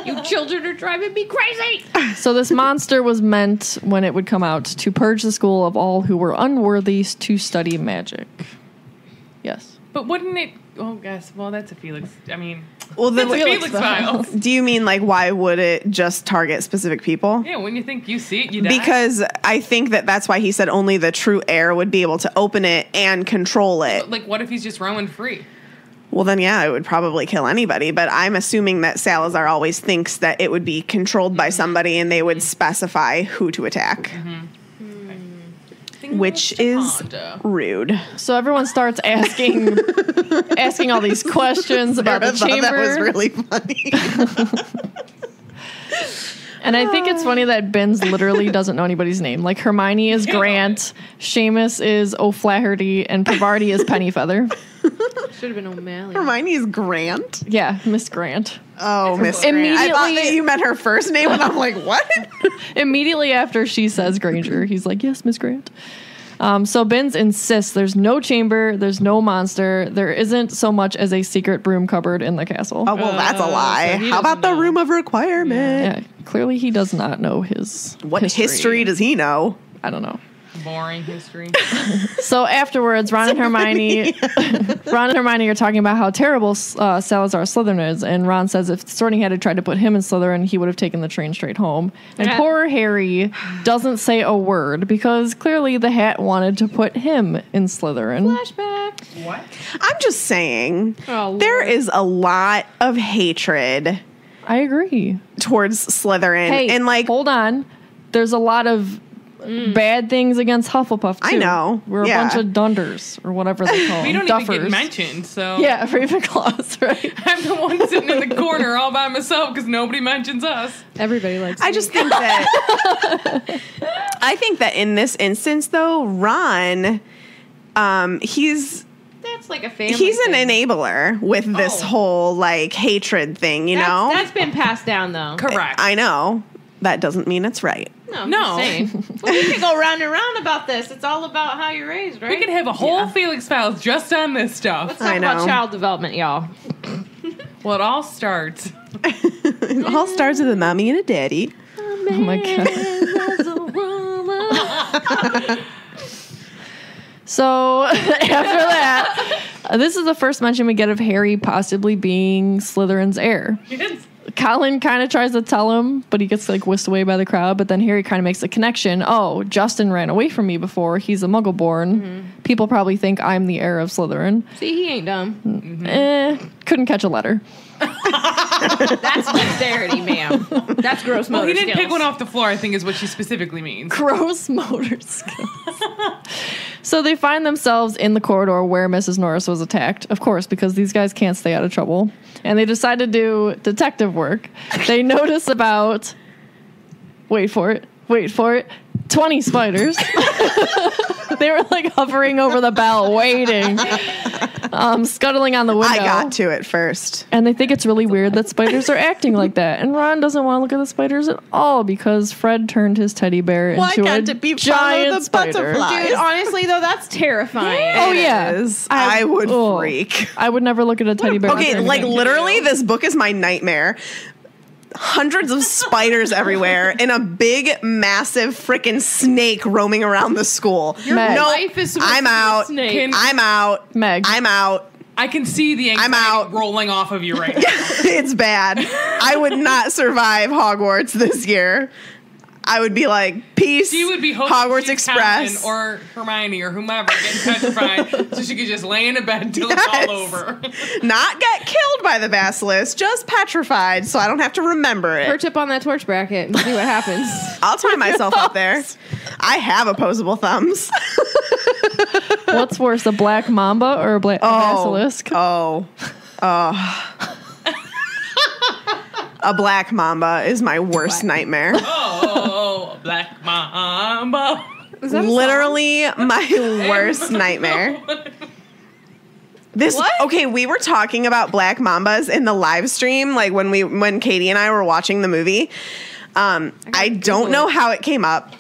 You children are driving me crazy. So this monster was meant, when it would come out, to purge the school of all who were unworthy to study magic. Yes. But wouldn't it... Oh, yes. Well, that's a Felix... I mean... Well, that's a Felix file. Do you mean, why would it just target specific people? Yeah, when you think you see it, you die. Because I think that's why he said only the true heir would be able to open it and control it. But, what if he's just roaming free? Well, then, yeah, it would probably kill anybody. But I'm assuming that Salazar always thinks that it would be controlled by somebody and they would specify who to attack. Mm-hmm. Which is rude. So everyone starts asking all these questions about the chamber. That was really funny. And I think it's funny that Ben's literally doesn't know anybody's name. Hermione is Grant, Seamus is O'Flaherty, and Parvati is Pennyfeather. Should have been O'Malley. Hermione is Grant? Yeah, Miss Grant. Oh, Miss Grant. I thought that you meant her first name, and I'm like, what? Immediately after she says Granger, he's like, yes, Miss Grant. So Binns insists there's no chamber, there's no monster, there isn't so much as a secret broom cupboard in the castle. Oh, well, that's a lie. So how about the room of requirement? Yeah, clearly he does not know his What history does he know? I don't know. Boring history. So afterwards, Ron and Hermione are talking about how terrible Salazar Slytherin is, and Ron says if Sorting Hat had tried to put him in Slytherin, he would have taken the train straight home. And poor Harry doesn't say a word because clearly the Hat wanted to put him in Slytherin. Flashback. What? I'm just saying, there is a lot of hatred. I agree. Towards Slytherin. Hey, and hold on. There's a lot of bad things against Hufflepuff, too. I know. We're a bunch of Dunders, or whatever they call them. We don't Duffers. even get mentioned, so... Yeah, Ravenclaws, right? I'm the one sitting in the corner all by myself because nobody mentions us. Everybody likes I just think that... I think that in this instance, though, Ron, he's... That's It's like a family. He's an thing. enabler with this whole like hatred thing, you know? That's been passed down though. Correct. I know. That doesn't mean it's right. No, I'm No. just saying. Well, we could go round and round about this. It's all about how you're raised, right? We could have a whole Felix Files just on this stuff. Let's talk I about know. child development, y'all. Well, it all starts. It all starts with a mommy and a daddy. Oh my god. So after that, this is the first mention we get of Harry possibly being Slytherin's heir. Colin kind of tries to tell him, but he gets like whisked away by the crowd. But then Harry kind of makes the connection. Oh, Justin ran away from me before. He's a Muggle born. Mm-hmm. People probably think I'm the heir of Slytherin. See, he ain't dumb. Couldn't catch a letter. That's dexterity, ma'am. That's gross motor Well, he didn't skills. pick one off the floor, I think is what she specifically means. Gross motor skills. So they find themselves in the corridor where Mrs. Norris was attacked, of course, because these guys can't stay out of trouble. And they decide to do detective work. They notice about, wait for it, 20 spiders. They were like hovering over the bell, waiting, scuttling on the window. I got to it first. And they think it's really weird that spiders are acting like that. And Ron doesn't want to look at the spiders at all because Fred turned his teddy bear Why into a can't it be giant the spider. butterfly? Dude, honestly, though, that's terrifying. Oh, yeah. Is. I would freak. I would never look at a teddy bear. Okay, like literally, this book is my nightmare. Hundreds of spiders everywhere and a big, massive freaking snake roaming around the school. Meg. No, life is supposed I'm to be a out. snake. I'm out. Meg. I'm out. I can see the I'm anxiety out. rolling off of you right now. It's bad. I would not survive Hogwarts this year. I would be like, peace. She would be hoping Hogwarts she's Express. Calvin or Hermione or whomever getting petrified so she could just lay in a bed until it's all over. Not get killed by the basilisk, just petrified, so I don't have to remember it. Perch up on that torch bracket and see what happens. I'll tie myself up there. I have opposable thumbs. What's worse, a black mamba or a basilisk? A black mamba is my worst nightmare. Oh, Black Mamba. Is that a Literally my worst nightmare. Okay, we were talking about black mambas in the live stream, like when Katie and I were watching the movie. I don't know how it came up,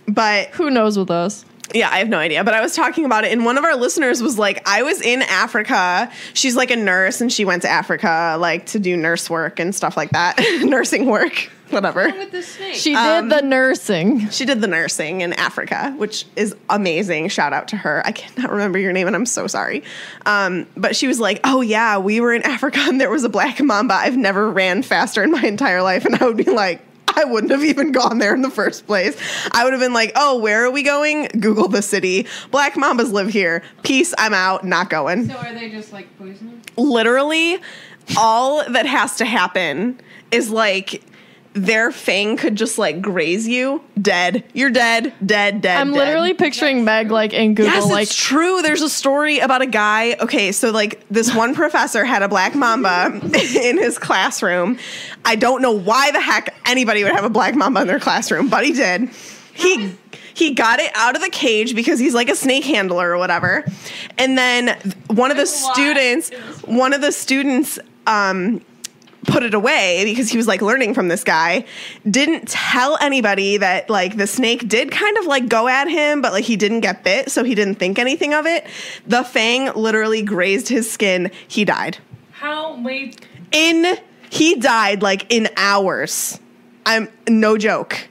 but Who knows with us? yeah, I have no idea. But I was talking about it, and one of our listeners was like, I was in Africa. She's like a nurse, and she went to Africa like to do nurse work and stuff like that. Nursing work, whatever. with the snake? She did the nursing. She did the nursing in Africa, which is amazing. Shout out to her. I cannot remember your name, and I'm so sorry. But she was like, oh, yeah, we were in Africa, and there was a black mamba. I've never ran faster in my entire life. And I would be like, I wouldn't have even gone there in the first place. I would have been like, oh, where are we going? Google the city. Black mambas live here. Peace, I'm out. Not going. So are they just like poisonous? Literally, all that has to happen is like their fang could just like graze you. Dead. You're dead. Dead. I'm literally picturing Meg like in Google, Yes, like it's true. There's a story about a guy. Okay, so like this one professor had a black mamba in his classroom. I don't know why the heck anybody would have a black mamba in their classroom, but he did. He got it out of the cage because he's like a snake handler or whatever. And then one of the students put it away because he was like learning from this guy, didn't tell anybody that like the snake did kind of like go at him, but like he didn't get bit, so he didn't think anything of it. The fang literally grazed his skin. He died. He died like in hours. I'm no joke.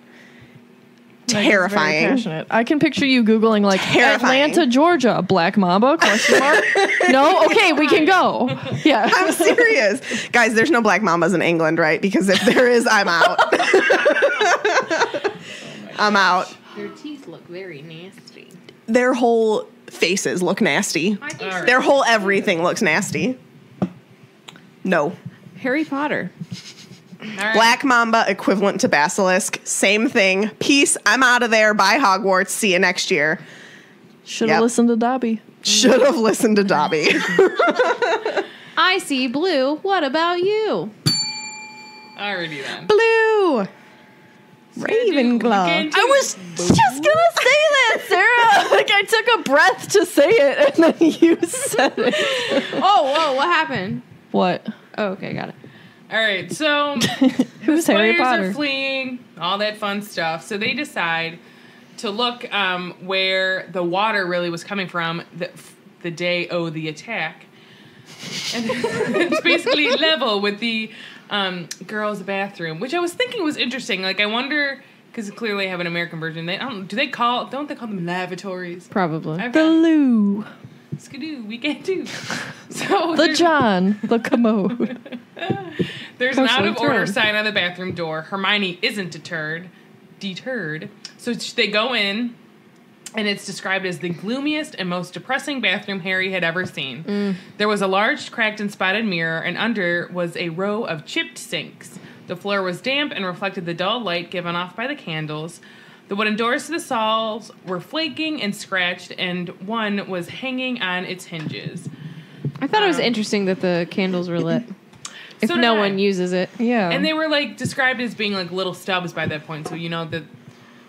Meg is very Terrifying. passionate. I can picture you Googling like Terrifying. Atlanta, Georgia, black mamba, question mark. No? Okay, we can go. Yeah. I'm serious. Guys, there's no black mambas in England, right? Because if there is, I'm out. I'm out. Their teeth look very nasty. Their whole faces look nasty. Their whole everything looks nasty. No. Harry Potter. Black mamba equivalent to basilisk. Same thing. Peace. I'm out of there. Bye, Hogwarts. See you next year. Should have listened to Dobby. Should have listened to Dobby. I see blue. What about you? Alrighty then. Blue. Ravenclaw. I was just gonna say that, Sarah. Like I took a breath to say it, and then you said it. Oh, whoa, what happened? What? Oh, okay, got it. All right, so Who's Harry players Potter? are fleeing, all that fun stuff. So they decide to look where the water really was coming from the day of the attack. And it's basically level with the girls' bathroom, which I was thinking was interesting. Like, I wonder, because clearly I have an American version. Don't they call them lavatories? Probably. I've The got loo. skidoo, we can't do. So The John. The commode. there's an Partially out of order turned. sign on the bathroom door. Hermione isn't deterred. So they go in, and it's described as the gloomiest and most depressing bathroom Harry had ever seen. There was a large, cracked, and spotted mirror, and under was a row of chipped sinks. The floor was damp and reflected the dull light given off by the candles. The wooden doors to the stalls were flaking and scratched, and one was hanging on its hinges. I thought it was interesting that the candles were lit. If So did no I. one uses it. Yeah. And they were like described as being like little stubs by that point, so you know that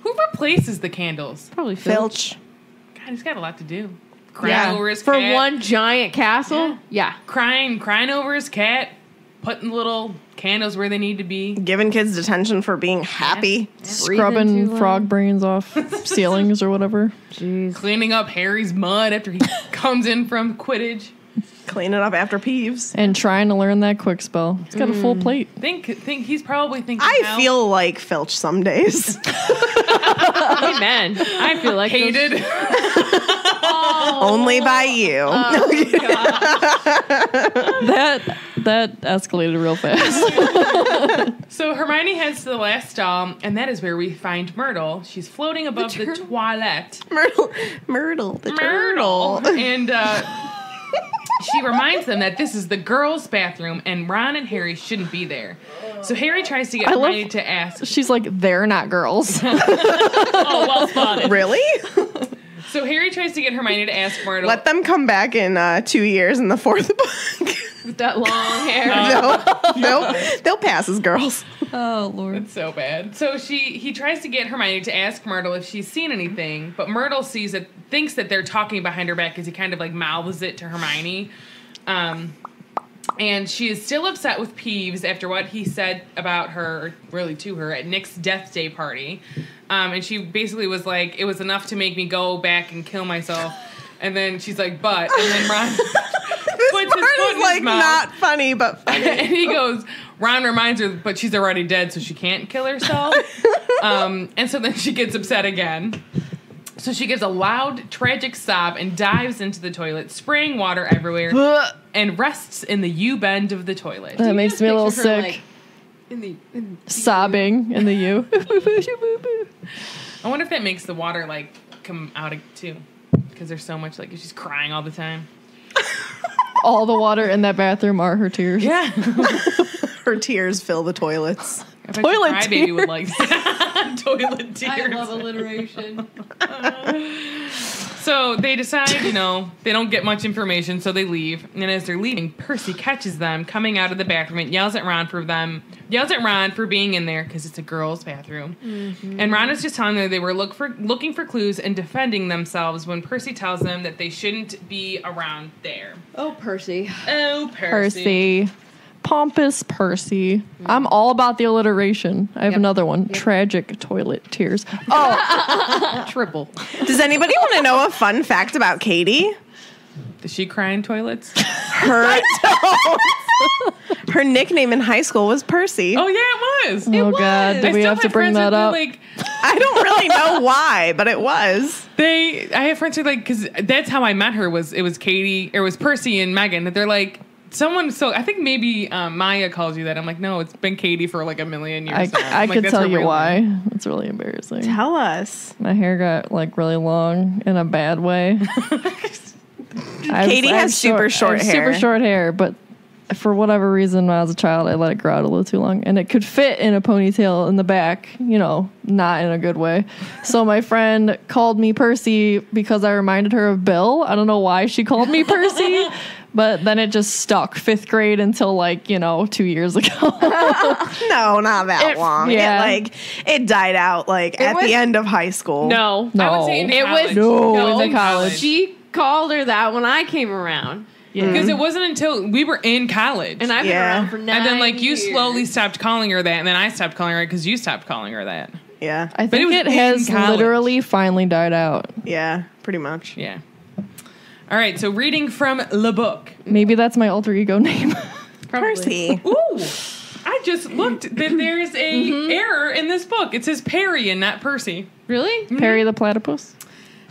who replaces the candles? Probably Filch. Filch. God, he's got a lot to do. Crying over his For cat. one giant castle? Yeah. crying over his cat, putting little candles where they need to be. Giving kids detention for being happy. Breathing Scrubbing too frog loud. brains off ceilings or whatever. Jeez. Cleaning up Harry's mud after he comes in from Quidditch. Cleaning up after Peeves. And trying to learn that quick spell. He's got a full plate. Think he's probably thinking. I how feel like Filch some days. Amen. I feel like those- hated. Only by you. That escalated real fast. So Hermione heads to the last stall, and that is where we find Myrtle. She's floating above the toilet. Myrtle, the turtle. And she reminds them that this is the girls' bathroom, and Ron and Harry shouldn't be there. So Harry tries to get I love- Hermione to ask. She's like, they're not girls. Oh, well spotted. Really? So Harry tries to get Hermione to ask Myrtle. Let them come back in 2 years in the fourth book. with that long hair. They'll pass as girls. Oh, Lord. It's so bad. So he tries to get Hermione to ask Myrtle if she's seen anything, but Myrtle thinks that they're talking behind her back because he kind of like mouths it to Hermione. And she is still upset with Peeves after what he said about her, or really to her, at Nick's Death Day party. And she basically was like, it was enough to make me go back and kill myself. And then she's like, but, and then Ron This puts his part foot is in his like mouth. not funny, but funny. And he goes, Ron reminds her, but she's already dead, so she can't kill herself. And so then she gets upset again. So she gives a loud, tragic sob and dives into the toilet, spraying water everywhere, and rests in the U-bend of the toilet. That makes me a little sick. Sobbing in the U. I wonder if that makes the water, like, come out too. Because there's so much, like, she's crying all the time. All the water in that bathroom are her tears. Yeah. Her tears fill the toilets. I bet Toilet Crybaby would like toilet tears. I love alliteration. So they decide, they don't get much information, so they leave. And as they're leaving, Percy catches them coming out of the bathroom and yells at Ron for being in there because it's a girl's bathroom. Mm-hmm. And Ron is just telling them they were looking for clues and defending themselves when Percy tells them that they shouldn't be around there. Oh, Percy. Oh, Percy. Pompous Percy. I'm all about the alliteration. I have another one. Tragic toilet tears. Oh, Triple. Does anybody want to know a fun fact about Katie? Does she cry in toilets? Her nickname in high school was Percy. Oh, yeah, it was. oh God. Do I we still have to have bring friends that who up? like, I don't really know why, but it was. I have friends who like, because that's how I met her, it was Katie, or it was Percy and Megan, that they're like, I think maybe Maya calls you that. I'm like, no, it's been Katie for like a million years now. I Like, could that's tell her you real why. name. It's really embarrassing. Tell us. My hair got like really long in a bad way. Katie has super short hair. Super short hair, but for whatever reason, when I was a child, I let it grow out a little too long, and it could fit in a ponytail in the back. Not in a good way. So my friend called me Percy because I reminded her of Bill. I don't know why she called me Percy, But then it just stuck 5th grade until 2 years ago. No, not that long. yeah. It died out at the end of high school. No. I would say It was in college. She called her that when I came around. Because it wasn't until we were in college. And I've been around for 9 And then you years. slowly stopped calling her that, and then I stopped calling her because you stopped calling her that. Yeah. I it think was it in has college. literally finally died out. Yeah, pretty much. Yeah. All right, so reading from Le Book. Maybe that's my alter ego name. Percy. Ooh, I just looked that there's a error in this book. It says Perry and not Percy. Really? Perry the platypus.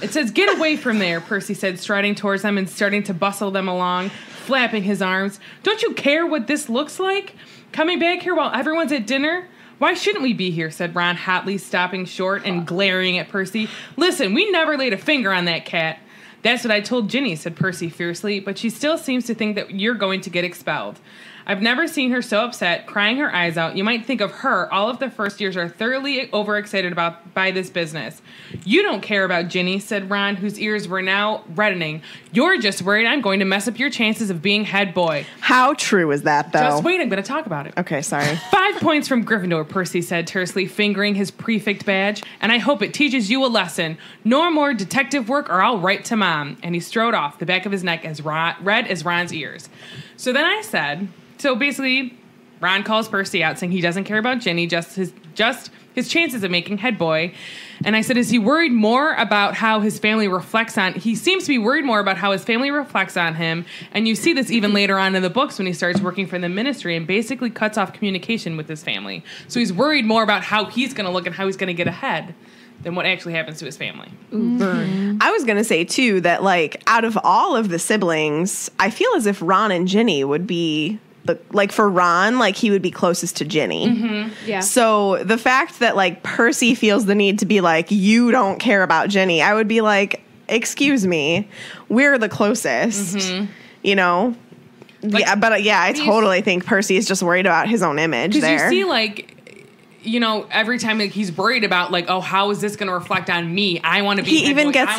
It says, "Get away from there," Percy said, striding towards them and starting to bustle them along, flapping his arms. "Don't you care what this looks like? Coming back here while everyone's at dinner? Why shouldn't we be here?" said Ron hotly, stopping short and glaring at Percy. "Listen, we never laid a finger on that cat." "That's what I told Ginny," said Percy fiercely, "but she still seems to think that you're going to get expelled. I've never seen her so upset, crying her eyes out. You might think of her. All of the first years are thoroughly overexcited by this business." "You don't care about Ginny," said Ron, whose ears were now reddening. "You're just worried I'm going to mess up your chances of being head boy." How true is that, though? Just wait, I'm going to talk about it. Okay, sorry. 5 points from Gryffindor, Percy said tersely, fingering his prefect badge. "And I hope it teaches you a lesson. No more detective work or I'll write to Mom." And he strode off, the back of his neck as red as Ron's ears. So then I said, so basically, Ron calls Percy out, saying he doesn't care about Ginny, just his chances of making head boy. And I said, is he worried more about how his family reflects on... He seems to be worried more about how his family reflects on him. And you see this even later on in the books when he starts working for the ministry and basically cuts off communication with his family. So he's worried more about how he's going to look and how he's going to get ahead than what actually happens to his family. Ooh, burn. I was going to say, too, that, out of all of the siblings, I feel as if Ron and Ginny would be... for Ron, he would be closest to Ginny. Mm-hmm. Yeah. So the fact that, Percy feels the need to be you don't care about Ginny, I would be excuse me, we're the closest, you know? I totally think Percy is just worried about his own image there. You see, every time he's worried about how is this going to reflect on me? I want to be. He even gets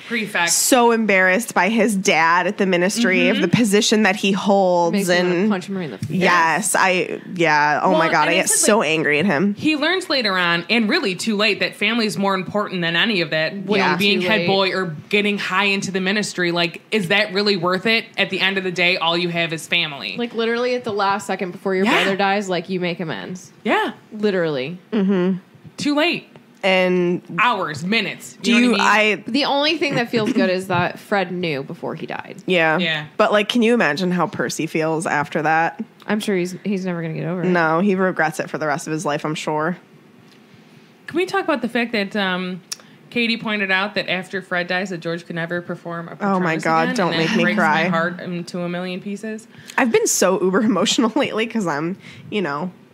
prefect. so embarrassed by his dad at the ministry of the position that he holds, Makes me and wanna punch him right in the face. Yes, oh my god, I get so angry at him. He learns later on, and really too late, that family is more important than any of that. Being head boy or getting high into the ministry, is that really worth it? At the end of the day, all you have is family. Literally at the last second before your brother dies, you make amends. Yeah, literally. Too late. And hours, minutes. You know what I mean? The only thing that feels good is that Fred knew before he died. Yeah. But can you imagine how Percy feels after that? I'm sure he's never going to get over it. No, he regrets it for the rest of his life, I'm sure. Can we talk about the fact that Katie pointed out that after Fred dies, that George could never perform a Patronus Oh my God, again, don't and make that me breaks cry. my heart into a million pieces. I've been so uber emotional lately because I'm,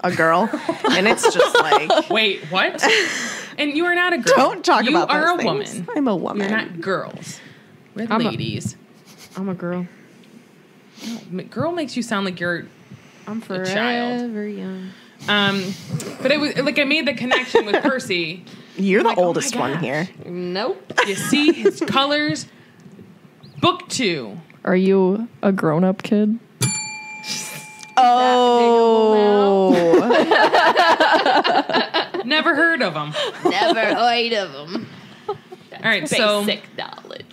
a girl, and it's just wait, what? And you are not a girl. Don't talk about those You are a things. woman. I'm a woman. You're not girls. We're I'm ladies. I'm a girl. No, girl makes you sound like you're I'm forever a child. young. But it was I made the connection with Percy. You're the oh my oldest one gosh. here. Nope. You see his colors. Book 2. Are you a grown-up kid? Oh. Never heard of him. Never heard of them. All right, so Basic knowledge.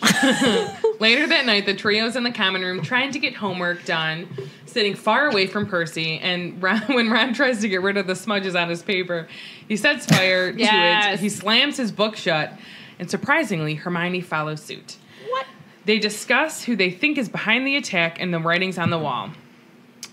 later that night, the trio's in the common room trying to get homework done, sitting far away from Percy. And when Ron tries to get rid of the smudges on his paper, he sets fire to it. He slams his book shut, and surprisingly, Hermione follows suit. What? They discuss who they think is behind the attack and the writings on the wall.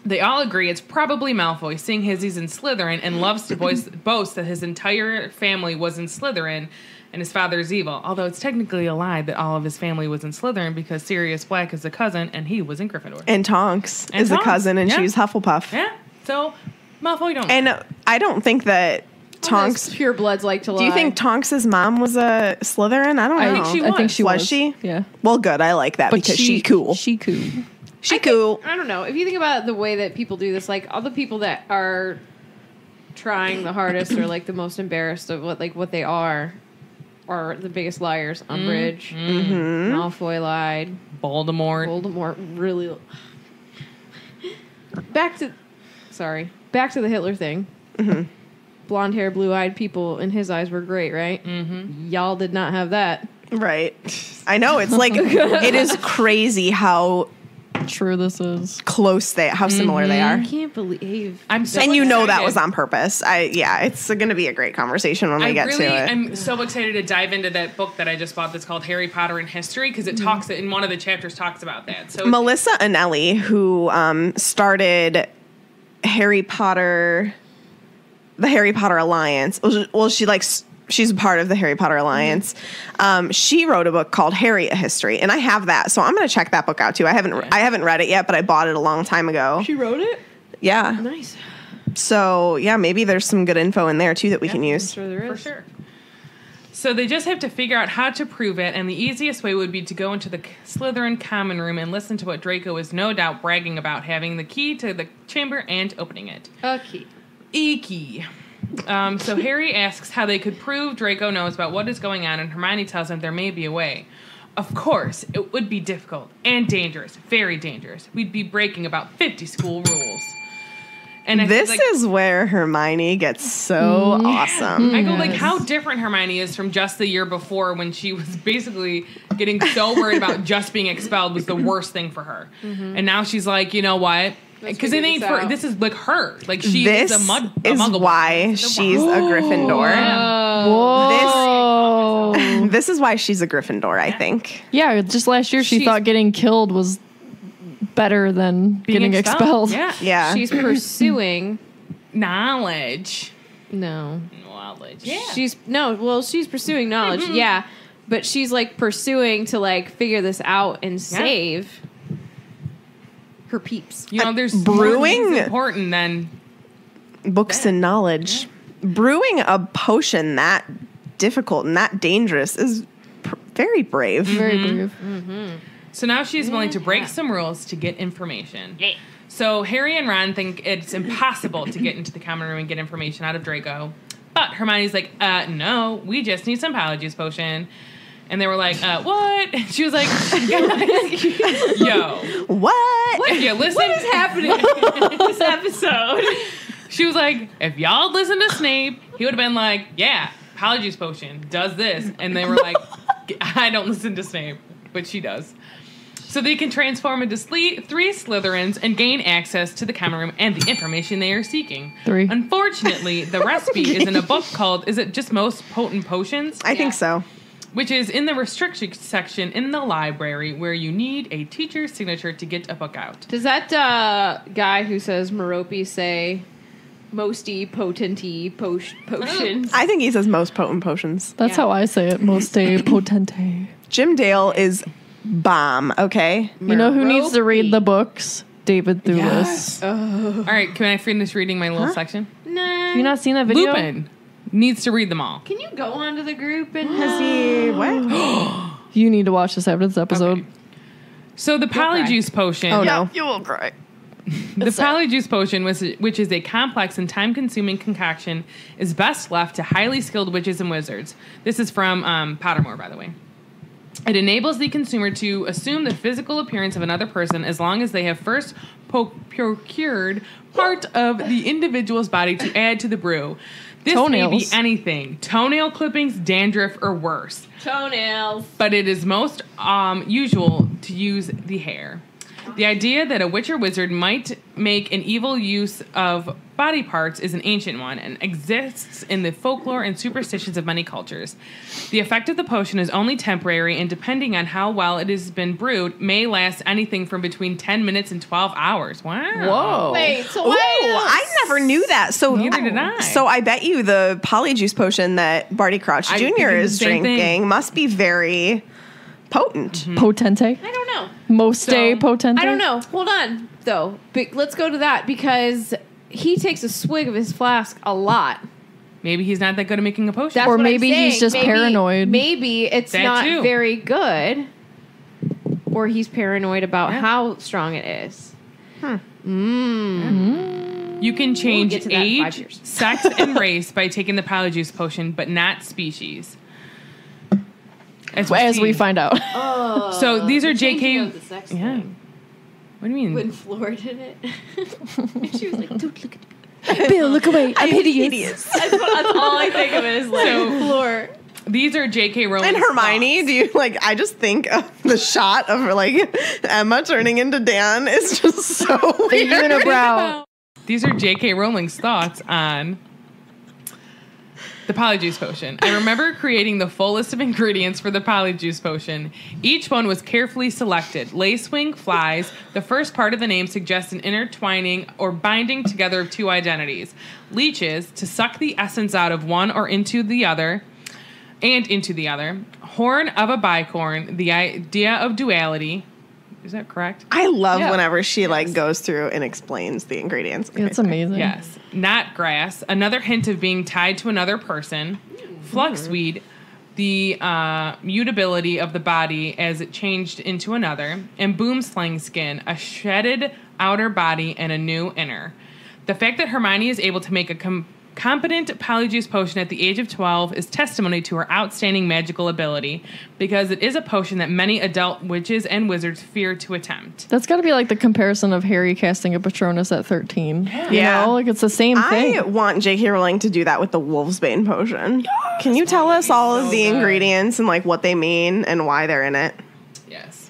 They all agree it's probably Malfoy, seeing he's in Slytherin and loves to boast that his entire family was in Slytherin and his father's evil. Although it's technically a lie that all of his family was in Slytherin because Sirius Black is a cousin and he was in Gryffindor. And Tonks is a cousin, and she's Hufflepuff. Yeah, so Malfoy don't. And I don't think that Tonks... Pure bloods like to lie. Do you think Tonks' mom was a Slytherin? I don't know. I think she was. I think she was. Was she? Yeah. Well, good. I like that because she cool. She cool. Cool. I don't know. If you think about the way that people do this, all the people that are trying the hardest or the most embarrassed of what they are the biggest liars. Umbridge, Malfoy lied. Voldemort. Voldemort really. back to the Hitler thing. Mm-hmm. Blonde hair, blue eyed people in his eyes were great, right? Mm-hmm. Y'all did not have that. Right. I know. It's like, it is crazy how true this is. Close how similar they are. I can't believe. I'm so and you know that excited. was on purpose. It's going to be a great conversation when we get to it. I'm so excited to dive into that book that I just bought that's called Harry Potter and History, because it talks in one of the chapters talks about that. So Melissa Anelli, who started Harry Potter, the Harry Potter Alliance. Well, she's a part of the Harry Potter Alliance. She wrote a book called Harry: A History, and I have that, so I'm going to check that book out too. I haven't read it yet, but I bought it a long time ago. She wrote it? Yeah. Nice. So, yeah, maybe there's some good info in there too that we can use. I'm sure there is. for sure. So they just have to figure out how to prove it, and the easiest way would be to go into the Slytherin common room and listen to what Draco is no doubt bragging about, having the key to the chamber and opening it. Okay. Key. So Harry asks how they could prove Draco knows about what is going on, and Hermione tells him there may be a way. Of course, it would be difficult and dangerous, very dangerous. We'd be breaking about 50 school rules. And this is where Hermione gets so awesome. I go, like, how different Hermione is from just the year before, when she was basically getting so worried about just being expelled was the worst thing for her. And now she's like, you know what? Because this is like her. Like, she is a muggle. Why she's a Gryffindor. Whoa. This is why she's a Gryffindor, I think. Yeah, just last year she thought getting killed was better than getting expelled. Yeah. She's pursuing knowledge. Knowledge. Yeah. She's pursuing knowledge. Yeah. But she's like pursuing to like figure this out and save her peeps. You know, there's brewing more things important than books and knowledge. Brewing a potion that difficult and that dangerous is very brave. Very brave. So now she's willing to break some rules to get information. So Harry and Ron think it's impossible to get into the common room and get information out of Draco. But Hermione's like, no, we just need some Polyjuice potion. And they were like, what? And she was like, yo. What? If you listen. What is happening in this episode? She was like, if y'all listened to Snape, he would have been like, yeah, Polyjuice potion does this. And they were like, I don't listen to Snape, but she does. So they can transform into 3 Slytherins and gain access to the common room and the information they are seeking. 3. Unfortunately, the recipe is in a book called, is it just Most Potent Potions? I think so. Which is in the restriction section in the library, where you need a teacher's signature to get a book out. Does that guy who says Merope say mosty potenty potions? I think he says most potent potions. That's how I say it. Moste potente. Jim Dale is bomb, okay? You know who needs to read the books? David Thewlis. All right, can I finish reading my little section? Nah. Have you not seen that video? Lupin needs to read them all. Can you go onto the group and Has he what? You need to watch this after this episode. Okay. So the Polyjuice potion. Oh no. You will cry. The Polyjuice potion, which is a complex and time-consuming concoction, is best left to highly skilled witches and wizards. This is from Pottermore, by the way. It enables the consumer to assume the physical appearance of another person as long as they have first procured part of the individual's body to add to the brew. This may be anything. Toenail clippings, dandruff, or worse. toenails? But it is most usual to use the hair. The idea that a witch or wizard might make an evil use of body parts is an ancient one and exists in the folklore and superstitions of many cultures. The effect of the potion is only temporary, and depending on how well it has been brewed, may last anything from between 10 minutes and 12 hours. Wow. Whoa. Wait, so Ooh, I never knew that. So Neither did I. So I bet you the Polyjuice potion that Barty Crouch I Jr. think is the same drinking thing. must be very potent. Potente. I don't know. Moste So, potente. I don't know. Hold on, though. But let's go to that because he takes a swig of his flask a lot. Maybe he's not that good at making a potion. That's Or what maybe I'm saying. he's just paranoid. Maybe it's That not too. very good. Or he's paranoid about how strong it is. You can change get to that in 5 age, years. sex, and race by taking the Polyjuice potion, but not species. As we find out. So these are JK. The sex Yeah. thing. What do you mean? When Floor did it. And she was like, don't look at me. Bill, look away. I'm hideous. That's all I think of it is like Floor. These are J.K. Rowling And Hermione, do you like? I just think of the shot of like Emma turning into Dan is just so The weird. unibrow. These are J.K. Rowling's thoughts on the Polyjuice Potion. I remember creating the full list of ingredients for the Polyjuice Potion. Each one was carefully selected. Lacewing flies. The first part of the name suggests an intertwining or binding together of two identities. Leeches, to suck the essence out of one or into the other. Horn of a bicorn, the idea of duality. Is that correct? I love Yeah. whenever she like goes through and explains the ingredients. Okay. It's amazing. Yes. Knot grass, another hint of being tied to another person. Fluxweed, the mutability of the body as it changed into another. And boomslang skin, a shredded outer body and a new inner. The fact that Hermione is able to make a competent Polyjuice Potion at the age of 12 is testimony to her outstanding magical ability, because it is a potion that many adult witches and wizards fear to attempt. That's got to be like the comparison of Harry casting a Patronus at 13. You Yeah. know, like it's the same thing. I want J.K. Rowling to do that with the Wolfsbane potion. Can you tell us all of the good. ingredients and like what they mean and why they're in it? Yes.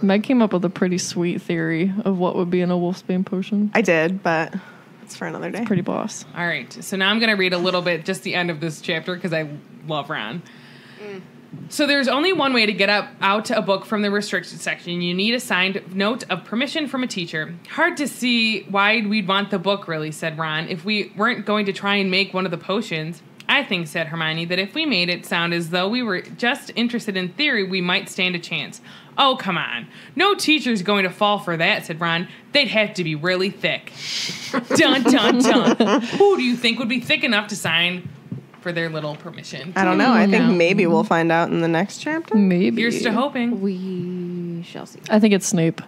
Meg came up with a pretty sweet theory of what would be in a Wolfsbane potion. I did, but it's for another day. Pretty boss. All right. So now I'm going to read a little bit, just the end of this chapter, because I love Ron. So there's only one way to get out a book from the restricted section. You need a signed note of permission from a teacher. Hard to see why we'd want the book, really, said Ron, if we weren't going to try and make one of the potions. I think, said Hermione, that if we made it sound as though we were just interested in theory, we might stand a chance. Oh, come on. No teacher's going to fall for that, said Ron. They'd have to be really thick. Dun, dun, dun. Who do you think would be thick enough to sign for their little permission? I don't know. I think No. maybe we'll find out in the next chapter. Maybe. Here's to hoping. We shall see. I think it's Snape.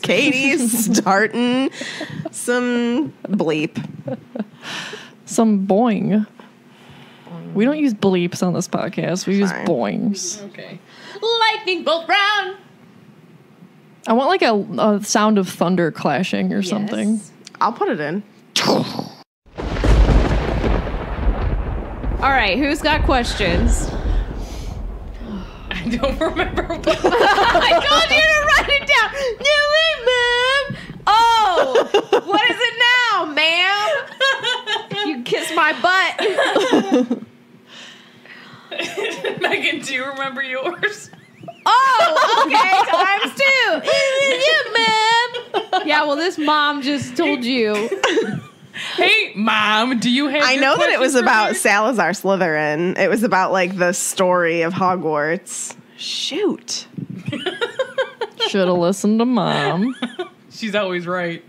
Katie's starting some bleep. Some boing. We don't use bleeps on this podcast. We use Fine. boings. Okay. Lightning bolt round. I want like a sound of thunder clashing or something. I'll put it in. All right, who's got questions? I don't remember what. I told you to write it down. Do it, Mom. Oh, what is it now, ma'am? You kiss my butt. Megan, do you remember yours? Oh, okay, times two. Yeah, ma'am. Yeah, well, this mom just told you. Hey, Mom, do you have I your know that it was questions about prepared? Salazar Slytherin. It was about like the story of Hogwarts. Shoot. Should have listened to Mom. She's always right.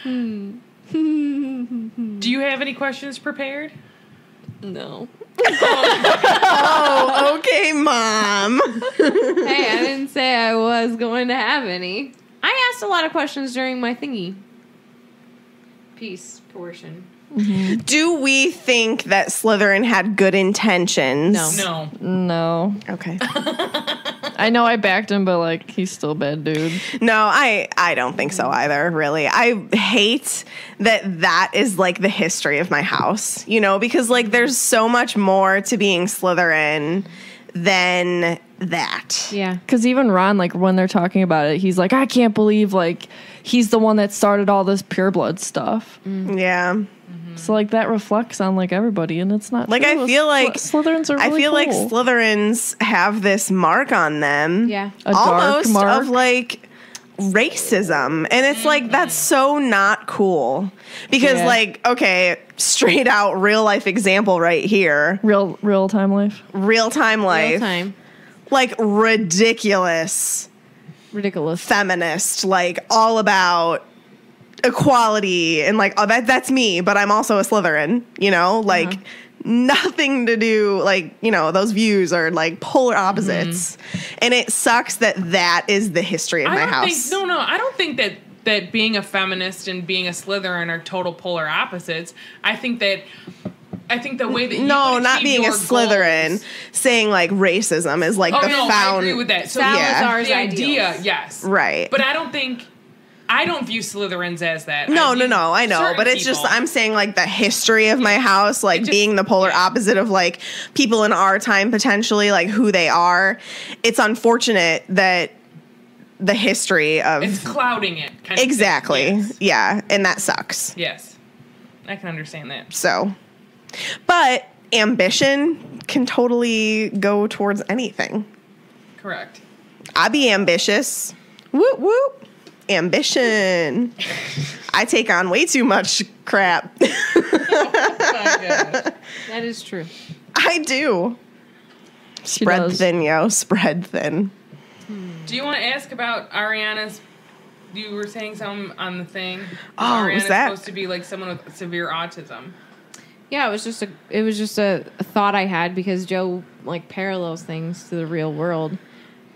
Do you have any questions prepared? No. Oh, okay, Mom. Hey, I didn't say I was going to have any. I asked a lot of questions during my thingy piece portion. Do we think that Slytherin had good intentions? No. No. No. Okay. I know I backed him, but like he's still a bad dude. No, I don't think so either, really. I hate that is like the history of my house, you know, because like there's so much more to being Slytherin than that. Yeah. Because even Ron, like when they're talking about it, he's like, I can't believe like he's the one that started all this pureblood stuff. Yeah. So like that reflects on like everybody, and it's not Like true. I feel like Slytherins are really I feel like cool. Slytherins have this mark on them. Yeah. A dark Almost mark. of like racism. And it's like that's so not cool. Because Yeah. like, okay, straight out real life example right here. real time life. Real time life. Real time. Like ridiculous Ridiculous. feminist, like all about equality and like, oh, that's me, but I'm also a Slytherin, you know, like nothing to do, like, you know, those views are like polar opposites. And it sucks that is the history of my house. I don't think that being a feminist and being a Slytherin are total polar opposites. I think that I think the way that you No, would not achieve being a your Slytherin, goals- saying like racism is like Oh the no, found. I agree with that. So Salazar's the ideals. idea, yes, Right. But I don't view Slytherins as that. No, I view I know, certain but it's just people. I'm saying like the history of my house, like just- being the polar opposite of like people in our time potentially, like who they are. It's unfortunate that the history of It's clouding it. Kind of exactly, thing. Yes. yeah, and that sucks. Yes, I can understand that. So, but ambition can totally go towards anything. Correct. I be ambitious. Whoop whoop. Ambition. I take on way too much crap. That is true. I do. She Spread does. thin, yo. Spread thin. Do you want to ask about Ariana's? You were saying something on the thing. Oh, Ariana's was that- supposed to be like someone with severe autism? Yeah, it was just a thought I had because Joe like parallels things to the real world.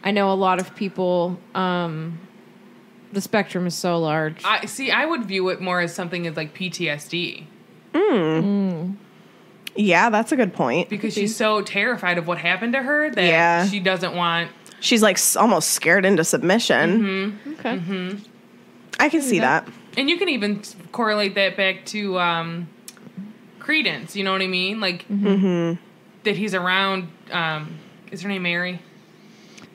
I know a lot of people. The spectrum is so large. I would view it more as something as like PTSD Yeah, that's a good point. because she's so terrified of what happened to her that Yeah. she doesn't want. She's like almost scared into submission. Okay. I can see that. And you can even correlate that back to Credence. You know what I mean? Like that he's around. Is her name Mary?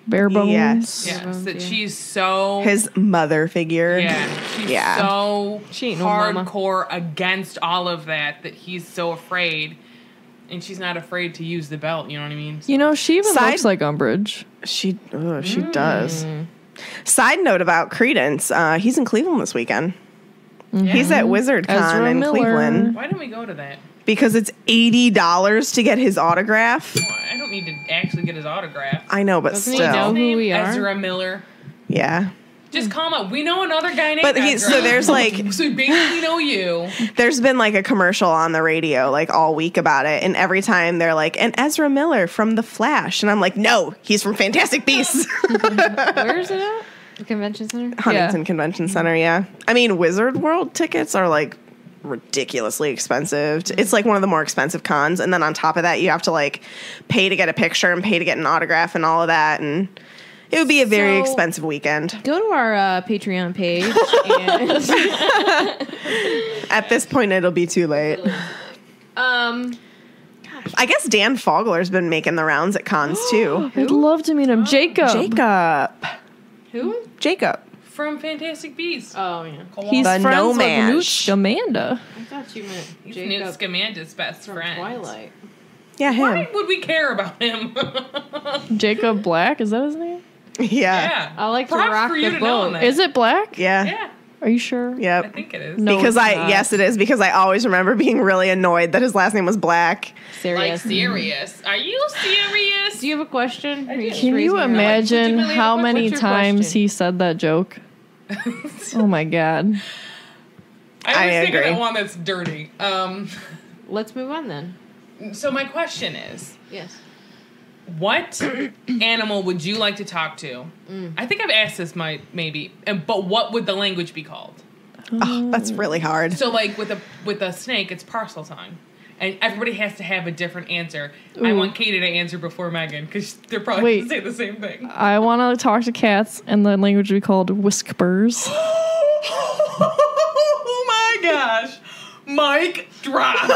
Bare bones. Yes. Yes. That yeah. she's so. His mother figure. Yeah, she's Yeah. so She ain't no mama. hardcore against all of that he's so afraid, and she's not afraid to use the belt. You know what I mean? You know, she even Side- looks like Umbridge. She does. Side note about Credence. He's in Cleveland this weekend. He's at WizardCon Ezra in Miller. Cleveland Why didn't we go to that? because it's $80 to get his autograph. Well, I don't need to actually get his autograph. I know, but Doesn't he still. know who Name we are? Ezra Miller. Yeah. Just call him up. We know another guy named But Ezra. so there's like So we basically know you. there's been like a commercial on the radio like all week about it, and every time they're like, and Ezra Miller from The Flash, and I'm like, no, he's from Fantastic Beasts. Where is it at? The convention center. Huntington Convention Center, yeah. I mean, Wizard World tickets are like ridiculously expensive. It's like one of the more expensive cons, and then on top of that, you have to like pay to get a picture and pay to get an autograph and all of that, and it would be a very So- expensive weekend. Go to our Patreon page and At this point, it'll be too late. I guess Dan Fogler's been making the rounds at cons too. I'd love to meet him. Jacob. who? Jacob. From Fantastic Beasts. Oh yeah. He's The friends with Nomad. Newt Scamander. I thought you meant He's Newt Jacob Scamander's best from friend. Twilight. Yeah, him. Why would we care about him? Jacob Black, is that his name? Yeah. Yeah. I like to Props rock for you the to know boat. that. Is it Black? Yeah. Yeah. Are you sure? I Yep. think it is. No, Because it's not. yes, it is. Because I always remember being really annoyed that his last name was Black. Serious. Like serious. Are you serious? Do you have a question? Or you just Can raising you your hand? imagine Would you how believe- many what's your times question? he said that joke? Oh my god. I I always think of agree. that one that's dirty. Let's move on then. So my question is, Yes. what animal would you like to talk to? I think I've asked this maybe, but what would the language be called? Oh, that's really hard. So like with a snake, it's parcel tongue. And everybody has to have a different answer. I Ooh. want Katie to answer before Megan because they're probably Wait. going to say the same thing. I want to talk to cats, and the language would be called whiskers. Oh my gosh. Mic drop.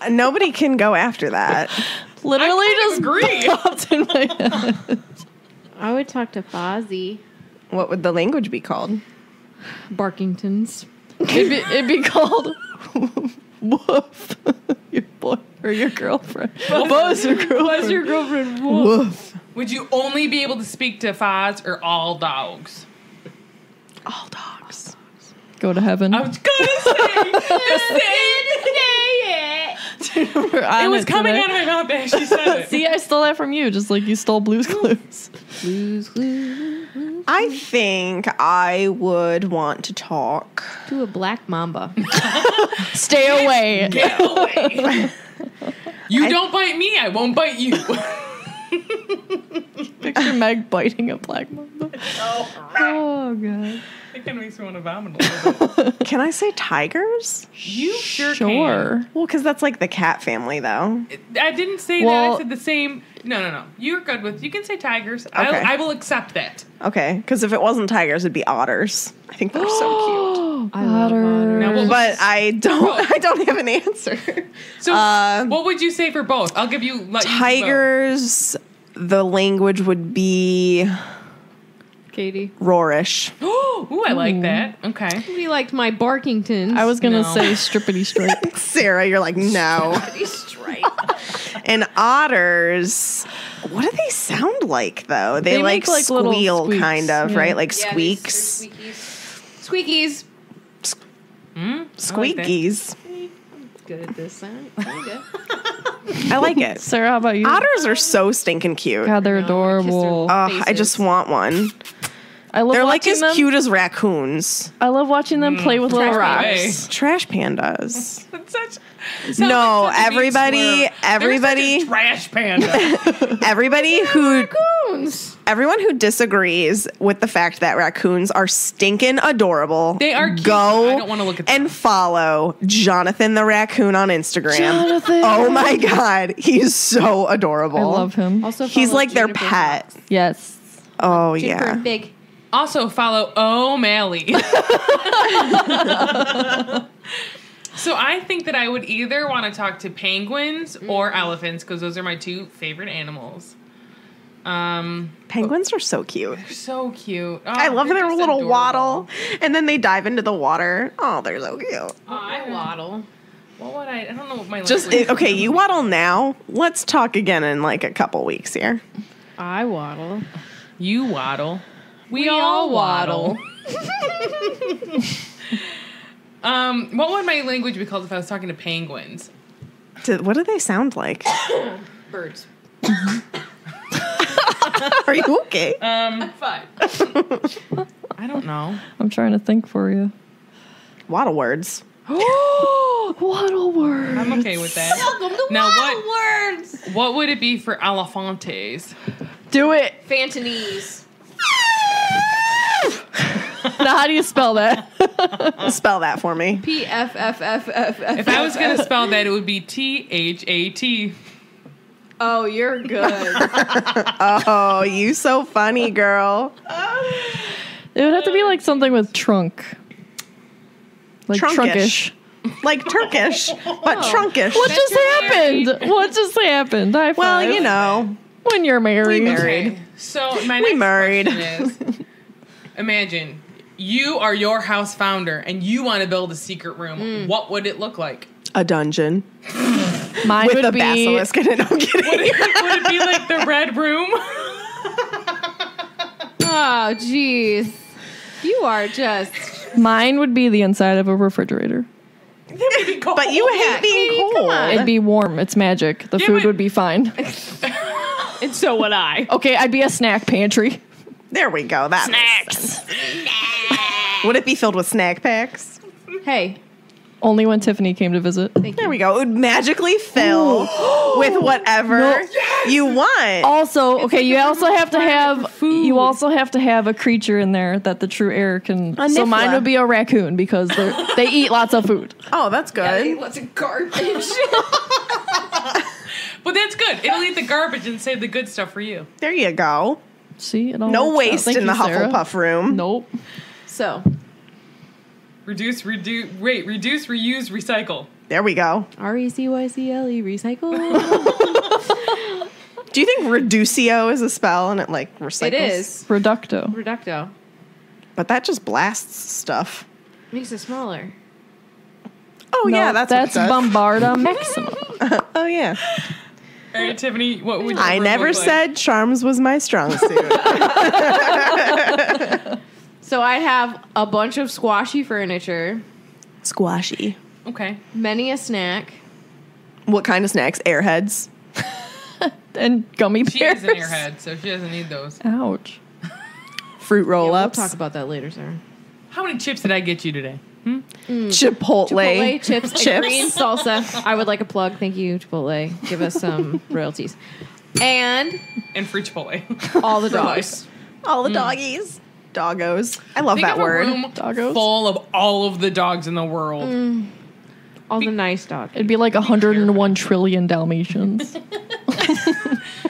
Nobody can go after that. Literally I just agree. popped in my head. I would talk to Fozzie. What would the language be called? Barkingtons. It'd be called woof. Your boy or your girlfriend. Buzz your girlfriend. What's your girlfriend? Woof. Would you only be able to speak to Foz or all dogs? All dogs. Go to heaven. I was gonna say the same. It was coming out of my mouth as she said it. See, I stole that from you, just like you stole Blue's Clues. I think I would want to talk. To a black mamba. Stay away. Get away. You don't bite me, I won't bite you. Picture Meg biting a black mamba. Oh god. It kind of makes me want to vomit a little bit. Can I say tigers? You sure can. Well, because that's like the cat family, though. I didn't say that. I said the same. No. You're good with. You can say tigers. Okay. I will accept that. Okay, because if it wasn't tigers, it'd be otters. I think they're so cute. I love otters. Now, But I don't have an answer. So, what would you say for both? I'll give you Tigers. The language would be Katie. roarish. Ooh, I like that. Okay. We liked my Barkingtons. I was going to No. say strippity stripe. Sarah, you're like, no. And otters, what do they sound like, though? They like make, like, little squeal, squeaks, kind of, yeah. right? Like Yeah, squeaks. Squeakies. Squeakies. Good at this sound. I like it. Sarah, how about you? Otters are so stinking cute. God, they're adorable. I just want one. I love They're like watching as them. cute as raccoons. I love watching them play with little Trash rocks. Trash pandas. That's such. No, Like such a mean everybody, swerve. everybody, They're such a trash panda. everyone who disagrees with the fact that raccoons are stinking adorable, They are cute. go I don't wanna look at them. and follow Jonathan the raccoon on Instagram. Jonathan. Oh my god, he's so adorable. I love him. Also, He's follow like their Juniper pet. Fox. Yes. Oh Juniper yeah. Big. Also follow O'Malley. So I think that I would either want to talk to penguins or elephants because those are my two favorite animals. Penguins are so cute. They're so cute. Oh, I love they're their just little adorable. waddle, and then they dive into the water. Oh, they're so cute. Oh, I waddle. What would I don't know what my Just language okay, is. you waddle now. Let's talk again in like a couple weeks here. I waddle. You waddle. We all waddle. What would my language be called if I was talking to penguins? What do they sound like? Birds. Are you okay? Fine. I don't know. I'm trying to think for you. Waddle words. Waddle word. I'm okay with that. Welcome to Now Waddle what- Words. What would it be for elephantes? Do it. Fantanese. Now, how do you spell that? Spell that for me. PFFFFF. If I was going to spell that, it would be THAT. Oh, you're good. Oh, you so funny, girl. It would have to be like something with trunk. Like Trunkish. trunkish. Like Turkish, but trunkish. What just married. happened? What just happened? High Well, five. you know. When you're married. We married. Okay, so my We next married. question is, imagine you are your house founder and you want to build a secret room. What would it look like? A dungeon Mine with would a be basilisk in it. I'm kidding. Would it be like the Red Room? Oh, jeez. You are just. Mine would be the inside of a refrigerator. It would be cold. But you hate being Katie, come cold. on. It'd be warm. It's magic. The Yeah, food but- would be fine. And so would I. Okay, I'd be a snack pantry. There we go. That makes sense. Would it be filled with snack packs? Hey, Only when Tiffany came to visit. There we go. It would magically fill with whatever you want. Also, okay, you also have to have food. you also have to have a creature in there that the true heir can. A So mine niffler. would be a raccoon because they eat lots of food. Oh, that's good. lots of garbage. But that's good. It'll eat the garbage and save the good stuff for you. There you go. See, it all No works out. waste Thank in the you, Sarah. Hufflepuff room. Nope. So, Reduce, reuse, recycle. There we go. RECYCLE, recycle. Do you think reducio is a spell and it like recycles? It is. Reducto. Reducto. But that just blasts stuff. Makes it smaller. Oh No, yeah, that's that's what it does. Bombarda Maximum. Oh yeah. All right, Tiffany, what would your I room never look like? said charms was my strong suit. So I'd have a bunch of squashy furniture, Squashy. Okay. many a snack. What kind of snacks? Airheads. And gummy She bears. is an airhead, so she doesn't need those. Ouch. Fruit We'll roll-ups. talk about that later, sir. How many chips did I get you today? Chipotle. Chipotle chips, and green salsa. I would like a plug. Thank you, Chipotle. Give us some royalties. And And free Chipotle. all the For life. dogs. All the doggies. Doggos. I love Think that of word. a room Doggos? full of all of the dogs in the world. All the nice dogs. It'd be like 101 trillion Dalmatians.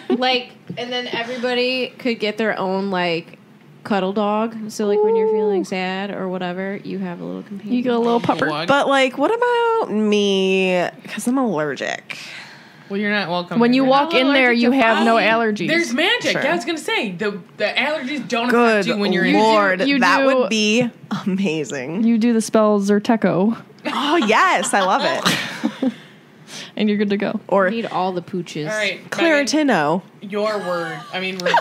Like, and then everybody could get their own, like, cuddle dog. So, like, when you're feeling sad or whatever, you have a little companion. You get a little pupper. What? But like, what about me? Because I'm allergic. Well, you're not welcome. When you either. walk in there, you have no allergies. There's magic. Sure. Yeah, I was gonna say the allergies don't Good affect you when you're in. Lord, You that do- would be amazing. You do the spell Zyrteco, Oh yes, I love it. and you're good to go. Or Need all the pooches. All right, Megan, Claritino. your word. I mean, room.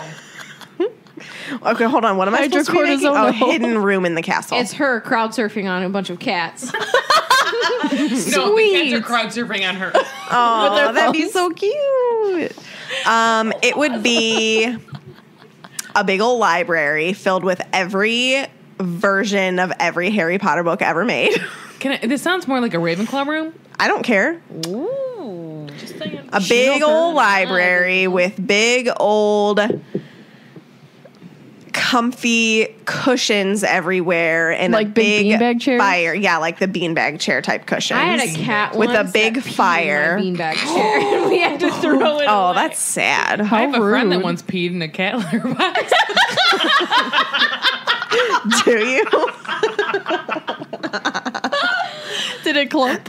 Okay, hold on. What am I supposed to be making? Hydrocortisone. Oh, hidden room in the castle. It's her crowd surfing on a bunch of cats. No, the kids are crowd surfing on her. Oh, that'd be so cute. It would be a big old library filled with every version of every Harry Potter book ever made. This sounds more like a Ravenclaw room. I don't care. Ooh, just saying. A big old library with big old comfy cushions everywhere and Like a big big beanbag chairs? fire. Yeah, like the beanbag chair type cushions. I had a cat with a once big that peed in fire. my beanbag chair. We had to throw it Oh, away. that's sad. I have a friend that rude. once peed in a cat litter box. Do you? Did it clump?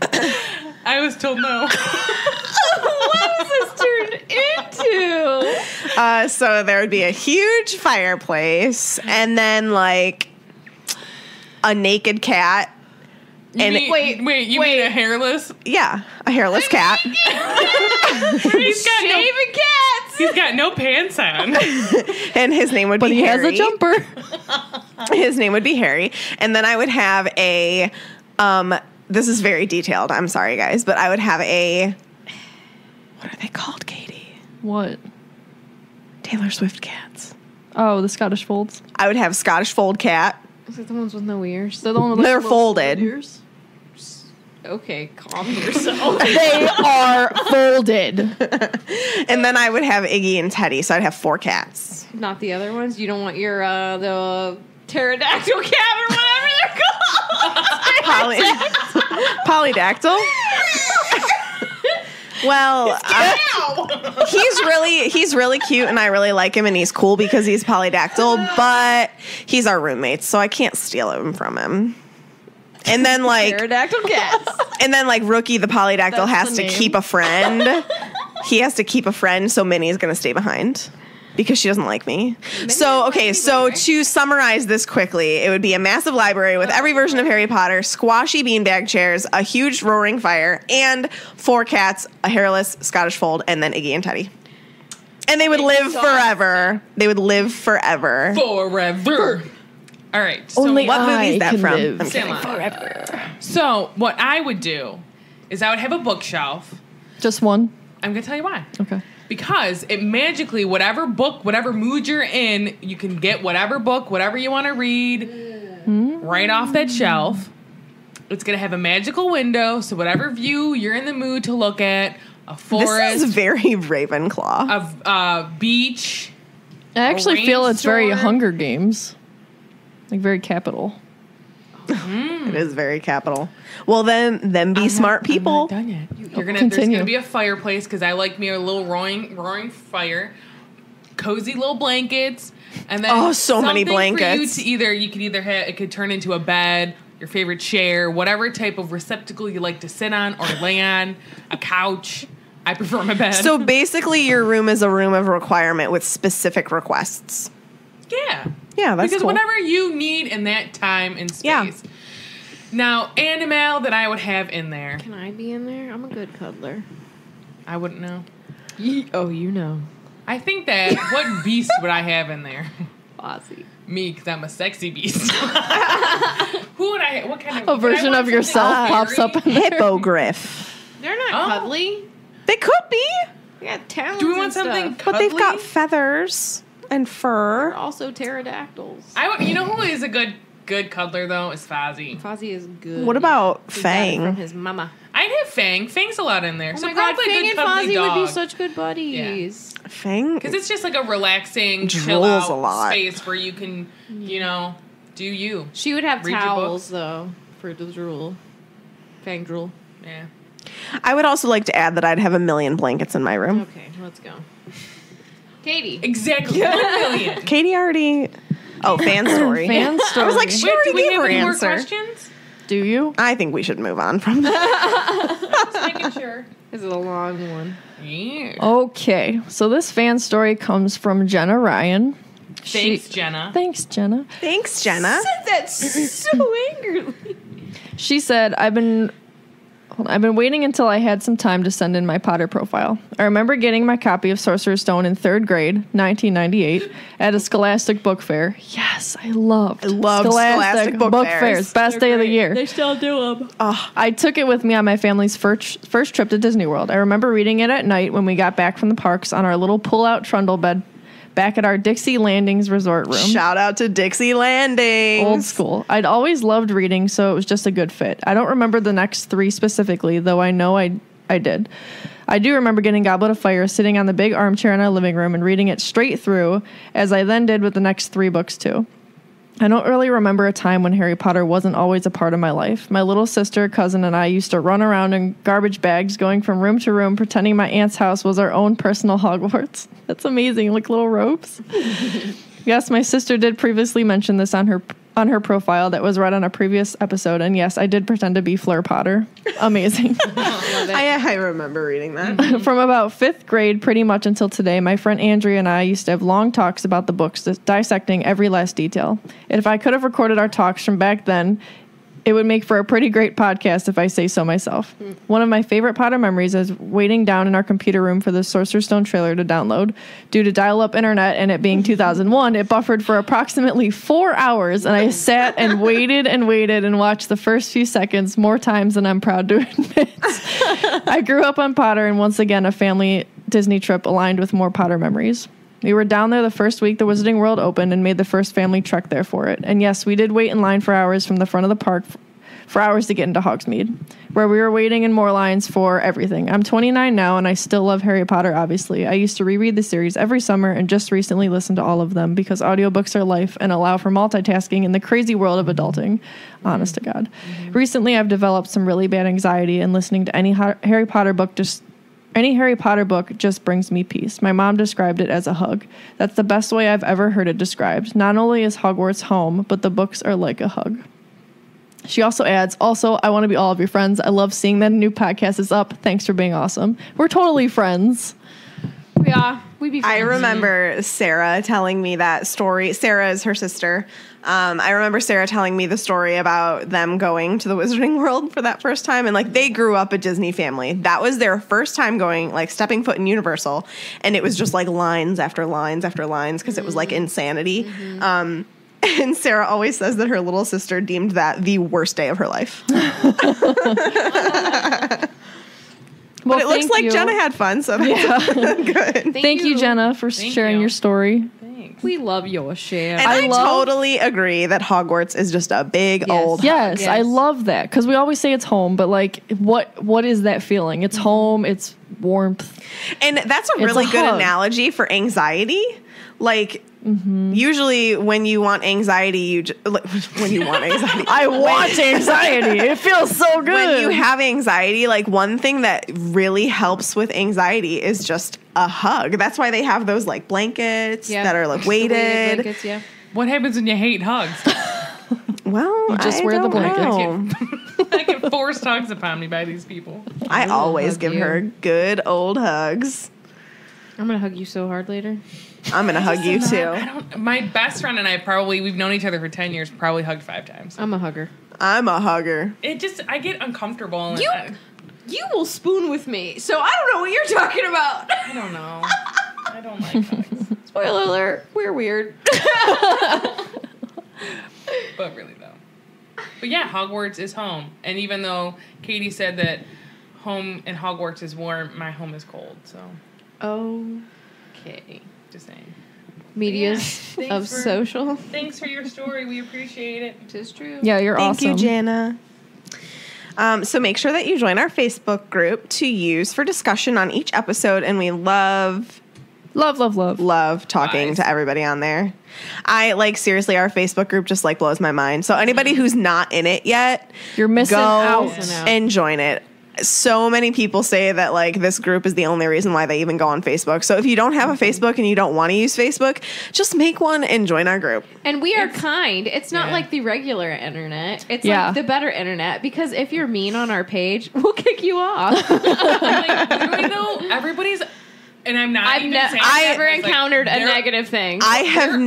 I was told no. What was this turned into? So there would be a huge fireplace and then like a naked cat. And wait, you mean a hairless? yeah, a hairless cat. He's got Shaving cats. He's got no pants on. And his name would But be he Harry. has a jumper. His name would be Harry. And then I would have a this is very detailed. I'm sorry guys, but I would have a what are they called, Katie? What? Taylor Swift cats. Oh, the Scottish folds. I would have Scottish fold cat. Is it the ones with no ears? They're the one with They're little folded. ears. Okay, calm yourself. They are folded. And then I would have Iggy and Teddy, so I'd have 4 cats. Not the other ones. You don't want your the pterodactyl cat or whatever they're called. Polydactyl. Well, he's really cute and I really like him and he's cool because he's polydactyl, but he's our roommate, so I can't steal him from him. And then like Pterodactyl cats. and then like Rookie the polydactyl That's has the to name. keep a friend. He has to keep a friend, so Minnie's going to stay behind because she doesn't like me. So, okay, so to summarize this quickly, it would be a massive library with every version of Harry Potter, squashy beanbag chairs, a huge roaring fire, and 4 cats, a hairless Scottish fold, and then Iggy and Teddy. And they would live forever. They would live forever. Forever. All right. So Only What movie is I that can from? live I'm kidding. forever. So what I would do is I would have a bookshelf. Just one? I'm gonna tell you why. Okay. Because it magically, whatever book, whatever mood you're in, you can get whatever book, whatever you want to read, right off that shelf. It's gonna have a magical window, so whatever view you're in the mood to look at, a This forest, is very Ravenclaw. a beach. I actually rain feel it's very storm. Hunger Games. Like very capital. It is very capital. Well, then be smart people. I'm not done yet. You're gonna. There's Continue. gonna be a fireplace because I like me a little roaring fire, cozy little blankets, and then Oh, so many something blankets. For you could either have it could turn into a bed, your favorite chair, whatever type of receptacle you like to sit on or lay on, a couch. I prefer my bed. So basically, your room is a room of requirement with specific requests. yeah, Yeah, that's because cool. whatever you need in that time and space. Yeah. Now, animal that I would have in there, Can I be in there? I'm a good cuddler. I wouldn't know. Oh, you know. I think that what beast would I have in there? Ozzy. Me, because I'm a sexy beast. Who would I? What kind of A version would I of want yourself something pops very- up in there. Hippogriff. They're not Oh. cuddly. They could be, They got talons. Do we want and something? stuff. but they've got cuddly? feathers and They're fur. also pterodactyls. You know who is a good cuddler though? Is Fozzie. Fozzie is good. What about He got it from Fang? his mama. I I'd have Fang. Fang's a lot in there. Oh So my god, probably a Fang good and cuddly Fozzie would be dog. such good buddies. Fang. Because it's just like a relaxing, chill Drools out a lot. space where you can, do you. She would have Read your towels though for the drool. Fang drool. Yeah. I would also like to add that I'd have 1 million blankets in my room. Okay, let's go. Katie. Exactly. 1 million. Katie already. Oh, fan story. Fan story. I was like, she Wait, do already we gave have her any more answer. questions? Do you? I think we should move on from that. Just making sure. This is a long one. Yeah. Okay, so this fan story comes from Jenna Ryan. Thanks, Jenna. Thanks, Jenna. Thanks, Jenna. Said that so angrily. She said, I've been waiting until I had some time to send in my Potter profile. I remember getting my copy of Sorcerer's Stone in 3rd grade, 1998, at a Scholastic book fair. Yes, I loved Scholastic book fairs. Best day of the year. They still do them. I took it with me on my family's first trip to Disney World. I remember reading it at night when we got back from the parks on our little pull-out trundle bed back at our Dixie Landings resort room. Shout out to Dixie Landings. Old school. I'd always loved reading, so it was just a good fit. I don't remember the next 3 specifically, though I know I did. I do remember getting Goblet of Fire, sitting on the big armchair in our living room and reading it straight through, as I then did with the next 3 books too. I don't really remember a time when Harry Potter wasn't always a part of my life. My little sister, cousin, and I used to run around in garbage bags, going from room to room, pretending my aunt's house was our own personal Hogwarts. That's amazing, like little robes. Yes, my sister did previously mention this on her profile that was read on a previous episode, and yes, I did pretend to be Fleur Potter. Amazing. I remember reading that. From about 5th grade pretty much until today, my friend Andrea and I used to have long talks about the books, dissecting every last detail. And if I could have recorded our talks from back then, it would make for a pretty great podcast if I say so myself. One of my favorite Potter memories is waiting down in our computer room for the Sorcerer's Stone trailer to download. Due to dial-up internet and it being 2001, it buffered for approximately 4 hours, and I sat and waited and watched the first few seconds more times than I'm proud to admit. I grew up on Potter, and once again, a family Disney trip aligned with more Potter memories. We were down there the first week the Wizarding World opened and made the first family trek there for it. And yes, we did wait in line for hours from the front of the park for hours to get into Hogsmeade, where we were waiting in more lines for everything. I'm 29 now, and I still love Harry Potter, obviously. I used to reread the series every summer and just recently listened to all of them because audiobooks are life and allow for multitasking in the crazy world of adulting. Honest to God. Recently, I've developed some really bad anxiety, and listening to any Harry Potter book just brings me peace. My mom described it as a hug. That's the best way I've ever heard it described. Not only is Hogwarts home, but the books are like a hug. She also adds, I want to be all of your friends. I love seeing that a new podcast is up. Thanks for being awesome. We're totally friends. Yeah, we'd be friends. I remember Sarah telling me that story. Sarah is her sister. I remember Sarah telling me the story about them going to the Wizarding World for that first time. And like, they grew up a Disney family. That was their first time going, like, stepping foot in Universal. And it was just like lines after lines after lines because it was like insanity. And Sarah always says that her little sister deemed that the worst day of her life. But it looks like Jenna had fun, so that's good. Thank you, Jenna, for sharing your story. Thanks. We love your share. And I totally agree that Hogwarts is just a big old hug. Yes, I love that. Because we always say it's home, but like, what is that feeling? It's home, it's warmth. And that's a really good analogy for anxiety. Like, usually when you want anxiety, I want anxiety. It feels so good. When you have anxiety, like, one thing that really helps with anxiety is just a hug. That's why they have those like blankets that are like weighted. Blankets, yeah. What happens when you hate hugs? Well, you just wear the blanket. I get forced hugs upon me by these people. I always give her good old hugs. I'm gonna hug you so hard later. I'm gonna hug you too. My best friend and I we've known each other for 10 years, probably hugged 5 times. I'm a hugger. I get uncomfortable. You will spoon with me, so I don't know what you're talking about. I don't know. I don't like hugs. Spoiler alert, we're weird. But really though. But yeah, Hogwarts is home. And even though Katie said that home in Hogwarts is warm, my home is cold, so. Okay. Just saying. Medias of social. Thanks for your story. We appreciate it. It is true. Yeah, you're awesome. Thank you, Jana. So make sure that you join our Facebook group to use for discussion on each episode. And we love talking to everybody on there. Seriously, our Facebook group just blows my mind. So anybody who's not in it yet, you're missing out. And join it. So many people say that this group is the only reason why they even go on Facebook. So if you don't have a Facebook and you don't want to use Facebook, just make one and join our group. And we are kind. It's not like the regular internet. It's like the better internet, because if you're mean on our page, we'll kick you off. Literally though, everybody's. And I'm not. I've never encountered a negative thing. I've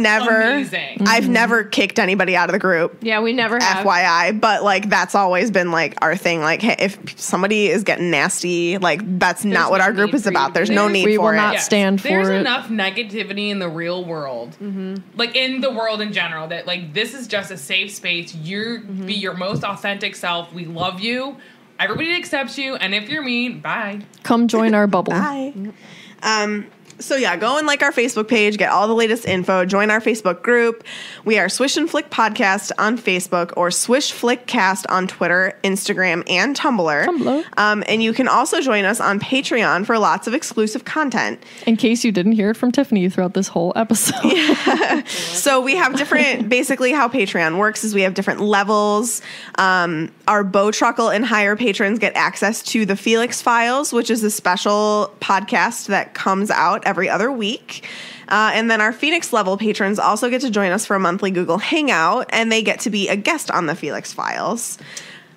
never kicked anybody out of the group. Yeah, we never have. FYI, but that's always been our thing. Hey, if somebody is getting nasty, that's not what our group is about. There's no need for it. We will not stand for it. There's enough negativity in the real world, in the world in general, that this is just a safe space. Be your most authentic self. We love you. Everybody accepts you, and if you're mean, bye. Come join our bubble. Bye. So go and our Facebook page, get all the latest info, join our Facebook group. We are Swish and Flick Podcast on Facebook, or Swish Flick Cast on Twitter, Instagram, and Tumblr. And you can also join us on Patreon for lots of exclusive content. In case you didn't hear it from Tiffany throughout this whole episode. Yeah. So we have basically how Patreon works is we have different levels. Our Bowtruckle and higher patrons get access to the Felix Files, which is a special podcast that comes out every other week. And then our Phoenix level patrons also get to join us for a monthly Google Hangout, and they get to be a guest on the Felix Files.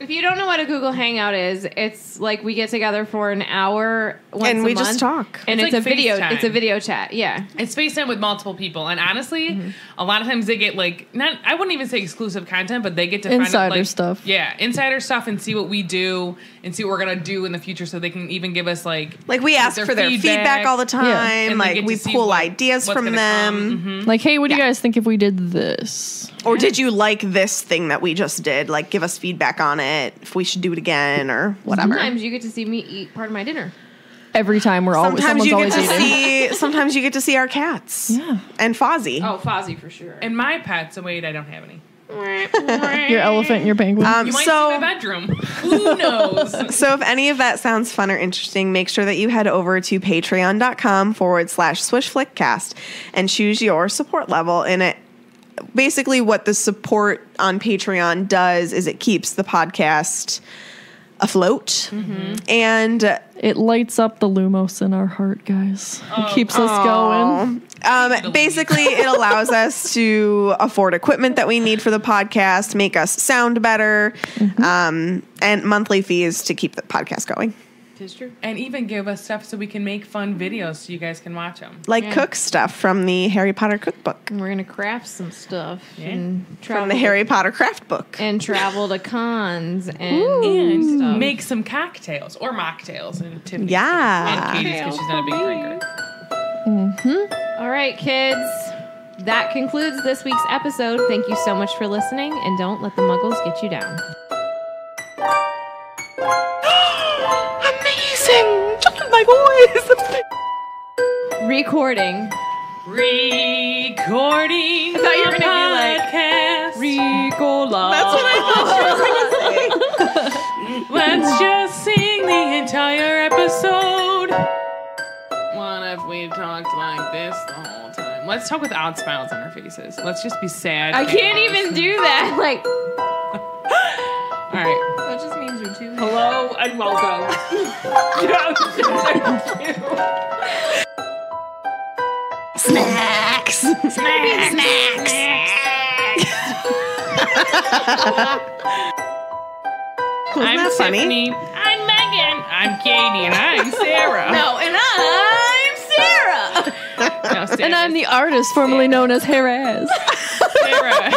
If you don't know what a Google Hangout is, it's we get together for an hour once a month. And we just talk. And it's a video. FaceTime. It's a video chat. Yeah. It's FaceTime with multiple people. And honestly, a lot of times they get I wouldn't even say exclusive content, but they get to insider find out stuff. Yeah, insider stuff, and see what we do and see what we're going to do in the future, so they can even give us we ask for their feedback all the time. And we pull ideas from them. Hey, what do you guys think if we did this? Or did you like this thing that we just did? Give us feedback on it, if we should do it again or whatever. Sometimes you get to see me eat part of my dinner. Every time someone's always eating. Sometimes you get to see our cats. Yeah. And Fozzie. Oh, Fozzie for sure. And my pets. So wait, I don't have any. Your elephant and your penguin. You might see my bedroom. Who knows? So if any of that sounds fun or interesting, make sure that you head over to patreon.com/swishflickcast and choose your support level. And it basically what the support on Patreon does is it keeps the podcast afloat, and it lights up the Lumos in our heart, guys. It keeps us going. Basically, it allows us to afford equipment that we need for the podcast, make us sound better, and monthly fees to keep the podcast going. It's true. And even give us stuff so we can make fun videos so you guys can watch them. Cook stuff from the Harry Potter cookbook. And we're going to craft some stuff. Yeah. From the Harry Potter craft book. And travel to cons and stuff. Make some cocktails or mocktails. And Tiffany's yeah. and Katie's, because she's not a big drinker. All right, kids. That concludes this week's episode. Thank you so much for listening, and don't let the muggles get you down. Amazing! Just my voice! Recording. I thought you were going to be Ricola. That's what I thought you were going to say. Let's just sing the entire episode. What if we talked like this the whole time? Let's talk with odd smiles on our faces. Let's just be sad. I can't even do that. All right. That just means you're too. Hello and welcome. Snacks! Snacks! I'm Tiffany. I'm Megan. I'm Katie. And I'm Sarah. No, and I'm Sarah. No, Sarah. And I'm the artist formerly known as Heraz. Sarah.